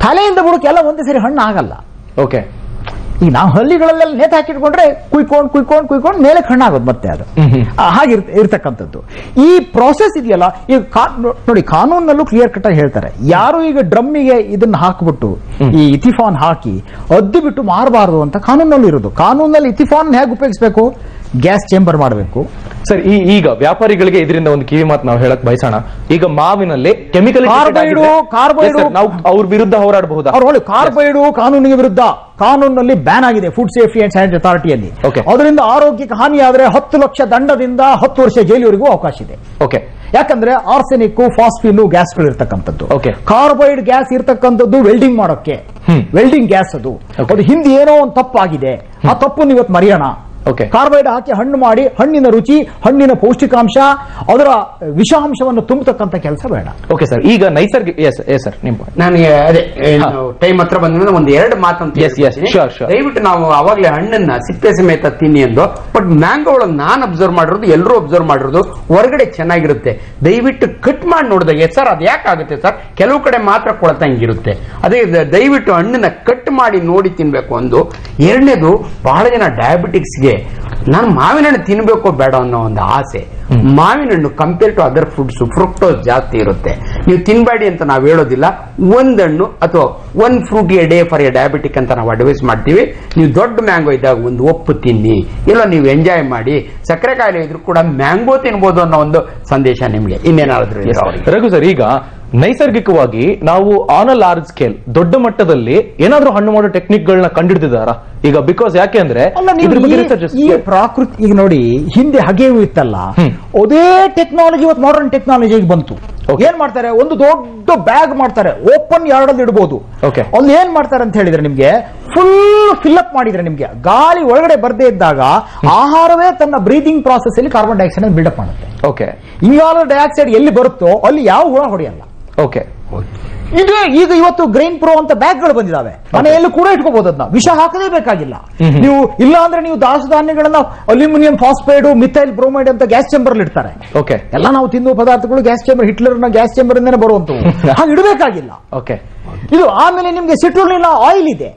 ತಲೆಯಿಂದ ಬುಡಕ್ಕೆ ಎಲ್ಲ ಒಂದೇ ಸರಿ ಹಣ್ಣು ಆಗಲ್ಲ. ಓಕೆ, ಈಗ ನಾವು ಹಳ್ಳಿಗಳಲ್ಲೆಲ್ಲ ನೇತು ಹಾಕಿಟ್ಕೊಂಡ್ರೆ ಕುಯ್ಕೊಂಡು ಮೇಲೆ ಹಣ್ಣಾಗೋದು ಮತ್ತೆ ಅದು ಹಾಗೆ ಇರ್ತಕ್ಕಂಥದ್ದು. ಈ ಪ್ರಾಸೆಸ್ ಇದೆಯಲ್ಲ, ಈಗ ನೋಡಿ ಕಾನೂನಲ್ಲೂ ಕ್ಲಿಯರ್ ಕಟ್ ಆಗಿ ಹೇಳ್ತಾರೆ, ಯಾರು ಈಗ ಡ್ರಮ್ಮಿಗೆ ಇದನ್ನ ಹಾಕ್ಬಿಟ್ಟು ಈ ಇಥಿಫಾನ್ ಹಾಕಿ ಅದ್ದು ಬಿಟ್ಟು ಮಾರಬಾರದು ಅಂತ ಕಾನೂನಲ್ಲಿ ಇರೋದು. ಕಾನೂನಲ್ಲಿ ಇಥಿಫಾನ್ ಹೇಗೆ ಉಪಯೋಗಿಸಬೇಕು? ಗ್ಯಾಸ್ ಚೇಂಬರ್ ಮಾಡಬೇಕು. ಸರ್, ಈಗ ವ್ಯಾಪಾರಿಗಳಿಗೆ ಇದರಿಂದ ಒಂದು ಕಿವಿ ಮಾತು ನಾವು ಹೇಳಕ್ ಬಯಸೋಣ. ಈಗ ಮಾವಿನಲ್ಲಿ ಕೆಮಿಕಲ್ ಕಾರ್ಬೈಡ್ ನಾವು ಅವ್ರ ವಿರುದ್ಧ ಹೋರಾಡಬಹುದಾ? ಕಾರ್ಬೈಡ್ ಕಾನೂನಿಗೆ ವಿರುದ್ಧ, ಕಾನೂನಲ್ಲಿ ಬ್ಯಾನ್ ಆಗಿದೆ ಫುಡ್ ಸೇಫ್ಟಿ ಅಂಡ್ ಸ್ಯಾನಿಟರಿ ಅಥಾರಿಟಿಯಲ್ಲಿ. ಅದರಿಂದ ಆರೋಗ್ಯಕ್ಕೆ ಹಾನಿಯಾದರೆ 10 ಲಕ್ಷ ದಂಡದಿಂದ 10 ವರ್ಷ ಜೈಲಿವರೆಗೂ ಅವಕಾಶ ಇದೆ. ಓಕೆ, ಯಾಕಂದ್ರೆ ಆರ್ಸೆನಿಕ್, ಫಾಸ್ಫಿನ್ ಗ್ಯಾಸ್ಗಳು ಇರ್ತಕ್ಕಂಥದ್ದು. ಕಾರ್ಬೈಡ್ ಗ್ಯಾಸ್ ಇರ್ತಕ್ಕಂಥದ್ದು ವೆಲ್ಡಿಂಗ್ ಮಾಡೋಕೆ, ವೆಲ್ಡಿಂಗ್ ಗ್ಯಾಸ್ ಅದು ಹಿಂದೆ ಏನೋ ಒಂದು ತಪ್ಪಾಗಿದೆ, ಆ ತಪ್ಪನ್ನು ಇವತ್ತು ಮರೆಯೋಣ. ಕಾರ್ಬೈಡ್ ಹಾಕಿ ಹಣ್ಣು ಮಾಡಿ ಹಣ್ಣಿನ ರುಚಿ, ಹಣ್ಣಿನ ಪೌಷ್ಟಿಕಾಂಶ, ಅದರ ವಿಷಾಂಶವನ್ನು ತುಂಬತಕ್ಕಂಥ ಕೆಲಸ ಬೇಡ. ಓಕೆ ಸರ್, ಈಗ ನೈಸರ್ಗಿಕ ನನಗೆ ಅದೇ ಟೈಮ್ ಹತ್ರ ಬಂದ ಒಂದು ಎರಡು ಮಾತಂತ ದಯವಿಟ್ಟು ನಾವು ಅವಾಗಲೇ ಹಣ್ಣನ್ನ ಸಿಪ್ಪೆ ಸಮೇತ ತಿನ್ನಿ ಎಂದು. ಬಟ್ ಮ್ಯಾಂಗೋ ಒಳಗೆ ನಾನು ಅಬ್ಸರ್ವ್ ಮಾಡಿರೋದು, ಎಲ್ಲರೂ ಅಬ್ಸರ್ವ್ ಮಾಡಿರೋದು, ಹೊರಗಡೆ ಚೆನ್ನಾಗಿರುತ್ತೆ. ದಯವಿಟ್ಟು ಕಟ್ ಮಾಡಿ ನೋಡಿದಾಗ ಸರ್ ಅದು ಯಾಕಾಗುತ್ತೆ ಸರ್, ಕೆಲವು ಕಡೆ ಮಾತ್ರ ಕೊಳತಂಗಿರುತ್ತೆ. ಅದೇ ದಯವಿಟ್ಟು ಹಣ್ಣನ್ನ ಕಟ್ ಮಾಡಿ ನೋಡಿ ತಿನ್ಬೇಕು. ಒಂದು ಎರಡನೇದು, ಬಹಳ ಜನ ಡಯಾಬಿಟಿಕ್ಸ್ಗೆ ನಾನು ಮಾವಿನ ಹಣ್ಣು ತಿನ್ಬೇಕು ಬೇಡ ಅನ್ನೋ ಒಂದು ಆಸೆ. ಮಾವಿನ ಹಣ್ಣು compare to other fruits fructose ಜಾಸ್ತಿ ಇರುತ್ತೆ. ನೀವು ತಿನ್ಬೇಡಿ ಅಂತ ನಾವು ಹೇಳೋದಿಲ್ಲ. ಒಂದಣ್ಣು ಅಥವಾ 1 fruit a day for A diabetic ಅಂತ ನಾವು ಅಡ್ವೈಸ್ ಮಾಡ್ತೀವಿ. ನೀವು ದೊಡ್ಡ ಮ್ಯಾಂಗೋ ಇದ್ದಾಗ ಒಂದು ಒಪ್ಪು ತಿನ್ನಿ, ಇಲ್ಲ ನೀವು ಎಂಜಾಯ್ ಮಾಡಿ. ಸಕ್ಕರೆ ಕಾಯಿಲೆ ಇದ್ರೂ ಕೂಡ ಮ್ಯಾಂಗೋ ತಿನ್ಬೋದು ಅನ್ನೋ ಒಂದು ಸಂದೇಶ ನಿಮ್ಗೆ. ಇನ್ನೇನಾದ್ರೂ ರಘು ಸರ್, ಈಗ ನೈಸರ್ಗಿಕವಾಗಿ ನಾವು ಆನ್ ಅ ಲಾರ್ಜ್ ಸ್ಕೇಲ್, ದೊಡ್ಡ ಮಟ್ಟದಲ್ಲಿ ಏನಾದ್ರೂ ಹಣ್ಣು ಮಾಡೋ ಟೆಕ್ನಿಕ್ ಗಳನ್ನ ಕಂಡಿಡಿದಾರ ಈಗ? ಬಿಕಾಸ್ ಯಾಕೆ ಅಂದ್ರೆ ಈ ಪ್ರಾಕೃತಿ, ಈಗ ನೋಡಿ ಹಿಂದೆ ಹಗೆಯೂ ಇತ್ತಲ್ಲ, ಅದೇ ಟೆಕ್ನಾಲಜಿ ಇವತ್ತು ಮಾಡರ್ನ್ ಟೆಕ್ನಾಲಜಿಗೆ ಬಂತು. ಏನ್ ಮಾಡ್ತಾರೆ, ಒಂದು ದೊಡ್ಡ ಬ್ಯಾಗ್ ಮಾಡ್ತಾರೆ, ಓಪನ್ ಯಾರ್ಡಲ್ಲಿ ಇಡಬಹುದು. ಅಲ್ಲಿ ಏನ್ ಮಾಡ್ತಾರೆ ಅಂತ ಹೇಳಿದ್ರೆ, ನಿಮ್ಗೆ ಫುಲ್ ಫಿಲ್ಅಪ್ ಮಾಡಿದ್ರೆ ನಿಮ್ಗೆ ಗಾಳಿ ಒಳಗಡೆ ಬರ್ದೇ ಇದ್ದಾಗ ಆಹಾರವೇ ತನ್ನ ಬ್ರೀದಿಂಗ್ ಪ್ರಾಸೆಸ್ ಅಲ್ಲಿ ಕಾರ್ಬನ್ ಡೈಆಕ್ಸೈಡ್ ಬಿಲ್ಡಪ್ ಮಾಡುತ್ತೆ. ಓಕೆ, ಇಂಗಾಲದ ಡೈಆಕ್ಸೈಡ್ ಎಲ್ಲಿ ಬರುತ್ತೋ ಅಲ್ಲಿ ಯಾವ ಹುಳ ಹೊಡೆಯಲ್ಲ. ಓಕೆ, ಈಗ ಇವತ್ತು ಗ್ರೈನ್ ಪ್ರೋ ಅಂತ ಬ್ಯಾಗ್ ಗಳು ಬಂದಿದ್ದಾವೆ, ಮನೆಯಲ್ಲೂ ಕೂಡ ಇಟ್ಕೋಬಹುದು. ಅದನ್ನ ವಿಷ ಹಾಕದೇ ಬೇಕಾಗಿಲ್ಲ ನೀವು. ಇಲ್ಲ ಅಂದ್ರೆ ನೀವು ಧಾನ್ಯಗಳನ್ನ ಅಲ್ಯೂಮಿನಿಯಂ ಫಾಸ್ಫೈಡ್, ಮಿಥೈಲ್ ಬ್ರೋಮೈಡ್ ಅಂತ ಗ್ಯಾಸ್ ಚೇಂಬರ್ ಇಡ್ತಾರೆ. ಎಲ್ಲ ನಾವು ತಿನ್ನುವ ಪದಾರ್ಥಗಳು ಗ್ಯಾಸ್ ಚೇಂಬರ್, ಹಿಟ್ಲರ್ನ ಗ್ಯಾಸ್ ಚೇಂಬರ್ ಇಂದಾನೆ ಬರುವಂತವು. ಹಾಗೆ ಇಡಬೇಕಾಗಿಲ್ಲ. ಇದು ಆಮೇಲೆ ನಿಮ್ಗೆ ಸಿಟ್ರುಲಿನ ಆಯಿಲ್ ಇದೆ,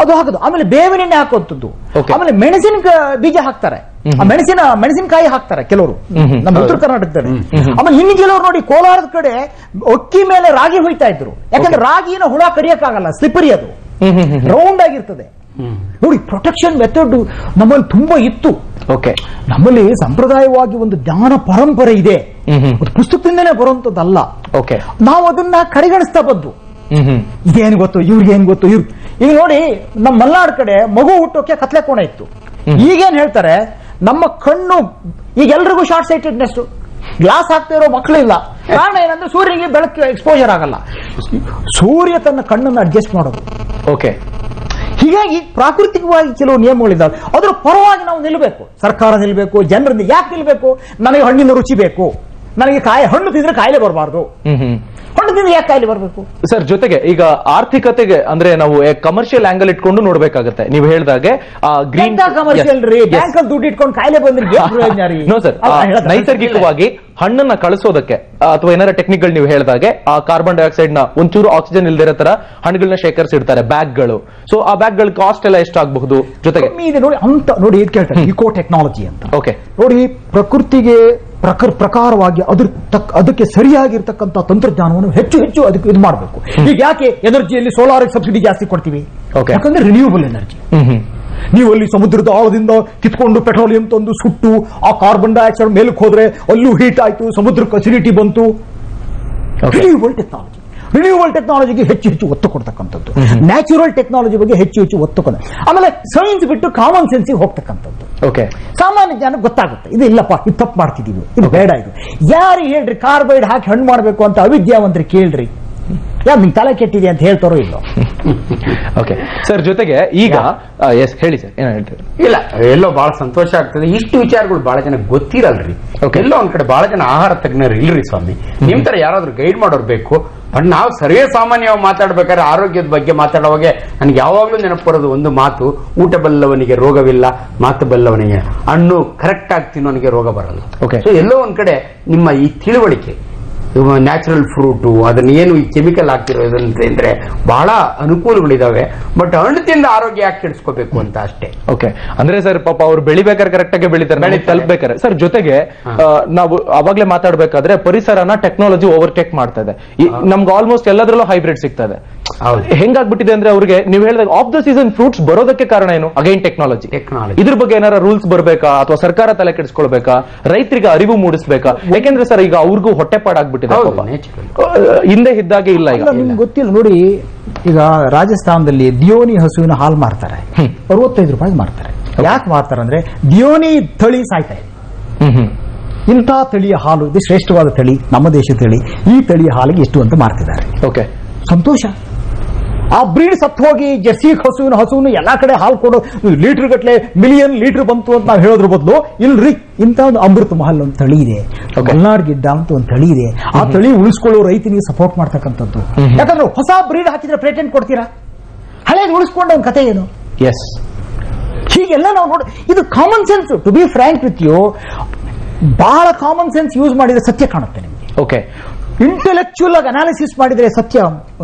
ಅದು ಹಾಕೋದು. ಆಮೇಲೆ ಬೇವಿನ ಎಣ್ಣೆ ಹಾಕುವಂಥದ್ದು. ಆಮೇಲೆ ಮೆಣಸಿನ ಬೀಜ ಹಾಕ್ತಾರೆ, ಮೆಣಸಿನಕಾಯಿ ಹಾಕ್ತಾರೆ ಕೆಲವರು ನಮ್ಮ ಉತ್ತರ ಕರ್ನಾಟಕದಲ್ಲಿ. ಆಮೇಲೆ ಇನ್ನು ಕೆಲವರು ನೋಡಿ ಕೋಲಾರದ ಕಡೆ ಅಕ್ಕಿ ಮೇಲೆ ರಾಗಿ ಹೊಯ್ತಾ ಇದ್ರು. ಯಾಕಂದ್ರೆ ರಾಗಿನ ಹುಳ ಕಡಿಯಕ್ಕಾಗಲ್ಲ, ಸ್ಲಿಪರಿ, ಅದು ರೌಂಡ್ ಆಗಿರ್ತದೆ. ನೋಡಿ, ಪ್ರೊಟೆಕ್ಷನ್ ಮೆಥಡ್ ನಮ್ಮಲ್ಲಿ ತುಂಬಾ ಇತ್ತು. ನಮ್ಮಲ್ಲಿ ಸಂಪ್ರದಾಯವಾಗಿ ಒಂದು ಜ್ಞಾನ ಪರಂಪರೆ ಇದೆ, ಪುಸ್ತಕದಿಂದನೇ ಬರುವಂತದ್ದಲ್ಲ. ನಾವು ಅದನ್ನ ಕಡೆಗಣಿಸ್ತಾ ಬಂದು, ಇದೇನು ಗೊತ್ತು, ಇವ್ರಿಗೇನು ಗೊತ್ತು, ಈಗ ನೋಡಿ ನಮ್ಮ ಮಲ್ನಾಡ್ ಕಡೆ ಮಗು ಹುಟ್ಟೋಕೆ ಕತ್ಲೆ ಕೋಣ ಇತ್ತು. ಈಗೇನ್ ಹೇಳ್ತಾರೆ, ನಮ್ಮ ಕಣ್ಣು ಈಗ ಎಲ್ರಿಗೂ ಶಾರ್ಟ್ ಸೈಟೆಡ್ನೆಸ್, ಗ್ಲಾಸ್ ಹಾಕ್ತಾ ಇರೋ ಮಕ್ಕಳಿಲ್ಲ. ಕಾರಣ ಏನಂದ್ರೆ ಸೂರ್ಯನಿಗೆ ಬೆಳಕು ಎಕ್ಸ್ಪೋಜರ್ ಆಗಲ್ಲ, ಸೂರ್ಯ ತನ್ನ ಕಣ್ಣನ್ನು ಅಡ್ಜಸ್ಟ್ ಮಾಡೋದು. ಓಕೆ, ಹೀಗಾಗಿ ಪ್ರಾಕೃತಿಕವಾಗಿ ಕೆಲವು ನಿಯಮಗಳಿದ್ದಾವೆ, ಅದರ ಪರವಾಗಿ ನಾವು ನಿಲ್ಲಬೇಕು, ಸರ್ಕಾರ ನಿಲ್ಲಬೇಕು, ಜನರಿಂದ. ಯಾಕೆ ನಿಲ್ಲಬೇಕು? ನನಗೆ ಹಣ್ಣಿನ ರುಚಿ ಬೇಕು, ನನಗೆ ಹಣ್ಣು ತಿಂದ್ರೆ ಕಾಯಿಲೆ ಬರಬಾರ್ದು, ಹಣ್ಣು ತಿಂದ್ರೆ ಯಾಕೆ ಕಾಯಿಲೆ ಬರಬೇಕು? ಸರ್, ಜೊತೆಗೆ ಈಗ ಆರ್ಥಿಕತೆಗೆ ಅಂದ್ರೆ ನಾವು ಕಮರ್ಷಿಯಲ್ ಆಂಗಲ್ ಇಟ್ಕೊಂಡು ನೋಡ್ಬೇಕಾಗುತ್ತೆ. ನೀವು ಹೇಳಿದಾಗೆ ಗ್ರೀನ್ ಕಮರ್ಷಿಯಲ್ ರೀ, ಬ್ಯಾಂಕ್ ಅಲ್ಲಿ ದುಡ್ಡು ಇಟ್ಕೊಂಡು ಕಾಯಿಲೆ ಬಂದ್ರೆ ನೋ ಸರ್, ನೈಸರ್ಗಿಕವಾಗಿ ಹಣ್ಣನ್ನ ಕಳಿಸೋದಕ್ಕೆ ಅಥವಾ ಏನಾರ ಟೆಕ್ನಿಕ್ಗಳು ನೀವು ಹೇಳಿದಾಗೆ ಆ ಕಾರ್ಬನ್ ಡೈಆಕ್ಸೈಡ್ ನ ಒಂಚೂರು ಆಕ್ಸಿಜನ್ ಇಲ್ದಿರೋ ತರ ಹಣ್ಣುಗಳನ್ನ ಶೇಖರಿಸಿಡ್ತಾರೆ, ಬ್ಯಾಗ್ಗಳು. ಸೊ ಆ ಬ್ಯಾಗ್ಗಳ ಕಾಸ್ಟ್ ಎಲ್ಲ ಎಷ್ಟಾಗಬಹುದು? ಜೊತೆಗೆ ನೋಡಿ ಅಂತ ನೋಡಿ ಕೇಳ್ತಾರೆ ಇಕೋ ಟೆಕ್ನಾಲಜಿ ಅಂತ. ಓಕೆ, ನೋಡಿ ಪ್ರಕೃತಿಗೆ ಪ್ರಕಾರವಾಗಿ ಅದಕ್ಕೆ ಸರಿಯಾಗಿರ್ತಕ್ಕಂಥ ತಂತ್ರಜ್ಞಾನವನ್ನು ಹೆಚ್ಚು ಹೆಚ್ಚು ಅದಕ್ಕೆ ಇದು ಮಾಡಬೇಕು. ಈಗ ಯಾಕೆ ಎನರ್ಜಿಯಲ್ಲಿ ಸೋಲಾರ್ ಸಬ್ಸಿಡಿ ಜಾಸ್ತಿ ಕೊಡ್ತೀವಿ? ಯಾಕಂದ್ರೆ ರಿನ್ಯೂವಬಲ್ ಎನರ್ಜಿ. ನೀವು ಅಲ್ಲಿ ಸಮುದ್ರದ ಆಳದಿಂದ ಕಿತ್ಕೊಂಡು ಪೆಟ್ರೋಲಿಯಂ ತಂದು ಸುಟ್ಟು ಆ ಕಾರ್ಬನ್ ಡೈಆಕ್ಸೈಡ್ ಮೇಲಕ್ಕೆ ಹೋದ್ರೆ ಅಲ್ಲೂ ಹೀಟ್ ಆಯ್ತು, ಸಮುದ್ರಕ್ಕೆ ಅಸಿಡಿಟಿ ಬಂತು. ರಿನ್ಯೂವಬಲ್ ಟೆಕ್ನಾಲಜಿ, ರಿನ್ಯೂವಬಲ್ ಟೆಕ್ನಾಲಜಿಗೆ ಹೆಚ್ಚು ಹೆಚ್ಚು ಒತ್ತು ಕೊಡ್ತಕ್ಕಂಥದ್ದು, ನ್ಯಾಚುರಲ್ ಟೆಕ್ನಾಲಜಿ ಬಗ್ಗೆ ಹೆಚ್ಚು ಹೆಚ್ಚು ಒತ್ತು ಕೊಡ. ಆಮೇಲೆ ಸೈನ್ಸ್ ಬಿಟ್ಟು ಕಾಮನ್ ಸೆನ್ಸಿಗೆ ಹೋಗ್ತಕ್ಕಂಥದ್ದು. ಸಾಮಾನ್ಯ ಜನ ಗೊತ್ತಾಗುತ್ತೆ, ಇದು ಇಲ್ಲಪ್ಪ, ಇದು ತಪ್ಪು ಮಾಡ್ತಿದೀವಿ, ಇದು ಬೇಡ. ಇದು ಯಾರು ಹೇಳ್ರಿ ಕಾರ್ಬೈಡ್ ಹಾಕಿ ಹಣ್ಣು ಮಾಡಬೇಕು ಅಂತ ಅವಿದ್ಯಾವಂತರು ಕೇಳ್ರಿ, ಯಾರು ನಿಮ್ ತಲೆ ಕೆಟ್ಟಿದೆ ಅಂತ ಹೇಳ್ತಾರೋ ಇಲ್ಲೋ. ಓಕೆ ಸರ್, ಜೊತೆಗೆ ಈಗ ಹೇಳಿ ಸರ್, ಏನ ಹೇಳ್ತೀರಿ? ಇಲ್ಲ, ಎಲ್ಲೋ ಬಹಳ ಸಂತೋಷ ಆಗ್ತದೆ. ಇಷ್ಟು ವಿಚಾರಗಳು ಬಹಳ ಜನ ಗೊತ್ತಿರಲ್ರಿ. ಎಲ್ಲೋ ಒಂದ್ ಕಡೆ ಬಹಳ ಜನ ಆಹಾರ ತಜ್ಞರು ಇಲ್ರಿ ಸ್ವಾಮಿ. ನಿಮ್ ತರ ಯಾರಾದ್ರೂ ಗೈಡ್ ಮಾಡೋರು ಬೇಕು. ಬಟ್ ನಾವು ಸರ್ವೇ ಸಾಮಾನ್ಯವಾಗಿ ಮಾತಾಡ್ಬೇಕಾದ್ರೆ ಆರೋಗ್ಯದ ಬಗ್ಗೆ ಮಾತಾಡುವಾಗ ನನಗೆ ಯಾವಾಗ್ಲೂ ನೆನಪು ಬರೋದು ಒಂದು ಮಾತು: ಊಟ ಬಲ್ಲವನಿಗೆ ರೋಗವಿಲ್ಲ, ಮಾತು ಬಲ್ಲವನಿಗೆ ಹಣ್ಣು ಕರೆಕ್ಟ್ ಆಗಿ ತಿನ್ನೋನಿಗೆ ರೋಗ ಬರಲ್ಲ. ಸೊ ಎಲ್ಲೋ ಒಂದ್ ಕಡೆ ನಿಮ್ಮ ಈ ತಿಳುವಳಿಕೆ, ನ್ಯಾಚುರಲ್ ಫ್ರೂಟು, ಅದನ್ನ ಏನು ಈ ಕೆಮಿಕಲ್ ಹಾಕ್ತಿರೋದಂದ್ರೆ ಬಹಳ ಅನುಕೂಲಗಳಿದಾವೆ. ಬಟ್ ಹಣ್ಣು ತಿಂದ ಆರೋಗ್ಯ ಯಾಕೆ ಕೆಡಿಸ್ಕೋಬೇಕು ಅಂತ ಅಷ್ಟೇ. ಓಕೆ, ಅಂದ್ರೆ ಸರ್ ಪಾಪ ಅವ್ರು ಬೆಳಿಬೇಕಾದ್ರೆ ಕರೆಕ್ಟ್ ಆಗಿ ಬೆಳಿತಾರೆ, ತಲುಪಬೇಕಾರೆ. ಸರ್, ಜೊತೆಗೆ ನಾವು ಅವಾಗ್ಲೇ ಮಾತಾಡ್ಬೇಕಾದ್ರೆ ಪರಿಸರನ ಟೆಕ್ನಾಲಜಿ ಓವರ್ಟೇಕ್ ಮಾಡ್ತಾ ಇದೆ. ನಮ್ಗೆ ಆಲ್ಮೋಸ್ಟ್ ಎಲ್ಲದರಲ್ಲೂ ಹೈಬ್ರಿಡ್ ಸಿಗ್ತಾ ಇದೆ. ಹೆಂಗಾಗ್ಬಿಟ್ಟಿದೆ ಅಂದ್ರೆ ಅವ್ರಿಗೆ ನೀವು ಹೇಳಿದಾಗ ಆಫ್ ದ ಸೀಸನ್ ಫ್ರೂಟ್ಸ್ ಬರೋದಕ್ಕೆ ಕಾರಣ ಏನು? Again technology. ಇದ್ರ ಬಗ್ಗೆ ಏನಾರ ರೂಲ್ಸ್ ಬರ್ಬೇಕಾ, ಅಥವಾ ಸರ್ಕಾರ ತಲೆ ಕೆಡಿಸ್ಕೊಳ್ಬೇಕಾ, ರೈತರಿಗೆ ಅರಿವು ಮೂಡಿಸ್ಬೇಕಾ? ಯಾಕೆಂದ್ರೆ ಸರ್ ಈಗ ಅವ್ರಿಗೂ ಹೊಟ್ಟೆಪಾಡಾಗ್ಬಿಟ್ಟಿದೆ, ಹಿಂದೆ ಇದ್ದಾಗೆ ಇಲ್ಲ. ಈಗ ನಿಮ್ಗೆ ಗೊತ್ತಿಲ್ಲ ನೋಡಿ, ಈಗ ರಾಜಸ್ಥಾನದಲ್ಲಿ ದಿಯೋನಿ ಹಸುವಿನ ಹಾಲು ಮಾರ್ತಾರೆ, 65 ರೂಪಾಯಿ ಮಾರ್ತಾರೆ. ಯಾಕೆ ಮಾರ್ತಾರೆ ಅಂದ್ರೆ ದಿಯೋನಿ ತಳಿ ಸಾಯ್ತಾ ಇದೆ. ಇಂಥ ತಳಿಯ ಹಾಲು, ಇದು ಶ್ರೇಷ್ಠವಾದ ತಳಿ, ನಮ್ಮ ದೇಶದ ತಳಿ, ಈ ತಳಿಯ ಹಾಲಿಗೆ ಎಷ್ಟು ಅಂತ ಮಾರ್ತಿದ್ದಾರೆ. ಓಕೆ, ಸಂತೋಷ. ಆ ಬ್ರೀಡ್ ಸತ್ತು ಹೋಗಿ ಜರ್ಸಿ ಹಸುವಿನ ಎಲ್ಲಾ ಕಡೆ ಹಾಲು ಕೊಡೋ ಲೀಟರ್ ಗಟ್ಲೆ ಮಿಲಿಯನ್ ಲೀಟರ್ ಬಂತು ಅಂತ ನಾವು ಹೇಳೋದ್ರ ಬದಲು, ಇಲ್ರಿ ಇಂಥ ಒಂದು ಅಮೃತ ಮಹಲ್ ಒಂದು ತಳಿ ಇದೆ, ಮಲ್ನಾಡ್ ಗಿಡ್ಡ ಅಂತ ಒಂದು ತಳಿ ಇದೆ. ಆ ತಳಿ ಉಳಿಸ್ಕೊಳ್ಳೋ ರೈತನಿಗೆ ಸಪೋರ್ಟ್ ಮಾಡ್ತಕ್ಕಂಥದ್ದು. ಯಾಕಂದ್ರೆ ಹೊಸ ಬ್ರೀಡ್ ಹಾಕಿದ್ರೆ ಪೇಟೆಂಟ್ ಕೊಡ್ತೀರಾ, ಹಳೇದು ಉಳಿಸ್ಕೊಂಡ ಒಂದು ಕಥೆ ಏನು? ಎಸ್, ಹೀಗೆಲ್ಲ ನಾವು ನೋಡಿ, ಇದು common sense. To be frank with you, ಬಹಳ ಕಾಮನ್ ಸೆನ್ಸ್ ಯೂಸ್ ಮಾಡಿದ್ರೆ ಸತ್ಯ ಕಾಣುತ್ತೆ ನಿಮಗೆ. ಓಕೆ, ಇಂಟೆಲೆಕ್ಚುಯಲ್ ಆಗಿ ಅನಾಲಿಸಿಸ್ ಮಾಡಿದ್ರೆ ಸತ್ಯ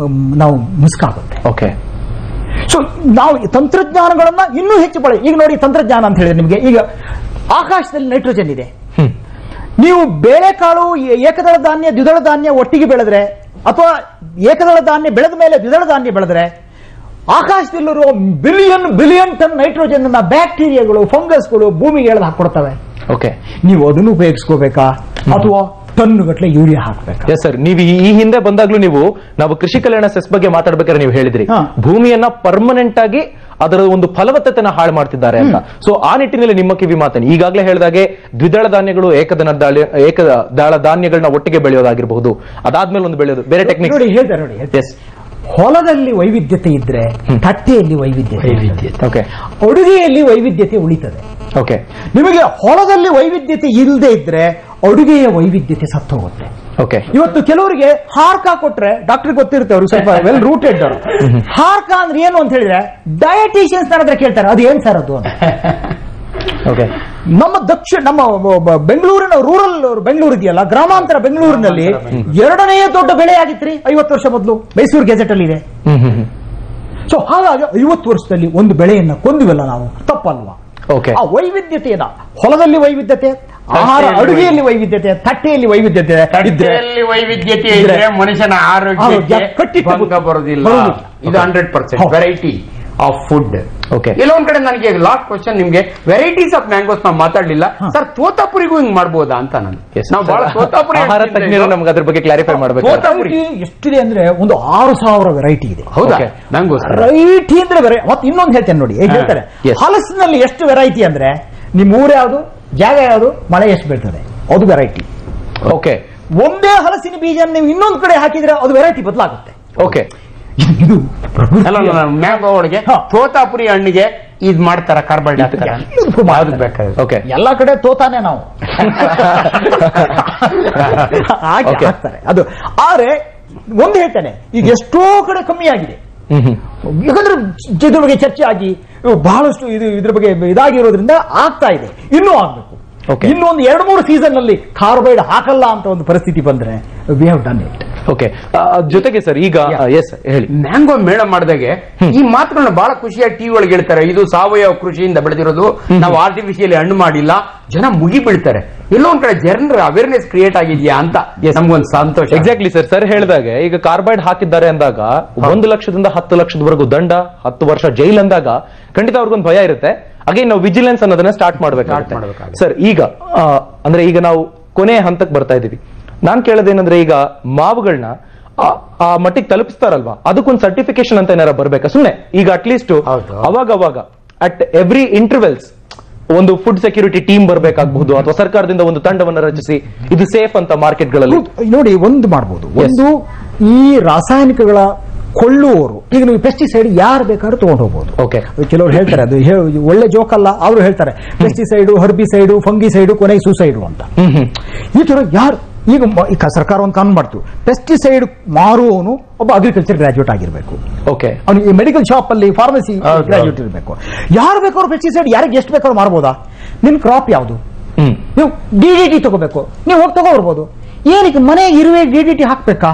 ನಾವು ಮುಸ್ಕಾಗುತ್ತೆ. ಓಕೆ, ಸೊ ನಾವು ತಂತ್ರಜ್ಞಾನಗಳನ್ನ ಇನ್ನೂ ಹೆಚ್ಚು ಈಗ ನೋಡಿ, ತಂತ್ರಜ್ಞಾನ ಅಂತ ಹೇಳಿದ್ರೆ ನಿಮಗೆ ಈಗ ಆಕಾಶದಲ್ಲಿ ನೈಟ್ರೋಜನ್ ಇದೆ. ನೀವು ಬೇಳೆಕಾಳು, ಏಕದಳ ಧಾನ್ಯ, ದ್ವಿದಳ ಧಾನ್ಯ ಒಟ್ಟಿಗೆ ಬೆಳೆದ್ರೆ, ಅಥವಾ ಏಕದಳ ಧಾನ್ಯ ಬೆಳೆದ ಮೇಲೆ ದ್ವಿದಳ ಧಾನ್ಯ ಬೆಳೆದ್ರೆ, ಆಕಾಶದಲ್ಲಿರುವ ಬಿಲಿಯನ್ ಟನ್ ನೈಟ್ರೋಜನ್ ಬ್ಯಾಕ್ಟೀರಿಯಾಗಳು, ಫಂಗಸ್ಗಳು ಭೂಮಿಗೆ ಎಳೆದು ಹಾಕೊಡ್ತವೆ. ಓಕೆ, ನೀವು ಅದನ್ನು ಉಪಯೋಗಿಸ್ಕೋಬೇಕಾ, ಅಥವಾ ಟನ್ನುಗಟ್ಟಲೆ ಯೂರಿಯಾ ಹಾಕ್ಬೇಕು? ಎಸ್ ಸರ್, ನೀವು ಈ ಹಿಂದೆ ಬಂದಾಗ್ಲೂ ನಾವು ಕೃಷಿ ಕಲ್ಯಾಣ ಸೆಸ್ ಬಗ್ಗೆ ಮಾತಾಡ್ಬೇಕಾದ್ರೆ ನೀವು ಹೇಳಿದ್ರಿ ಭೂಮಿಯನ್ನ ಪರ್ಮನೆಂಟ್ ಆಗಿ ಅದರ ಒಂದು ಫಲವತ್ತತೆನ ಹಾಳು ಮಾಡ್ತಿದ್ದಾರೆ ಅಂತ. ಸೊ ಆ ನಿಟ್ಟಿನಲ್ಲಿ ನಿಮ್ಮ ಕಿವಿ ಮಾತೇನೆ. ಈಗಾಗಲೇ ಹೇಳಿದಾಗೆ ದ್ವಿದಳ ಧಾನ್ಯಗಳು, ಏಕದಳ ಧಾನ್ಯಗಳನ್ನ ಒಟ್ಟಿಗೆ ಬೆಳೆಯೋದಾಗಿರಬಹುದು, ಅದಾದ್ಮೇಲೆ ಒಂದು ಬೆಳೆಯೋದು ಬೇರೆ ಟೆಕ್ನಿಕ್ ಹೇಳ್ತಾರೆ ನೋಡಿ. ಎಸ್, ಹೊಲದಲ್ಲಿ ವೈವಿಧ್ಯತೆ ಇದ್ರೆ ತಟ್ಟೆಯಲ್ಲಿ ವೈವಿಧ್ಯತೆ, ಅಡುಗೆಯಲ್ಲಿ ವೈವಿಧ್ಯತೆ ಉಳಿತದೆ. ಓಕೆ, ನಿಮಗೆ ಹೊಲದಲ್ಲಿ ವೈವಿಧ್ಯತೆ ಇಲ್ಲದೆ ಇದ್ರೆ ಅಡುಗೆಯ ವೈವಿಧ್ಯತೆ ಸತ್ತು ಹೋಗುತ್ತೆ. ಓಕೆ, ಇವತ್ತು ಕೆಲವರಿಗೆ ಹಾರ್ಕ ಕೊಟ್ರೆ ಡಾಕ್ಟರ್ ಗೊತ್ತಿರುತ್ತೆ, ಅವರು ಸ್ವಲ್ಪ ವೆಲ್ ರೂಟೆಡ್. ಹಾರ್ಕ ಅಂದ್ರೆ ಏನು ಅಂತ ಹೇಳಿದ್ರೆ ಡಯಟಿಷಿಯನ್ಸ್ ಹತ್ರ ಕೇಳ್ತಾರೆ, ಅದು ಏನ್ ಸರ್ ಅದು ಅಂತ. ನಮ್ಮ ಬೆಂಗಳೂರಿನ ರೂರಲ್ ಬೆಂಗಳೂರು ಇದೆಯಲ್ಲ, ಗ್ರಾಮಾಂತರ ಬೆಂಗಳೂರಿನಲ್ಲಿ 2ನೇ ದೊಡ್ಡ ಬೆಳೆ ಆಗಿತ್ರಿ 50 ವರ್ಷ ಮೊದಲು, ಮೈಸೂರು ಗೆಜೆಟ್ ಅಲ್ಲಿ ಇದೆ. ಸೊ ಹಾಗಾಗಿ 50 ವರ್ಷದಲ್ಲಿ ಒಂದು ಬೆಳೆಯನ್ನ ಕೊಂದಿವಲ್ಲ ನಾವು, ತಪ್ಪಲ್ವಾ? ಆ ವೈವಿಧ್ಯತೆಯನ್ನ, ಹೊಲದಲ್ಲಿ ವೈವಿಧ್ಯತೆ, ಆಹಾರ ಅಡುಗೆಯಲ್ಲಿ ವೈವಿಧ್ಯತೆ, ತಟ್ಟೆಯಲ್ಲಿ ವೈವಿಧ್ಯತೆ ಇದ್ರೆ ಮನುಷ್ಯನ ಆರೋಗ್ಯ ಭಂಗ ಬರೋದಿಲ್ಲ. ಇದು 100% ವೆರೈಟಿ. Of food. ಎಲ್ಲೋ ಒಂದ್ ಕಡೆ ನನಗೆ ಲಾಸ್ಟ್ ಕ್ವಶನ್ ನಿಮ್ಗೆ, ವೆರೈಟೀಸ್ ಆಫ್ ಮ್ಯಾಂಗೋಸ್ ನಾವು ಮಾತಾಡ್ಲಿಲ್ಲ ಸರ್, ತೋತಾಪುರಿಗೂ ಹಿಂಗ್ ಮಾಡ್ಬೋದಾ ಅಂತ ನಾನು. ನಾವು ಬಹಳ ತೋತಾಪುರಿ ಆಹಾರ ತಜ್ಞರು ನಮ್ಗೆ ಅದ್ರ ಬಗ್ಗೆ ಕ್ಲಾರಿಫೈ ಮಾಡಬೇಕು. ತೋತಾಪುರಿ ಎಷ್ಟಿದೆ ಅಂದ್ರೆ ಒಂದು 6,000 ವೆರೈಟಿ ಇದೆ. ಹೌದಾ? ಮ್ಯಾಂಗೋಸ್ ವೆರೈಟಿ ಅಂದ್ರೆ ಮತ್ತೆ ಇನ್ನೊಂದು ಹೇಳ್ತೇನೆ ನೋಡಿ, ಹೇಳ್ತಾರೆ ಹಲಸಿನಲ್ಲಿ ಎಷ್ಟು ವೆರೈಟಿ ಅಂದ್ರೆ ನಿಮ್ಮ ಊರು ಯಾವುದು, ಜಾಗ ಯಾವುದು, ಮಳೆ ಎಷ್ಟು ಬೀಳ್ತದೆ, ಅದು ವೆರೈಟಿ. ಓಕೆ, ಒಂದೇ ಹಲಸಿನ ಬೀಜ ನೀವು ಇನ್ನೊಂದು ಕಡೆ ಹಾಕಿದ್ರೆ ಅದು ವೆರೈಟಿ ಬದಲಾಗುತ್ತೆ. ಓಕೆ, ಇದು ಮ್ಯಾಂಗೋ ಒಳಗೆ ತೋತಾಪುರಿ ಹಣ್ಣಿಗೆ ಇದ್ ಮಾಡ್ತಾರ ಕಾರ್ಬೈಡ್ ಓಕೆ, ಎಲ್ಲಾ ಕಡೆ ತೋತಾನೆ ನಾವು ಹಾಕ್ತಾರೆ ಅದು. ಆದ್ರೆ ಒಂದು ಹೇಳ್ತೇನೆ, ಈಗ ಎಷ್ಟೋ ಕಡೆ ಕಮ್ಮಿ ಆಗಿದೆ. ಯಾಕಂದ್ರೆ ಇದ್ರ ಬಗ್ಗೆ ಚರ್ಚೆ ಆಗಿ ಬಹಳಷ್ಟು ಇದ್ರ ಬಗ್ಗೆ ಇದಾಗಿರೋದ್ರಿಂದ ಆಗ್ತಾ ಇದೆ, ಇನ್ನೂ ಆಗ್ಬೇಕು. ಇನ್ನೊಂದು 2-3 ಸೀಸನ್ ನಲ್ಲಿ ಕಾರ್ಬೈಡ್ ಹಾಕಲ್ಲ ಅಂತ ಒಂದು ಪರಿಸ್ಥಿತಿ ಬಂದ್ರೆ we have done it. Okay, ಜೊತೆಗೆ ಸರ್ ಈಗ ಹೇಳಿ, ಮ್ಯಾಂಗೋ ಮೇಳ ಮಾಡಿದಾಗೆ ಈ ಮಾತುಗಳನ್ನ ಬಹಳ ಖುಷಿಯಾಗಿ ಟಿವಿ ಒಳಗೆ ಹೇಳ್ತಾರೆ, ಇದು ಸಾವಯವ ಕೃಷಿಯಿಂದ ಬೆಳೆದಿರೋದು, ನಾವು ಆರ್ಟಿಫಿಷಿಯಲಿ ಹಣ್ಣು ಮಾಡಿಲ್ಲ, ಜನ ಮುಗಿ ಬೀಳ್ತಾರೆ. ಎಲ್ಲೋ ಒಂದ್ ಕಡೆ ಜನರ ಅವೇರ್ನೆಸ್ ಕ್ರಿಯೇಟ್ ಆಗಿದ್ಯಾ ಅಂತ ನಮ್ಗೊಂದು ಸಂತೋಷ. ಎಕ್ಸಾಕ್ಟ್ಲಿ ಸರ್ ಹೇಳಿದಾಗೆ ಈಗ ಕಾರ್ಬೈಡ್ ಹಾಕಿದ್ದಾರೆ ಅಂದಾಗ 1 ಲಕ್ಷದಿಂದ 10 ಲಕ್ಷದವರೆಗೂ ದಂಡ, 10 ವರ್ಷ ಜೈಲ್ ಅಂದಾಗ ಖಂಡಿತ ಅವ್ರಿಗೊಂದು ಭಯ ಇರುತ್ತೆ. ಹಾಗೆ ನಾವು ವಿಜಿಲೆನ್ಸ್ ಅನ್ನೋದನ್ನ ಸ್ಟಾರ್ಟ್ ಮಾಡ್ಬೇಕಾಗುತ್ತೆ. ಸರ್ ಈಗ ಅಂದ್ರೆ ಈಗ ನಾವು ಕೊನೆ ಹಂತಕ್ಕೆ ಬರ್ತಾ ಇದೀವಿ. ನಾನ್ ಕೇಳೋದೇನಂದ್ರೆ, ಈಗ ಮಾವುಗಳನ್ನ ಆ ಮಟ್ಟಿಗೆ ತಲುಪಿಸ್ತಾರಲ್ವಾ, ಅದಕ್ಕೊಂದು ಸರ್ಟಿಫಿಕೇಶನ್ ಅಂತ ಏನಾರ ಬರ್ಬೇಕಾ? ಸುಮ್ನೆ ಈಗ ಅಟ್ಲೀಸ್ಟ್ ಅವಾಗ ಅಟ್ ಎವ್ರಿ ಇಂಟರ್ವೆಲ್ಸ್ ಒಂದು ಫುಡ್ ಸೆಕ್ಯೂರಿಟಿ ಟೀಮ್ ಬರಬೇಕಾಗಬಹುದು, ಅಥವಾ ಸರ್ಕಾರದಿಂದ ಒಂದು ತಂಡವನ್ನು ರಚಿಸಿ ಇದು ಸೇಫ್ ಅಂತ ಮಾರ್ಕೆಟ್ಗಳಲ್ಲಿ ನೋಡಿ ಒಂದು ಮಾಡಬಹುದು. ಒಂದು ಈ ರಾಸಾಯನಿಕಗಳ ಕೊಳ್ಳುವವರು, ಈಗ ನೀವು ಪೆಸ್ಟಿಸೈಡ್ ಯಾರು ಬೇಕಾದ್ರೂ ತಗೊಂಡು ಹೋಗ್ಬೋದು. ಓಕೆ, ಕೆಲವರು ಹೇಳ್ತಾರೆ, ಅದು ಒಳ್ಳೆ ಜೋಕ್ ಅಲ್ಲ, ಅವರು ಹೇಳ್ತಾರೆ ಪೆಸ್ಟಿಸೈಡು, ಹರ್ಬಿಸೈಡು, ಫಂಗಿಸೈಡು, ಕೊನೆಗೆ ಸೂಸೈಡು ಅಂತ. ಈ ತರ ಯಾರು ಈಗ ಸರ್ಕಾರ ಒಂದು ಕಾನೂನು ಮಾಡ್ತು, ಪೆಸ್ಟಿಸೈಡ್ ಮಾರುವವನು ಒಬ್ಬ ಅಗ್ರಿಕಲ್ಚರ್ ಗ್ರಾಜುಯೇಟ್ ಆಗಿರ್ಬೇಕು. ಓಕೆ, ಅವನು ಈ ಮೆಡಿಕಲ್ ಶಾಪ್ ಅಲ್ಲಿ ಫಾರ್ಮಸಿ ಗ್ರಾಜುಯೇಟ್ ಇರಬೇಕು. ಯಾರು ಬೇಕಾದ್ರು ಪೆಸ್ಟಿಸೈಡ್ ಯಾರಿಗೆ ಎಷ್ಟು ಬೇಕಾದ್ರೂ ಮಾರ್ಬೋದಾ? ನಿನ್ ಕ್ರಾಪ್ ಯಾವುದು, ನೀವು DDT ತಗೋಬೇಕು, ನೀವು ಹೋಗಿ ತಗೋಬರ್ಬೋದು. ಏನಕ್ಕೆ ಮನೆ ಇರುವೆ DDT ಹಾಕ್ಬೇಕಾ?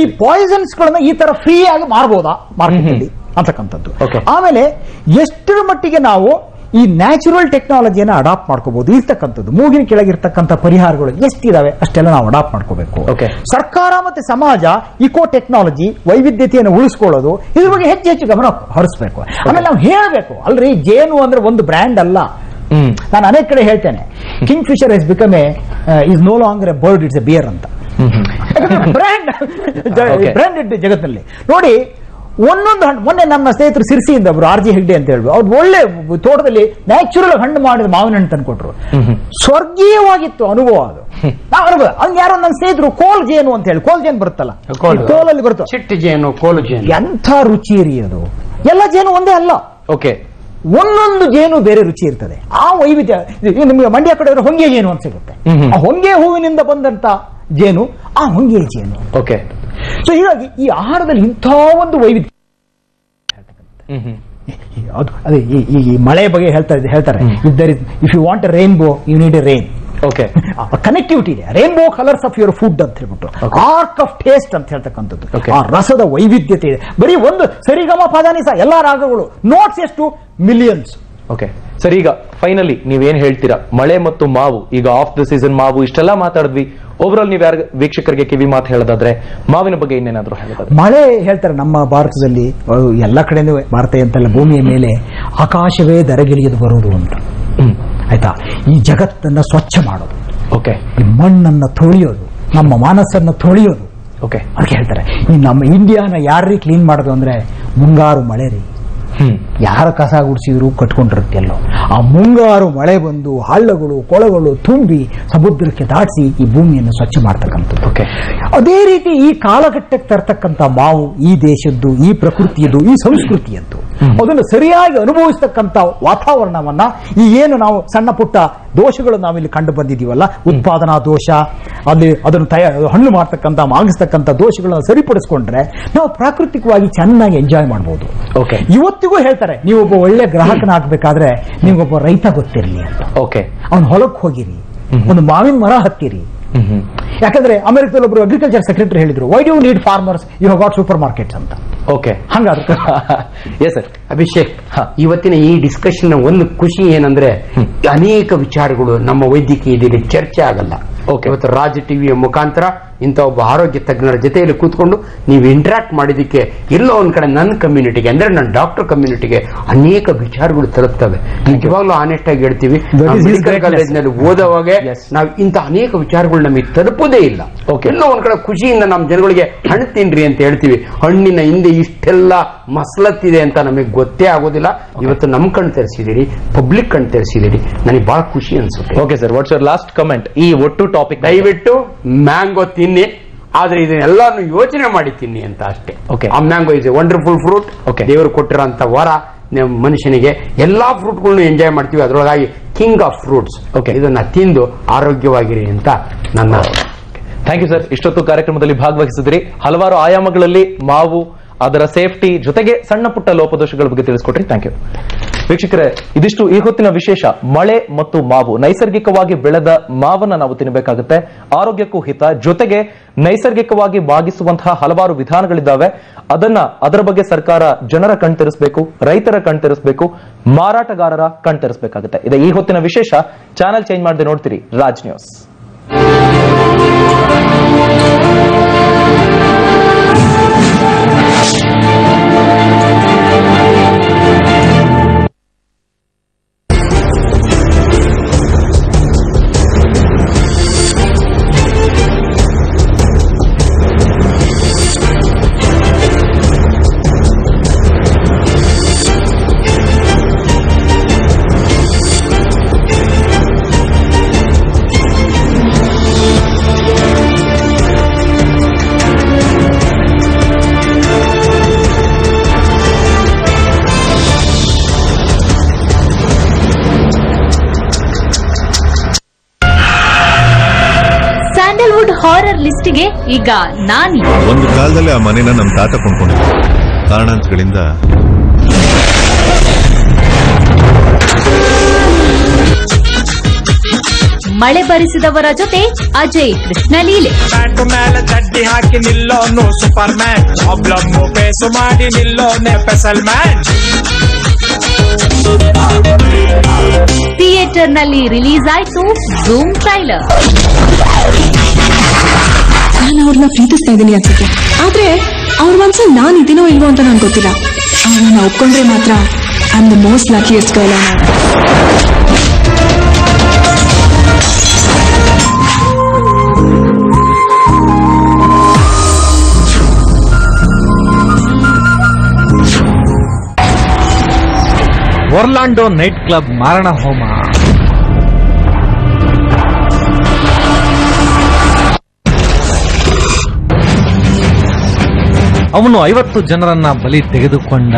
ಈ ಪಾಯ್ಸನ್ಸ್ ಗಳನ್ನ ಈ ತರ ಫ್ರೀ ಆಗಿ ಮಾರ್ಬೋದಾ ಮಾರ್ಕೆಟ್ ಅಲ್ಲಿ ಅಂತಕ್ಕಂಥದ್ದು. ಆಮೇಲೆ ಎಷ್ಟರ ಮಟ್ಟಿಗೆ ನಾವು ಈ ನ್ಯಾಚುರಲ್ ಟೆಕ್ನಾಲಜಿಯನ್ನು ಅಡಾಪ್ಟ್ ಮಾಡ್ಕೋಬಹುದು ಇರ್ತಕ್ಕಂಥದ್ದು, ಮೂಗಿನ ಕೆಳಗಿರ್ತಕ್ಕಂಥ ಪರಿಹಾರಗಳು ಎಷ್ಟಿದಾವೆ ಅಷ್ಟೆಲ್ಲ ನಾವು ಅಡಾಪ್ಟ್ ಮಾಡ್ಕೋಬೇಕು. ಸರ್ಕಾರ ಮತ್ತೆ ಸಮಾಜ ಇಕೋ ಟೆಕ್ನಾಲಜಿ ವೈವಿಧ್ಯತೆಯನ್ನು ಉಳಿಸ್ಕೊಳ್ಳೋದು, ಇದ್ರ ಬಗ್ಗೆ ಹೆಚ್ಚು ಗಮನ ಹರಿಸಬೇಕು. ಆಮೇಲೆ ನಾವು ಹೇಳಬೇಕು, ಅಲ್ರಿ ಜೇನು ಅಂದ್ರೆ ಒಂದು ಬ್ರ್ಯಾಂಡ್ ಅಲ್ಲ. ನಾನು ಅನೇಕ ಕಡೆ ಹೇಳ್ತೇನೆ, Kingfisher is become is no longer a bird, it's a beer ಅಂತ. ಬ್ರ್ಯಾಂಡೆಡ್ ಜಗತ್ತಿನಲ್ಲಿ ನೋಡಿ, ಒಂದೊಂದು ಹಣ್ಣು. ಮೊನ್ನೆ ನಮ್ಮ ಸ್ನೇಹಿತರು ಸಿರ್ಸಿಯಿಂದ ಒಬ್ರು RG ಹೆಗ್ಡೆ ಅಂತ ಹೇಳಿ, ಅವ್ರು ಒಳ್ಳೆ ತೋಟದಲ್ಲಿ ನ್ಯಾಚುರಲ್ ಹಣ್ಣು ಮಾಡಿದ ಮಾವಿನ ಹಣ್ಣು ತಂದ್ಕೊಟ್ರು. ಸ್ವರ್ಗೀಯವಾಗಿತ್ತು ಅನುಭವ ಅದು. ನಾವು ಅನುಭವ ಹಂಗ ಯಾರೋ ನನ್ನ ಸ್ನೇಹಿತರು ಕೋಲ್ ಜೇನು ಅಂತ ಹೇಳಿ, ಕೋಲ್ ಜೇನು ಬರುತ್ತಲ್ಲ, ಕೋಲಲ್ಲಿ ಬರುತ್ತೆ, ಚಿಟ್ಟು ಜೇನು, ಕೋಲು ಜೇನು, ಎಂಥ ರುಚಿ ರೀ ಅದು. ಎಲ್ಲ ಜೇನು ಒಂದೇ ಅಲ್ಲ, ಓಕೆ, ಒಂದೊಂದು ಜೇನು ಬೇರೆ ರುಚಿ ಇರ್ತದೆ. ಆ ವೈವಿಧ್ಯ ನಿಮಗೆ ಮಂಡ್ಯ ಕಡೆ ಹೊಂಗೆ ಜೇನು ಅಂತ ಸಿಗುತ್ತೆ. ಆ ಹೊಂಗೆ ಹೂವಿನಿಂದ ಬಂದಂತ ಜೇನು ಆ ಹೊಂಗೆ ಜೇನು. ಓಕೆ, ಸೊ ಹೀಗಾಗಿ ಈ ಆಹಾರದಲ್ಲಿ ಇಂಥ ಒಂದು ವೈವಿಧ್ಯ. ಅದೇ ಈ ಮಳೆ ಬಗ್ಗೆ ಹೇಳ್ತಾರೆ, if you want a rainbow you need a rain. Okay, connectivity ಇದೆ. Rainbow colours of your food ಅಂತ ಹೇಳ್ಬಿಟ್ಟು, ಆರ್ಕ್ ಆಫ್ ಟೇಸ್ಟ್ ಅಂತ ಹೇಳ್ತಕ್ಕಂಥದ್ದು, ಆ ರಸದ ವೈವಿಧ್ಯತೆ ಇದೆ. ಬರೀ ಒಂದು ಸರಿಗಮ ಪದಾನಿ ಸಹ ಎಲ್ಲ ರಾಗಗಳು, ನೋಟ್ಸ್ ಎಷ್ಟು ಮಿಲಿಯನ್ಸ್. ಓಕೆ ಸರ್, ಈಗ ಫೈನಲಿ ನೀವೇನ್ ಹೇಳ್ತೀರಾ? ಮಳೆ ಮತ್ತು ಮಾವು, ಈಗ ಆಫ್ ದ ಸೀಸನ್ ಮಾವು ಇಷ್ಟೆಲ್ಲ ಮಾತಾಡಿದ್ವಿ. ಓವರ್ ಆಲ್ ನೀವು ಯಾರು ವೀಕ್ಷಕರಿಗೆ ಕಿವಿ ಮಾತು ಹೇಳೋದಾದ್ರೆ ಮಾವಿನ ಬಗ್ಗೆ ಇನ್ನೇನಾದ್ರು ಹೇಳೋದಾದ್ರೆ? ಮಳೆ ಹೇಳ್ತಾರೆ ನಮ್ಮ ಭಾರತದಲ್ಲಿ, ಎಲ್ಲ ಕಡೆನೂ ಭಾರತ ಅಂತಲ್ಲ, ಭೂಮಿಯ ಮೇಲೆ ಆಕಾಶವೇ ದರಗಿಳಿಯದು ಬರುವುದು ಅಂತ. ಆಯ್ತಾ? ಈ ಜಗತ್ತನ್ನ ಸ್ವಚ್ಛ ಮಾಡೋದು, ಓಕೆ, ಈ ಮಣ್ಣನ್ನ ತೊಳೆಯೋದು, ನಮ್ಮ ಮನಸ್ಸನ್ನು ತೊಳೆಯೋದು. ಓಕೆ, ಅದಕ್ಕೆ ಹೇಳ್ತಾರೆ ಈ ನಮ್ಮ ಇಂಡಿಯಾನ ಯಾರೀ ಕ್ಲೀನ್ ಮಾಡೋದು ಅಂದ್ರೆ ಮುಂಗಾರು ಮಳೆ ರೀ. ಯಾರ ಕಸ ಗುಡಿಸಿದ್ರು ಕಟ್ಕೊಂಡಿರುತ್ತೆ ಎಲ್ಲೋ. ಆ ಮುಂಗಾರು ಮಳೆ ಬಂದು ಹಳ್ಳಗಳು ಕೊಳಗಳು ತುಂಬಿ ಸಮುದ್ರಕ್ಕೆ ದಾಟಿಸಿ ಈ ಭೂಮಿಯನ್ನು ಸ್ವಚ್ಛ ಮಾಡ್ತಕ್ಕಂಥದ್ದು. ಅದೇ ರೀತಿ ಈ ಕಾಲಘಟ್ಟಕ್ಕೆ ತರ್ತಕ್ಕಂಥ ಮಾವು ಈ ದೇಶದ್ದು, ಈ ಪ್ರಕೃತಿಯದ್ದು, ಈ ಸಂಸ್ಕೃತಿಯದ್ದು, ಅದನ್ನು ಸರಿಯಾಗಿ ಅನುಭವಿಸ್ತಕ್ಕಂಥ ವಾತಾವರಣವನ್ನ, ಈ ಏನು ನಾವು ಸಣ್ಣ ಪುಟ್ಟ ದೋಷಗಳು ನಾವಿಲ್ಲಿ ಕಂಡು ಬಂದಿದ್ದೀವಲ್ಲ, ಉತ್ಪಾದನಾ ದೋಷ, ಅಲ್ಲಿ ಅದನ್ನು ಹಣ್ಣು ಮಾಡ್ತಕ್ಕಂಥ ಮಾಗಿಸ್ತಕ್ಕಂಥ ದೋಷಗಳನ್ನ ಸರಿಪಡಿಸ್ಕೊಂಡ್ರೆ ನಾವು ಪ್ರಾಕೃತಿಕವಾಗಿ ಚೆನ್ನಾಗಿ ಎಂಜಾಯ್ ಮಾಡಬಹುದು. ಇವತ್ತಿಗೂ ಹೇಳ್ತಾರೆ, ನೀವೊಬ್ಬ ಒಳ್ಳೆ ಗ್ರಾಹಕನಾಗಬೇಕಾದ್ರೆ ನೀವೊಬ್ಬ ರೈತ ಗೊತ್ತಿರಲಿ ಅಂತ. ಅವನು ಹೊಲಕ್ಕೆ ಹೋಗಿರಿ, ಒಂದು ಮಾವಿನ ಮರ ಹತ್ತಿರಿ. ಯಾಕಂದ್ರೆ ಅಮೆರಿಕದಲ್ಲಿ ಒಬ್ರು ಅಗ್ರಿಕಲ್ಚರ್ ಸೆಕ್ರೆಟರಿ ಹೇಳಿದ್ರು, why do you need farmers, you have got supermarkets ಅಂತ. ಓಕೆ, ಹಂಗಾದ್ರೆ ಎಸ್ ಸರ್. ಅಭಿಷೇಕ್, ಇವತ್ತಿನ ಈ ಡಿಸ್ಕಷನ್ ಒಂದು ಖುಷಿ ಏನಂದ್ರೆ ಅನೇಕ ವಿಚಾರಗಳು ನಮ್ಮ ವೈದ್ಯಕೀಯದಲ್ಲಿ ಚರ್ಚೆ ಆಗಲ್ಲ. ಇವತ್ತು ರಾಜ್ ಟಿವಿಯ ಮುಖಾಂತರ ಇಂಥ ಒಬ್ಬ ಆರೋಗ್ಯ ತಜ್ಞರ ಜೊತೆಯಲ್ಲಿ ಕೂತ್ಕೊಂಡು ನೀವು ಇಂಟರಾಕ್ಟ್ ಮಾಡಿದಕ್ಕೆ ಎಲ್ಲೋ ಒಂದ್ ಕಡೆ ನನ್ನ ಕಮ್ಯುನಿಟಿಗೆ ಅಂದ್ರೆ ನನ್ನ ಡಾಕ್ಟರ್ ಕಮ್ಯುನಿಟಿಗೆ ಅನೇಕ ವಿಚಾರಗಳು ತಲುಪ್ತವೆ. ನಿಜವಾಗ್ಲೂ ಆನೆಸ್ಟ್ ಆಗಿ ಹೇಳ್ತೀವಿ, ಮೆಡಿಕಲ್ ಕಾಲೇಜ್ನಲ್ಲಿ ಓದುವಾಗ ನಾವು ಇಂಥ ಅನೇಕ ವಿಚಾರಗಳು ನಮಗೆ ತಲುಪೋದೇ ಇಲ್ಲ. ಎಲ್ಲೋ ಒಂದ್ ಕಡೆ ಖುಷಿಯಿಂದ ನಮ್ಮ ಜನಗಳಿಗೆ ಹಣ್ಣು ತಿನ್ರಿ ಅಂತ ಹೇಳ್ತೀವಿ, ಹಣ್ಣಿನ ಹಿಂದೆ ಇಷ್ಟೆಲ್ಲ ಮಸಲತ್ತಿದೆ ಅಂತ ನಮಗೆ ಗೊತ್ತೇ ಆಗೋದಿಲ್ಲ. ಇವತ್ತು ನಮ್ ಕಣ್ ತೆರೆಸಿದಿರಿ, ಪಬ್ಲಿಕ್ ಕಣ್ ತೆರೆಸಿದಿರಿ, ನನಗೆ ಬಹಳ ಖುಷಿ ಅನ್ಸುತ್ತೆ. Okay sir, what's your last comment ಈ ಒಟ್ಟು ಟಾಪಿಕ್? ದಯವಿಟ್ಟು ಮ್ಯಾಂಗೋ ತಿನ್ನಿ, ಆದ್ರೆ ಇದನ್ನೆಲ್ಲಾನು ಯೋಚನೆ ಮಾಡಿ ತಿನ್ನಿ ಅಂತ ಅಷ್ಟೇ. ಆ mango is A wonderful fruit. ದೇವರು ಕೊಟ್ಟಿರೋಂತ ವರ ಮನುಷ್ಯನಿಗೆ. ಎಲ್ಲಾ ಫ್ರೂಟ್ಗಳನ್ನು ಎಂಜಾಯ್ ಮಾಡ್ತೀವಿ, ಅದರೊಳಗಾಗಿ ಕಿಂಗ್ ಆಫ್ ಫ್ರೂಟ್ಸ್. ಇದನ್ನ ತಿಂದು ಆರೋಗ್ಯವಾಗಿರಿ ಅಂತ ನನ್ನ. Thank you sir. ಇಷ್ಟೊತ್ತು ಕಾರ್ಯಕ್ರಮದಲ್ಲಿ ಭಾಗವಹಿಸಿದ್ರಿ. ಹಲವಾರು ಆಯಾಮಗಳಲ್ಲಿ ಮಾವು, ಅದರ ಸೇಫ್ಟಿ ಜೊತೆಗೆ ಸಣ್ಣ ಪುಟ್ಟ ಲೋಪದೋಷಗಳ ಬಗ್ಗೆ ತಿಳಿಸ್ಕೊಟ್ರಿ. Thank you. ವೀಕ್ಷಕರೇ, ಇದಿಷ್ಟು ಈ ಹೊತ್ತಿನ ವಿಶೇಷ. ಮಳೆ ಮತ್ತು ಮಾವು, ನೈಸರ್ಗಿಕವಾಗಿ ಬೆಳೆದ ಮಾವನ್ನ ನಾವು ತಿನ್ನಬೇಕಾಗುತ್ತೆ, ಆರೋಗ್ಯಕ್ಕೂ ಹಿತ. ಜೊತೆಗೆ ನೈಸರ್ಗಿಕವಾಗಿ ಬಾಗಿಸುವಂತಹ ಹಲವಾರು ವಿಧಾನಗಳಿದ್ದಾವೆ. ಅದರ ಬಗ್ಗೆ ಸರ್ಕಾರ ಜನರ ಕಣ್ತೆರೆಸಬೇಕು, ರೈತರ ಕಣ್ತೆರೆಸಬೇಕು, ಮಾರಾಟಗಾರರ ಕಣ್ತೆರೆಸಬೇಕಾಗುತ್ತೆ. ಇದೆ ಈ ಹೊತ್ತಿನ ವಿಶೇಷ. ಚಾನೆಲ್ ಚೇಂಜ್ ಮಾಡದೆ ನೋಡ್ತೀರಿ ರಾಜ್ ನ್ಯೂಸ್. ಹಾರರ್ ಲಿಸ್ಟ್ಗೆ ಈಗ ನಾನಿ. ಒಂದು ಕಾಲದಲ್ಲಿ ಆ ಮನೆನ ನಮ್ಮ ತಾತ ಕೊಂಡ್ಕೊಂಡಿದ್ದ. ಕಾರಣಾಂತರಗಳಿಂದ ಮಳೆ ಬರಿಸಿದವರ ಜೊತೆ ಅಜಯ್ ಕೃಷ್ಣ ಲೀಲೆ. ಬ್ಯಾಟು ಮೇಲೆ ಚಡ್ಡಿ ಹಾಕಿ ನಿಲ್ಲೋನು ಸೂಪರ್ ಮ್ಯಾನ್, ಪ್ರಾಬ್ಲಮ್ ಫೇಸ್ ಮಾಡಿ ನಿಲ್ಲೋನೆ ಸ್ಪೆಷಲ್ ಮ್ಯಾನ್. ಥಿಯೇಟರ್ ನಲ್ಲಿ ರಿಲೀಸ್ ಆಯ್ತು ಝೂಮ್ ಟ್ರೈಲರ್. ನಾನು ಅವ್ರನ್ನ ಪ್ರೀತಿಸ್ತಾ ಇದ್ದೀನಿ ಅನ್ಸುತ್ತೆ, ಆದ್ರೆ ಅವ್ರ ಮನ್ಸಲ್ಲಿ ನಾನು ಇದೀನೋ ಇಲ್ವೋ ಅಂತ ನನ್ಗೆ ಗೊತ್ತಿಲ್ಲ. ಅವ್ರನ್ನ ಒಪ್ಕೊಂಡ್ರೆ ಮಾತ್ರ I am the most luckiest girl. Orlando night club ಮಾರಣ ಹೋಮ. ಅವನು 50 ಜನರನ್ನ ಬಲಿ ತೆಗೆದುಕೊಂಡ.